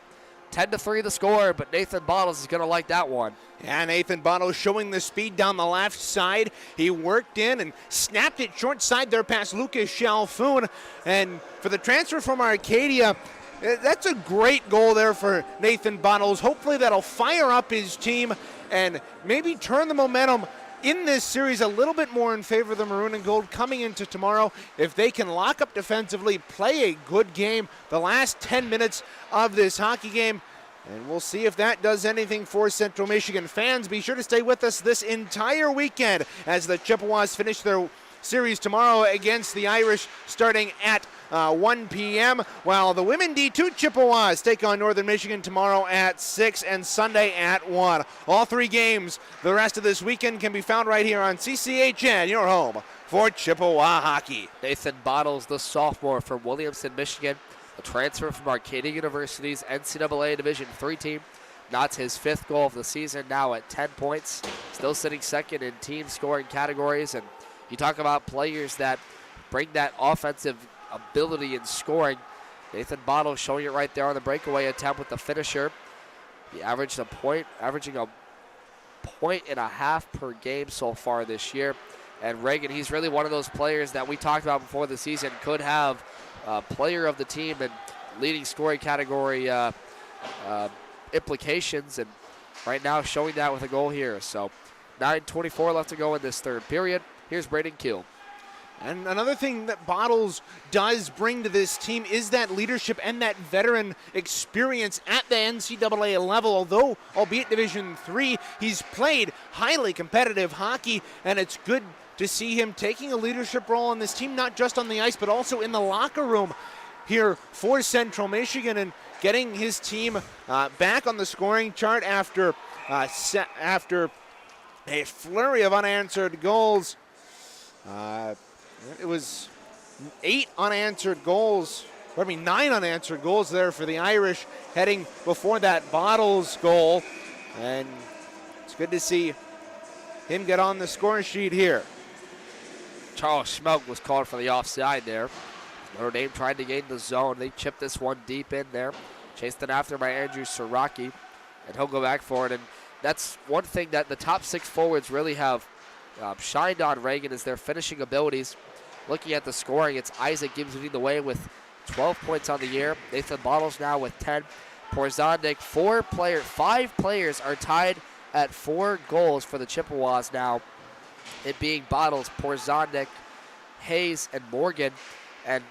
10-3 the score, but Nathan Bottles is going to like that one. Yeah, Nathan Bottles showing the speed down the left side. He worked in and snapped it short side there past Lucas Jalfoon. And for the transfer from Arcadia, that's a great goal there for Nathan Bottles. Hopefully that'll fire up his team and maybe turn the momentum in this series a little bit more in favor of the Maroon and Gold coming into tomorrow. If they can lock up defensively, play a good game the last 10 minutes of this hockey game, and we'll see if that does anything for Central Michigan fans. Be sure to stay with us this entire weekend as the Chippewas finish their series tomorrow against the Irish starting at 1 p.m., while the women D2 Chippewas take on Northern Michigan tomorrow at 6 and Sunday at 1. All three games the rest of this weekend can be found right here on CCHN, your home for Chippewa hockey. Nathan Bottles, the sophomore from Williamson, Michigan, a transfer from Arcadia University's NCAA Division III team. Knots his 5th goal of the season, now at 10 points. Still sitting second in team scoring categories. And you talk about players that bring that offensive ability in scoring. Nathan Bottles showing it right there on the breakaway attempt with the finisher. He averaging a point and a half per game so far this year. And Reagan, he's really one of those players that we talked about before the season could have player of the team and leading scoring category implications, and right now showing that with a goal here. So 9:24 left to go in this third period. Here's Braden Keel. And another thing that Bottles does bring to this team is that leadership and that veteran experience at the NCAA level. Although, albeit Division III, he's played highly competitive hockey, and it's good to see him taking a leadership role on this team, not just on the ice, but also in the locker room here for Central Michigan, and getting his team back on the scoring chart after a flurry of unanswered goals. It was 9 unanswered goals there for the Irish heading before that Bottles goal. And it's good to see him get on the score sheet here. Charles Schmelk was called for the offside there. Notre Dame tried to gain the zone. They chipped this one deep in there. Chased it after by Andrew Siraki, and he'll go back for it. And that's one thing that the top 6 forwards really have shined on Reagan is their finishing abilities. Looking at the scoring, it's Isaac Gibbs leading the way with 12 points on the year. Nathan Bottles now with 10. Porzondik, 5 players are tied at 4 goals for the Chippewas now. It being Bottles, Porzondik, Hayes, and Morgan. And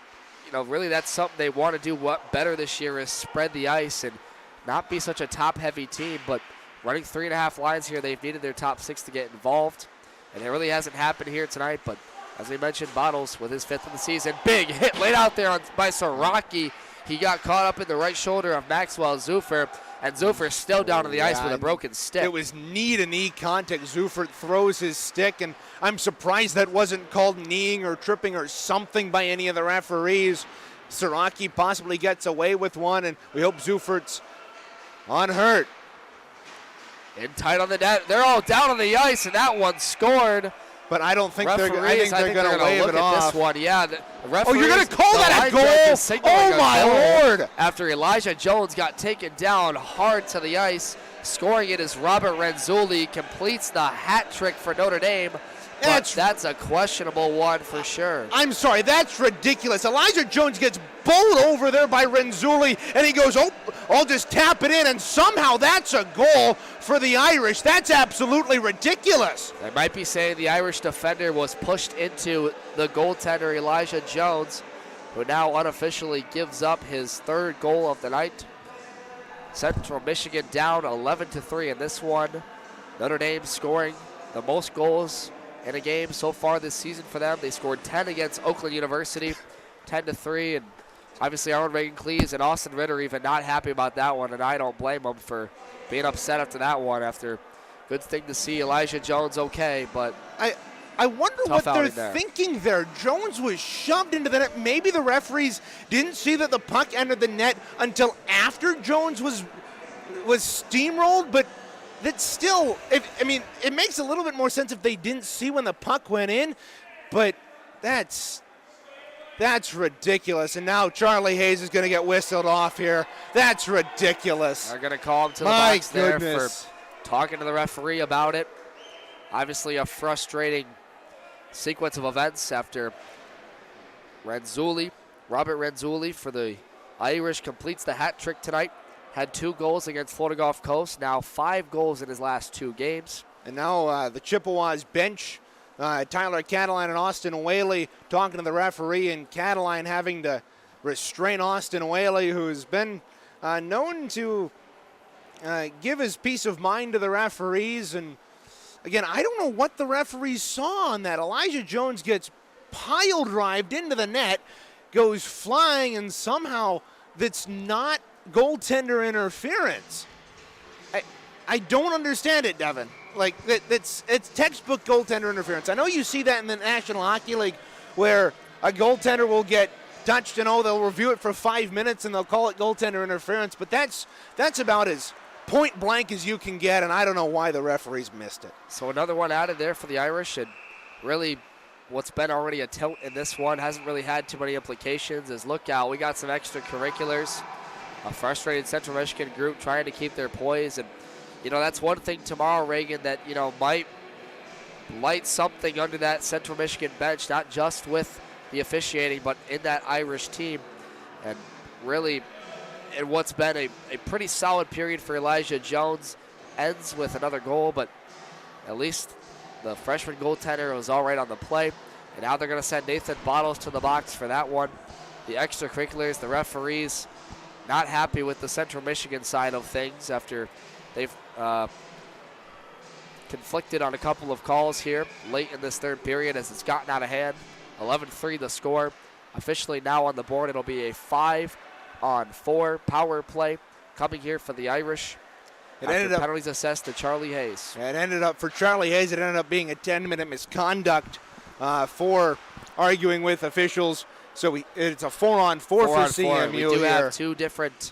really that's something they want to do better this year is spread the ice and not be such a top-heavy team. But running 3.5 lines here, they've needed their top 6 to get involved. And it really hasn't happened here tonight. But as we mentioned, Bottles with his 5th of the season. Big hit laid out there by Siraki. He got caught up in the right shoulder of Maxwell Zufer. And Zufer's still down on the ice with a broken stick. It was knee-to-knee contact. Zufer throws his stick, and I'm surprised that wasn't called kneeing or tripping or something by any of the referees. Siraki possibly gets away with one, and we hope Zufer's unhurt. In tight on the net. They're all down on the ice, and that one scored. But I don't think they're going to wave it off. This one. Yeah, the you're going to call that a goal? Oh, my Lord. After Elijah Jones got taken down hard to the ice, scoring it as Robert Renzulli completes the hat trick for Notre Dame. That's a questionable one for sure. I'm sorry, that's ridiculous. Elijah Jones gets bowled over there by Renzulli, and he goes, I'll just tap it in, and somehow that's a goal for the Irish. That's absolutely ridiculous. They might be saying the Irish defender was pushed into the goaltender Elijah Jones, who now unofficially gives up his 3rd goal of the night. Central Michigan down 11-3 in this one. Notre Dame scoring the most goals in a game so far this season for them. They scored 10 against Oakland University, 10-3, and obviously Aaron Reagan Cleese and Austin Ritter even not happy about that one, and I don't blame them for being upset after that one. After good thing to see Elijah Jones okay, but I wonder what they're thinking there. Jones was shoved into the net. Maybe the referees didn't see that the puck entered the net until after Jones was steamrolled, but that still, it makes a little bit more sense if they didn't see when the puck went in, but that's ridiculous. And now Charlie Hayes is going to get whistled off here. That's ridiculous. They're going to call him to the box there for talking to the referee about it. Obviously a frustrating sequence of events after Robert Renzulli for the Irish completes the hat trick tonight. Had 2 goals against Florida Gulf Coast, now 5 goals in his last 2 games. And now the Chippewas bench, Tyler Cataline and Austin Whaley talking to the referee, and Cataline having to restrain Austin Whaley, who's been known to give his peace of mind to the referees. And again, I don't know what the referees saw on that. Elijah Jones gets pile drived into the net, goes flying, and somehow that's not goaltender interference. I don't understand it, Devin. Like, it's textbook goaltender interference. I know you see that in the National Hockey League where a goaltender will get touched and they'll review it for 5 minutes and they'll call it goaltender interference, but that's about as point blank as you can get, and I don't know why the referees missed it. So another one added there for the Irish, and really what's been already a tilt in this one hasn't really had too many implications. Is look out, we got some extracurriculars. A frustrated Central Michigan group trying to keep their poise, and that's one thing tomorrow, Reagan, that might light something under that Central Michigan bench, not just with the officiating, but in that Irish team. And really, in what's been a pretty solid period for Elijah Jones, ends with another goal, but at least the freshman goaltender was all right on the play. And now they're going to send Nathan Bottles to the box for that one. The extracurriculars, the referees, not happy with the Central Michigan side of things after they've conflicted on a couple of calls here late in this third period as it's gotten out of hand. 11-3 the score. Officially now on the board, it'll be a 5-on-4 power play coming here for the Irish. It ended up penalties assessed to Charlie Hayes. It ended up for Charlie Hayes. It ended up being a 10-minute misconduct for arguing with officials. So it's a 4-on-4 for CMU. We do have two different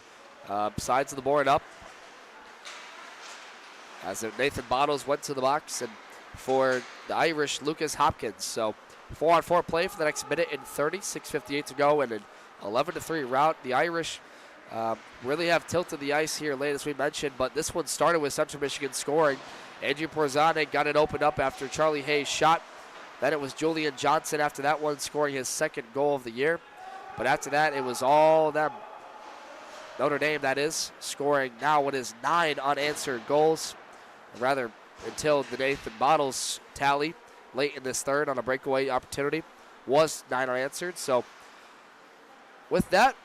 sides of the board up. As Nathan Bottles went to the box, and for the Irish, Lucas Hopkins. So 4-on-4 play for the next minute and 30, 6:58 to go, and an 11-3 rout. The Irish really have tilted the ice here late, as we mentioned, but this one started with Central Michigan scoring. Andrew Porzane got it opened up after Charlie Hayes shot. Then it was Julian Johnson after that one scoring his second goal of the year. But after that, it was all them. Notre Dame, that is, scoring now what is 9 unanswered goals. Rather, until the Nathan Bottles tally late in this third on a breakaway opportunity was 9 unanswered. So with that,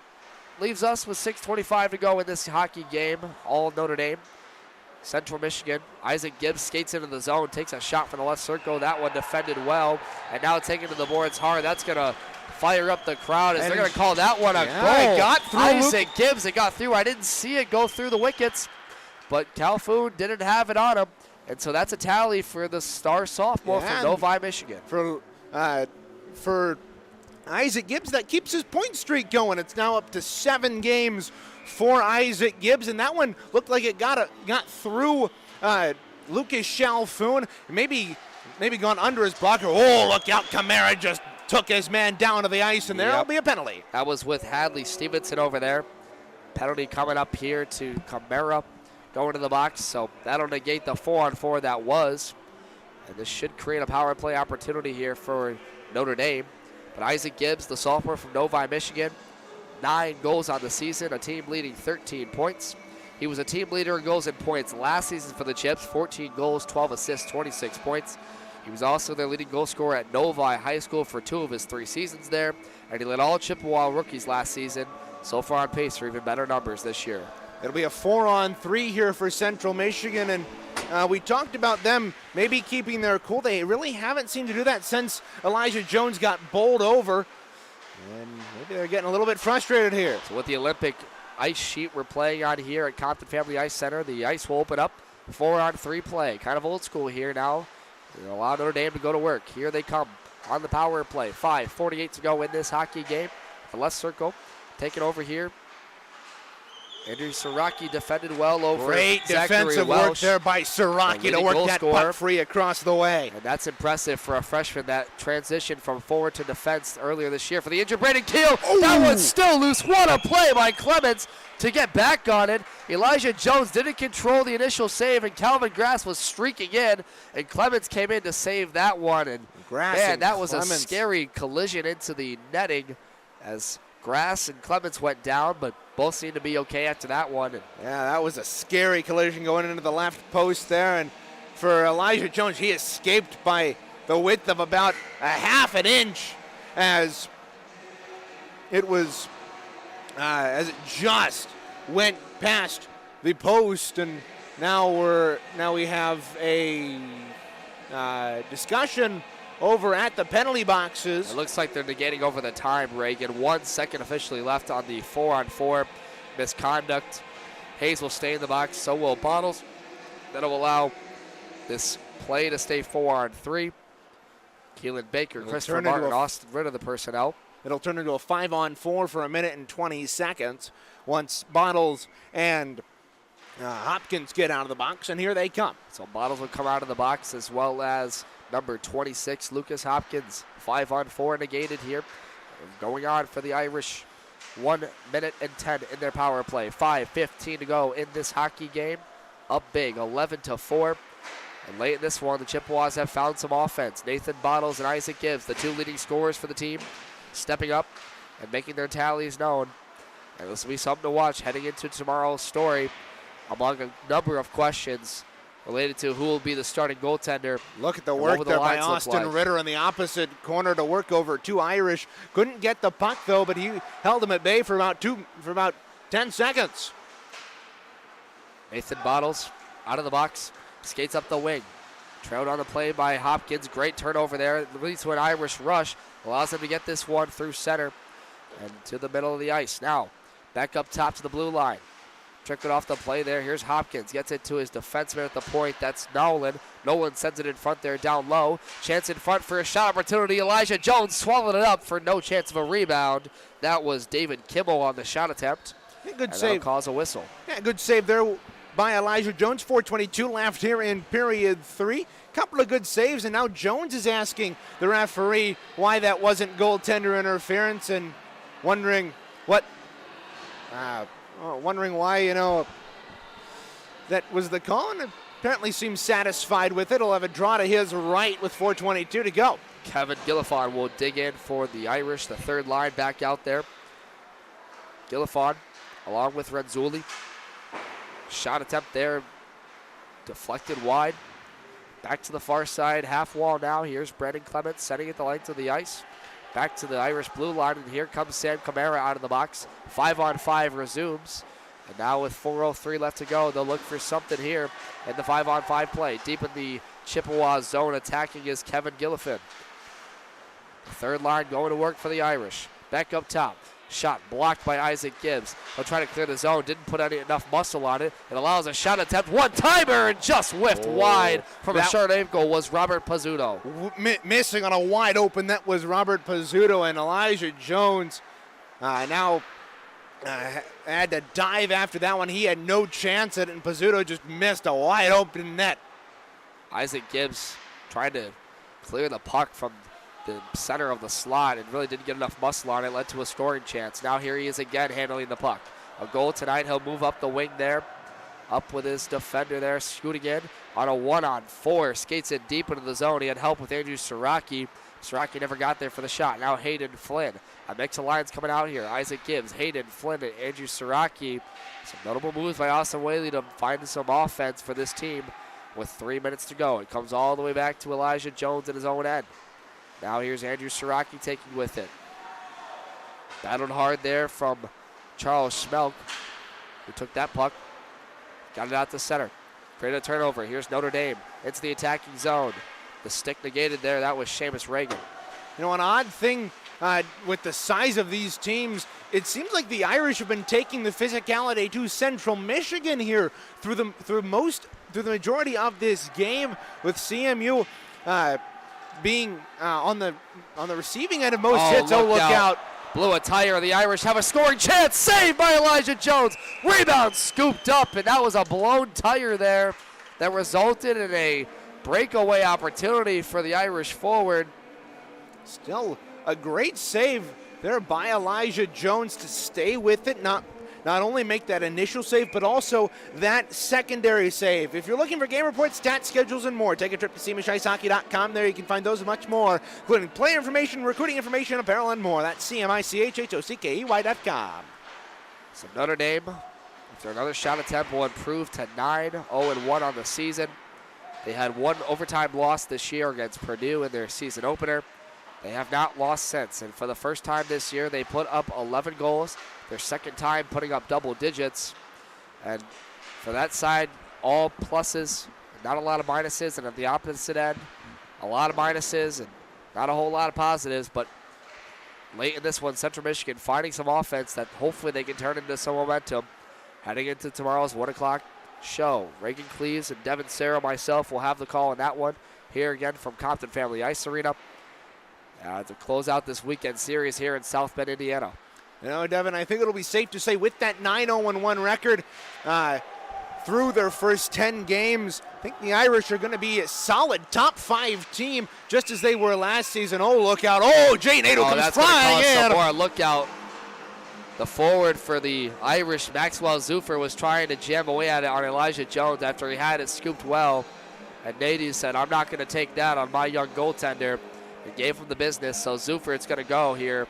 leaves us with 6:25 to go in this hockey game, all Notre Dame. Central Michigan, Isaac Gibbs skates into the zone, takes a shot from the left circle. That one defended well, and now taken to the boards hard. That's going to fire up the crowd as they're going to call that one a goal. It got through. Isaac Gibbs, it got through. I didn't see it go through the wickets, but Calhoun didn't have it on him. And so that's a tally for the star sophomore from Novi, Michigan. For Isaac Gibbs, that keeps his point streak going. It's now up to 7 games for Isaac Gibbs, and that one looked like it got through Lucas Chalfoun. Maybe gone under his blocker. Oh, look out! Kamara just took his man down to the ice, and there'll be a penalty. That was with Hadley Stevenson over there. Penalty coming up here to Kamara going to the box, so that'll negate the 4-on-4 that was. And this should create a power play opportunity here for Notre Dame. But Isaac Gibbs, the sophomore from Novi, Michigan, 9 goals on the season, a team leading 13 points. He was a team leader in goals and points last season for the Chips, 14 goals, 12 assists, 26 points. He was also their leading goal scorer at Novi High School for 2 of his 3 seasons there, and he led all Chippewa rookies last season. So far on pace for even better numbers this year. It'll be a 4-on-3 here for Central Michigan, and we talked about them maybe keeping their cool. They really haven't seemed to do that since Elijah Jones got bowled over, and maybe they're getting a little bit frustrated here. So with the Olympic ice sheet we're playing on here at Compton Family Ice Center, the ice will open up. 4-on-3 play, kind of old school here now. They'll allow Notre Dame to go to work. Here they come on the power play. 5:48 to go in this hockey game. The left circle, taken over here. Andrew Siraki defended well over Great Zachary defensive Welsh. work there by Siraki to work that puck free across the way. And that's impressive for a freshman that transitioned from forward to defense earlier this year. For the injured Braden Keel, that one's still loose. What a play by Clemens to get back on it. Elijah Jones didn't control the initial save, and Calvin Grass was streaking in, and Clemens came in to save that one. And that was a scary collision into the netting as Grass and Clemens went down, but both seemed to be okay after that one. Yeah, that was a scary collision going into the left post there. And for Elijah Jones, he escaped by the width of about a half an inch as it was, as it just went past the post. And now we have a discussion over at the penalty boxes. It looks like they're negating over the time, Reagan. 1 second officially left on the 4-on-4 misconduct. Hayes will stay in the box, so will Bottles. That'll allow this play to stay 4-on-3. Keelan Baker, Christopher Martin, Austin rid of the personnel. It'll turn into a 5-on-4 for 1 minute and 20 seconds once Bottles and Hopkins get out of the box, and here they come. So Bottles will come out of the box, as well as number 26, Lucas Hopkins. 5-on-4 negated here. Going on for the Irish. 1 minute and 10 in their power play. 5:15 to go in this hockey game. Up big, 11-4. And late in this one, the Chippewas have found some offense. Nathan Bottles and Isaac Gibbs, the two leading scorers for the team, stepping up and making their tallies known. And this will be something to watch heading into tomorrow's story, among a number of questions related to who will be the starting goaltender. Look at the work there by Austin Ritter in the opposite corner to work over two Irish. Couldn't get the puck though, but he held him at bay for about 10 seconds. Nathan Bottles out of the box, skates up the wing. Trailed on the play by Hopkins. Great turnover there. It leads to an Irish rush. Allows him to get this one through center and to the middle of the ice. Now, back up top to the blue line. Tricked it off the play there. Here's Hopkins. Gets it to his defenseman at the point. That's Nolan. Nolan sends it in front there down low. Chance in front for a shot opportunity. Elijah Jones swallowed it up for no chance of a rebound. That was David Kimmel on the shot attempt. Yeah, good and save. That'll cause a whistle. Yeah, good save there by Elijah Jones. 4:22 left here in period 3. Couple of good saves, and now Jones is asking the referee why that wasn't goaltender interference, and wondering why, that was the call, and apparently seems satisfied with it. He'll have a draw to his right with 4:22 to go. Kevin Gillifon will dig in for the Irish, the third line back out there. Gillifon along with Renzulli. Shot attempt there, deflected wide. Back to the far side, half wall now. Here's Brandon Clements setting it the length of the ice. Back to the Irish blue line, and here comes Sam Camara out of the box. 5-on-5 resumes. And now with 4:03 left to go, they'll look for something here in the 5-on-5 play. Deep in the Chippewa zone, attacking is Kevin Gillifon. The third line going to work for the Irish. Back up top. Shot blocked by Isaac Gibbs. He'll try to clear the zone. Didn't put enough muscle on it. It allows a shot attempt. One-timer and just whiffed wide from a short angle was Robert Pizzuto. Missing on a wide open. That was Robert Pizzuto, and Elijah Jones now had to dive after that one. He had no chance at it, and Pizzuto just missed a wide open net. Isaac Gibbs trying to clear the puck from the center of the slot and really didn't get enough muscle on it. Led to a scoring chance. Now here he is again handling the puck. A goal tonight. He'll move up the wing there. Up with his defender there, scooting in on a 1-on-4. Skates in deep into the zone. He had help with Andrew Siraki. Siraki never got there for the shot. Now Hayden Flynn. A mix of lines coming out here. Isaac Gibbs, Hayden Flynn, and Andrew Siraki. Some notable moves by Austin Whaley to find some offense for this team with 3 minutes to go. It comes all the way back to Elijah Jones at his own end. Now here's Andrew Siraki taking with it. Battled hard there from Charles Schmelk, who took that puck. Got it out to center. Created a turnover. Here's Notre Dame into the attacking zone. The stick negated there. That was Seamus Reagan. You know, an odd thing with the size of these teams, it seems like the Irish have been taking the physicality to Central Michigan here through the majority of this game, with CMU being on the receiving end of most hits. Oh, look out. Blew a tire. The Irish have a scoring chance. Saved by Elijah Jones. Rebound scooped up, and that was a blown tire there that resulted in a breakaway opportunity for the Irish forward. Still a great save there by Elijah Jones to stay with it, not only make that initial save, but also that secondary save. If you're looking for game reports, stats, schedules, and more, take a trip to cmichicehockey.com. There you can find those and much more, including player information, recruiting information, apparel, and more. That's cmichhockey.com. So Notre Dame, after another shot attempt, will improve to 9-0-1 on the season. They had one overtime loss this year against Purdue in their season opener. They have not lost since, and for the first time this year, they put up 11 goals. Their second time putting up double digits. And for that side, all pluses, not a lot of minuses. And at the opposite end, a lot of minuses and Not a whole lot of positives, but late in this one, Central Michigan finding some offense that hopefully they can turn into some momentum. Heading into tomorrow's 1 o'clock show. Reagan Cleves and Devin Sarah, myself, will have the call on that one. Here again from Compton Family Ice Arena to close out this weekend series here in South Bend, Indiana. You know, Devin, I think it'll be safe to say with that 9-0-1 record through their first 10 games, I think the Irish are going to be a solid top 5 team, just as they were last season. Oh, look out. Oh, Jay Nato comes that's flying in. Some more. Look out. The forward for the Irish, Maxwell Zufer, was trying to jam away at it on Elijah Jones after he had it scooped well. And Nady said, I'm not going to take that on my young goaltender. And gave him the business. So Zufer, it's going to go here.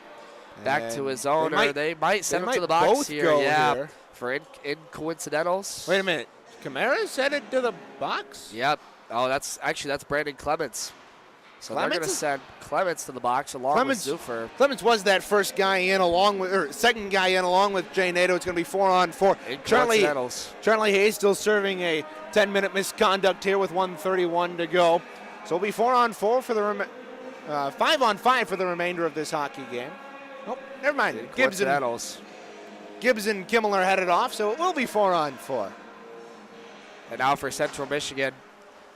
Back to his owner. They might send him to the box here. Yeah, for coincidentals. Wait a minute. Kamara's headed to the box? Yep. Oh, that's Brandon Clements. So they're going to send Clements to the box along with Zufer. Clements was that first guy in second guy in along with Jay Nato. It's going to be 4-on-4. Charlie Hayes still serving a 10-minute misconduct here with 1:31 to go. So it'll be 4-on-4 for the 5-on-5 for the remainder of this hockey game. Oh, never mind. Gibbs and Kimmel are headed off, so it will be 4-on-4. And now for Central Michigan,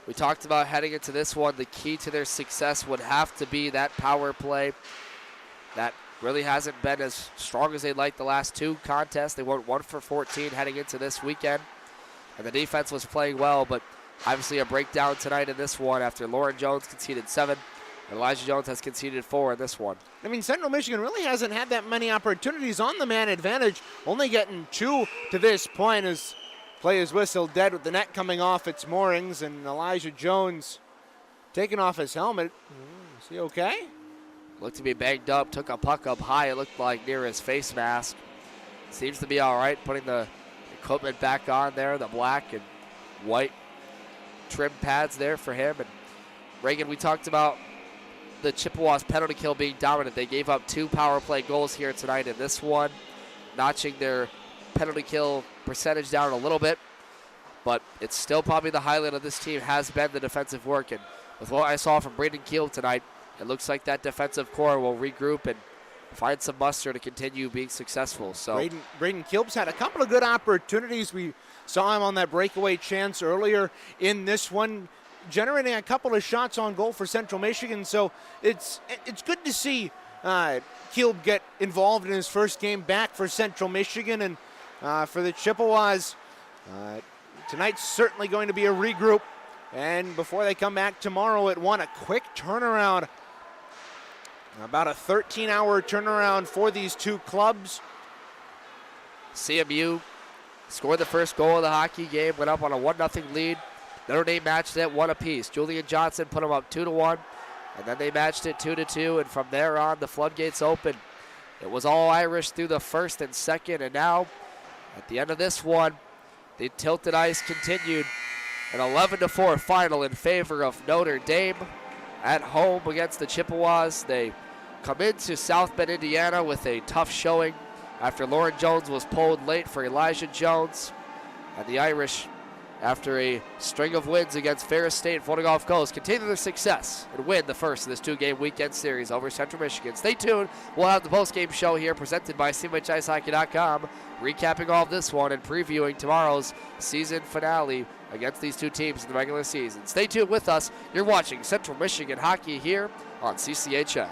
we talked about heading into this one, the key to their success would have to be that power play. That really hasn't been as strong as they'd like the last 2 contests. They went 1 for 14 heading into this weekend. And the defense was playing well, but obviously a breakdown tonight in this one after Lauren Jones conceded 7. Elijah Jones has conceded 4 in this one. I mean, Central Michigan really hasn't had that many opportunities on the man advantage, only getting 2 to this point as play is whistled dead with the net coming off its moorings and Elijah Jones taking off his helmet. Is he okay? Looked to be banged up, took a puck up high, it looked like near his face mask. Seems to be all right, putting the equipment back on there, the black and white trim pads there for him. And Reagan, we talked about the Chippewas penalty kill being dominant. They gave up 2 power play goals here tonight in this one, notching their penalty kill percentage down a little bit, but it's still probably the highlight of this team has been the defensive work. And with what I saw from Braden Keel tonight, it looks like that defensive core will regroup and find some muster to continue being successful. So Braden Kilp's had a couple of good opportunities. We saw him on that breakaway chance earlier in this one, generating a couple of shots on goal for Central Michigan. So it's good to see Kilp get involved in his first game back for Central Michigan. And for the Chippewas, tonight's certainly going to be a regroup. And before they come back tomorrow at 1, a quick turnaround. About a 13-hour turnaround for these 2 clubs. CMU scored the first goal of the hockey game, went up on a 1-0 lead. Notre Dame matched it 1 apiece. Julian Johnson put them up 2-1, and then they matched it 2-2, and from there on, the floodgates opened. It was all Irish through the first and second, and now, at the end of this one, the tilted ice continued. An 11-4 final in favor of Notre Dame at home against the Chippewas. They come into South Bend, Indiana with a tough showing after Lauren Jones was pulled late for Elijah Jones. And the Irish, after a string of wins against Ferris State and Florida Gulf Coast, continue their success and win the first of this 2-game weekend series over Central Michigan. Stay tuned. We'll have the post-game show here presented by CMHIceHockey.com, recapping all of this one and previewing tomorrow's season finale against these 2 teams in the regular season. Stay tuned with us. You're watching Central Michigan Hockey here on CCHN.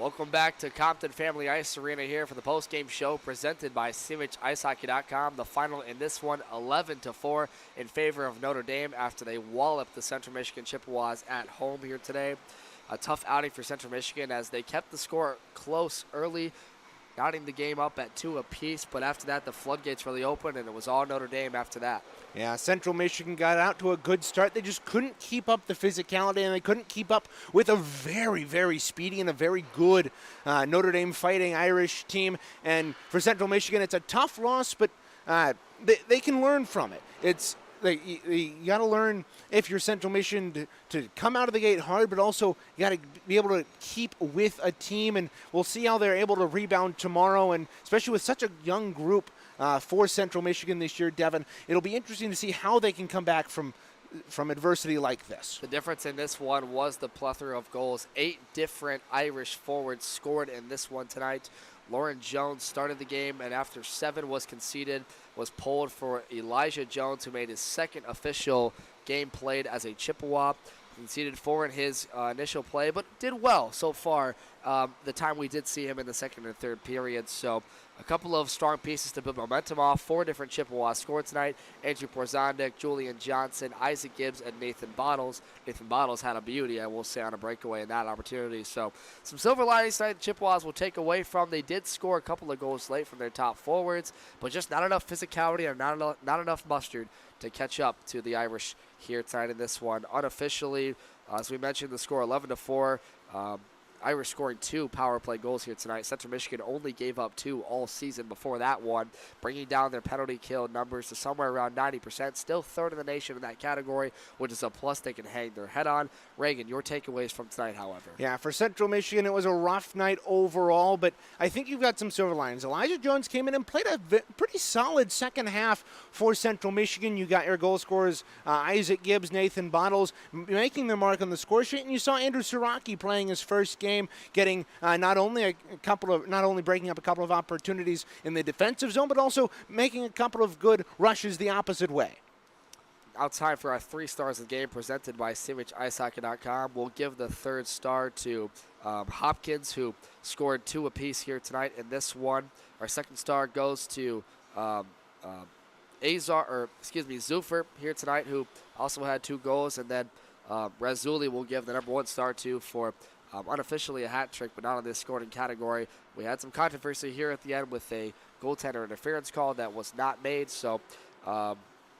Welcome back to Compton Family Ice Arena here for the post-game show presented by CMHIceHockey.com. The final in this one, 11-4 in favor of Notre Dame after they walloped the Central Michigan Chippewas at home here today. A tough outing for Central Michigan as they kept the score close early, knotting the game up at 2 apiece, but after that the floodgates really opened and it was all Notre Dame after that. Yeah, Central Michigan got out to a good start. They just couldn't keep up the physicality, and they couldn't keep up with a very, very speedy and a very good Notre Dame Fighting Irish team. And for Central Michigan, it's a tough loss, but they can learn from it. You got to learn, if you're Central Michigan, to come out of the gate hard, but also you got to be able to keep with a team, and we'll see how they're able to rebound tomorrow, and especially with such a young group for Central Michigan this year, Devin. It'll be interesting to see how they can come back from adversity like this. The difference in this one was the plethora of goals. 8 different Irish forwards scored in this one tonight. Lauren Jones started the game, and after 7 was conceded, was pulled for Elijah Jones, who made his second official game played as a Chippewa. Conceded 4 in his initial play, but did well so far the time we did see him in the second and third period. So a couple of strong pieces to build momentum off. 4 different Chippewas scored tonight. Andrew Porzondik, Julian Johnson, Isaac Gibbs, and Nathan Bottles. Nathan Bottles had a beauty, I will say, on a breakaway in that opportunity. So some silver linings tonight the Chippewas will take away from. They did score a couple of goals late from their top forwards, but just not enough physicality and not enough mustard to catch up to the Irish here tonight in this one. Unofficially, as we mentioned, the score 11-4. Irish scoring 2 power play goals here tonight. Central Michigan only gave up 2 all season before that one, bringing down their penalty kill numbers to somewhere around 90%. Still third in the nation in that category, which is a plus they can hang their head on. Reagan, your takeaways from tonight, however. Yeah, for Central Michigan, it was a rough night overall, but I think you've got some silver linings. Elijah Jones came in and played a pretty solid second half for Central Michigan. You got your goal scorers, Isaac Gibbs, Nathan Bottles, making their mark on the score sheet, and you saw Andrew Siraki playing his first game, getting not only breaking up a couple of opportunities in the defensive zone, but also making a couple of good rushes the opposite way. Now time for our 3 stars of the game presented by CMHIceHockey.com. We'll give the 3rd star to Hopkins, who scored 2 apiece here tonight in this one. Our 2nd star goes to Zufer here tonight, who also had 2 goals, and then Razuli will give the number 1 star to for unofficially a hat trick, but not in this scoring category. We had some controversy here at the end with a goaltender interference call that was not made, so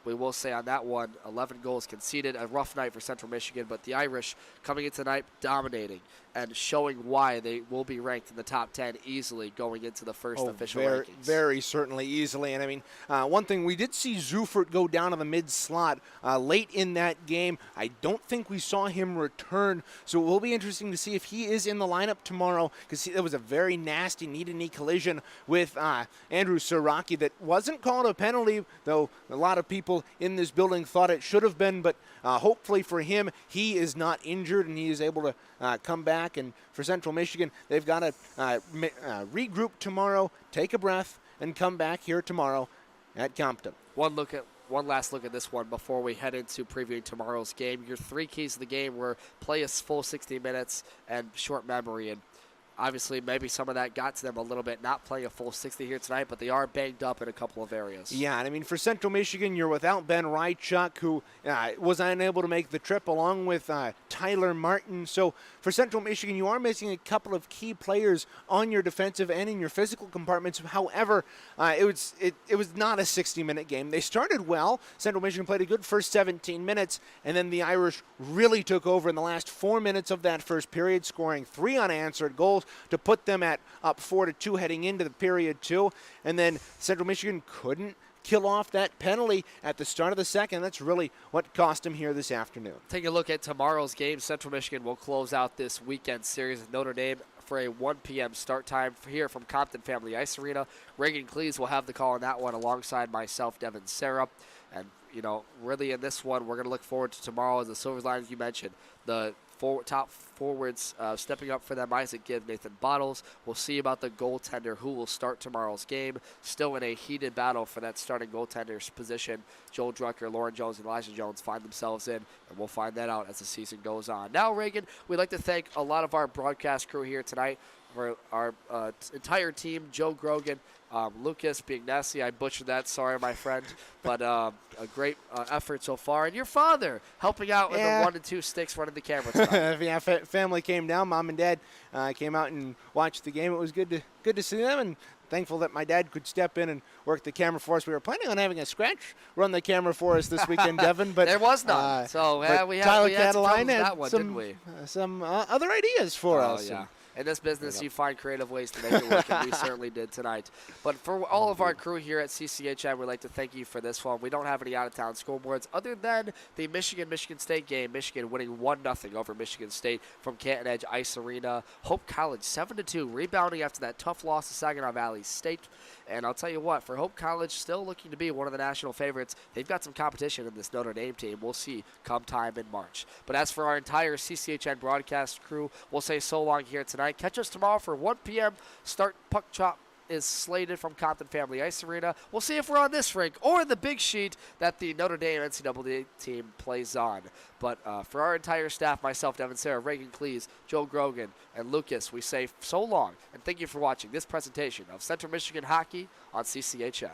we will say on that one, 11 goals conceded. A rough night for Central Michigan, but the Irish coming in tonight dominating and showing why they will be ranked in the top 10 easily going into the first official rankings. Very certainly easily. And I mean, one thing, we did see Zufert go down to the mid-slot late in that game. I don't think we saw him return, so it will be interesting to see if he is in the lineup tomorrow, because it was a very nasty knee-to-knee collision with Andrew Siraki that wasn't called a penalty, though a lot of people in this building thought it should have been, but hopefully for him, he is not injured and he is able to come back. And for Central Michigan, they've got to regroup tomorrow, take a breath, and come back here tomorrow at Compton. One last look at this one before we head into previewing tomorrow's game. Your 3 keys to the game were play a full 60 minutes and short memory. And obviously, maybe some of that got to them a little bit, not playing a full 60 here tonight, but they are banged up in a couple of areas. Yeah, and I mean, for Central Michigan, you're without Ben Rychuk, who was unable to make the trip, along with Tyler Martin. So for Central Michigan, you are missing a couple of key players on your defensive and in your physical compartments. However, it was not a 60-minute game. They started well. Central Michigan played a good first 17 minutes, and then the Irish really took over in the last 4 minutes of that first period, scoring 3 unanswered goals to put them at up 4-2 heading into the period 2. And then Central Michigan couldn't kill off that penalty at the start of the second. That's really what cost them here this afternoon. Take a look at tomorrow's game. Central Michigan will close out this weekend series with Notre Dame for a 1 p.m. start time here from Compton Family Ice Arena. Reagan Cleese will have the call on that one alongside myself, Devin Sarah. And, you know, really in this one, we're going to look forward to tomorrow as the silver linings you mentioned. The top forwards stepping up for them, Isaac Gibbs, Nathan Bottles. We'll see about the goaltender who will start tomorrow's game. Still in a heated battle for that starting goaltender's position. Joel Drucker, Lauren Jones, and Elijah Jones find themselves in, and we'll find that out as the season goes on. Now, Reagan, we'd like to thank a lot of our broadcast crew here tonight. for our entire team, Joe Grogan, Lucas Bignesi, I butchered that, sorry my friend, but a great effort so far. And your father helping out in the 1 and 2 sticks running the camera tonight. Yeah, family came down. Mom and Dad came out and watched the game. It was good to see them, and thankful that my dad could step in and work the camera for us. We were planning on having a scratch run the camera for us this weekend, Devin, but there was none. So we had some trouble with that one, didn't we? Some other ideas for us. Yeah. In this business, you find creative ways to make it work, and we certainly did tonight. But for all of our crew here at CCHN, we'd like to thank you for this one. We don't have any out-of-town scoreboards other than the Michigan State game. Michigan winning 1-0 over Michigan State from Canton Edge Ice Arena. Hope College 7-2, rebounding after that tough loss to Saginaw Valley State. And I'll tell you what, for Hope College, still looking to be one of the national favorites, they've got some competition in this Notre Dame team. We'll see come time in March. But as for our entire CCHN broadcast crew, we'll say so long here tonight. Catch us tomorrow for 1 p.m. start. Puck chop is slated from Compton Family Ice Arena. We'll see if we're on this rink or the big sheet that the Notre Dame NCAA team plays on. But for our entire staff, myself, Devin Sarah, Reagan Cleese, Joe Grogan, and Lucas, we say so long and thank you for watching this presentation of Central Michigan Hockey on CCHN.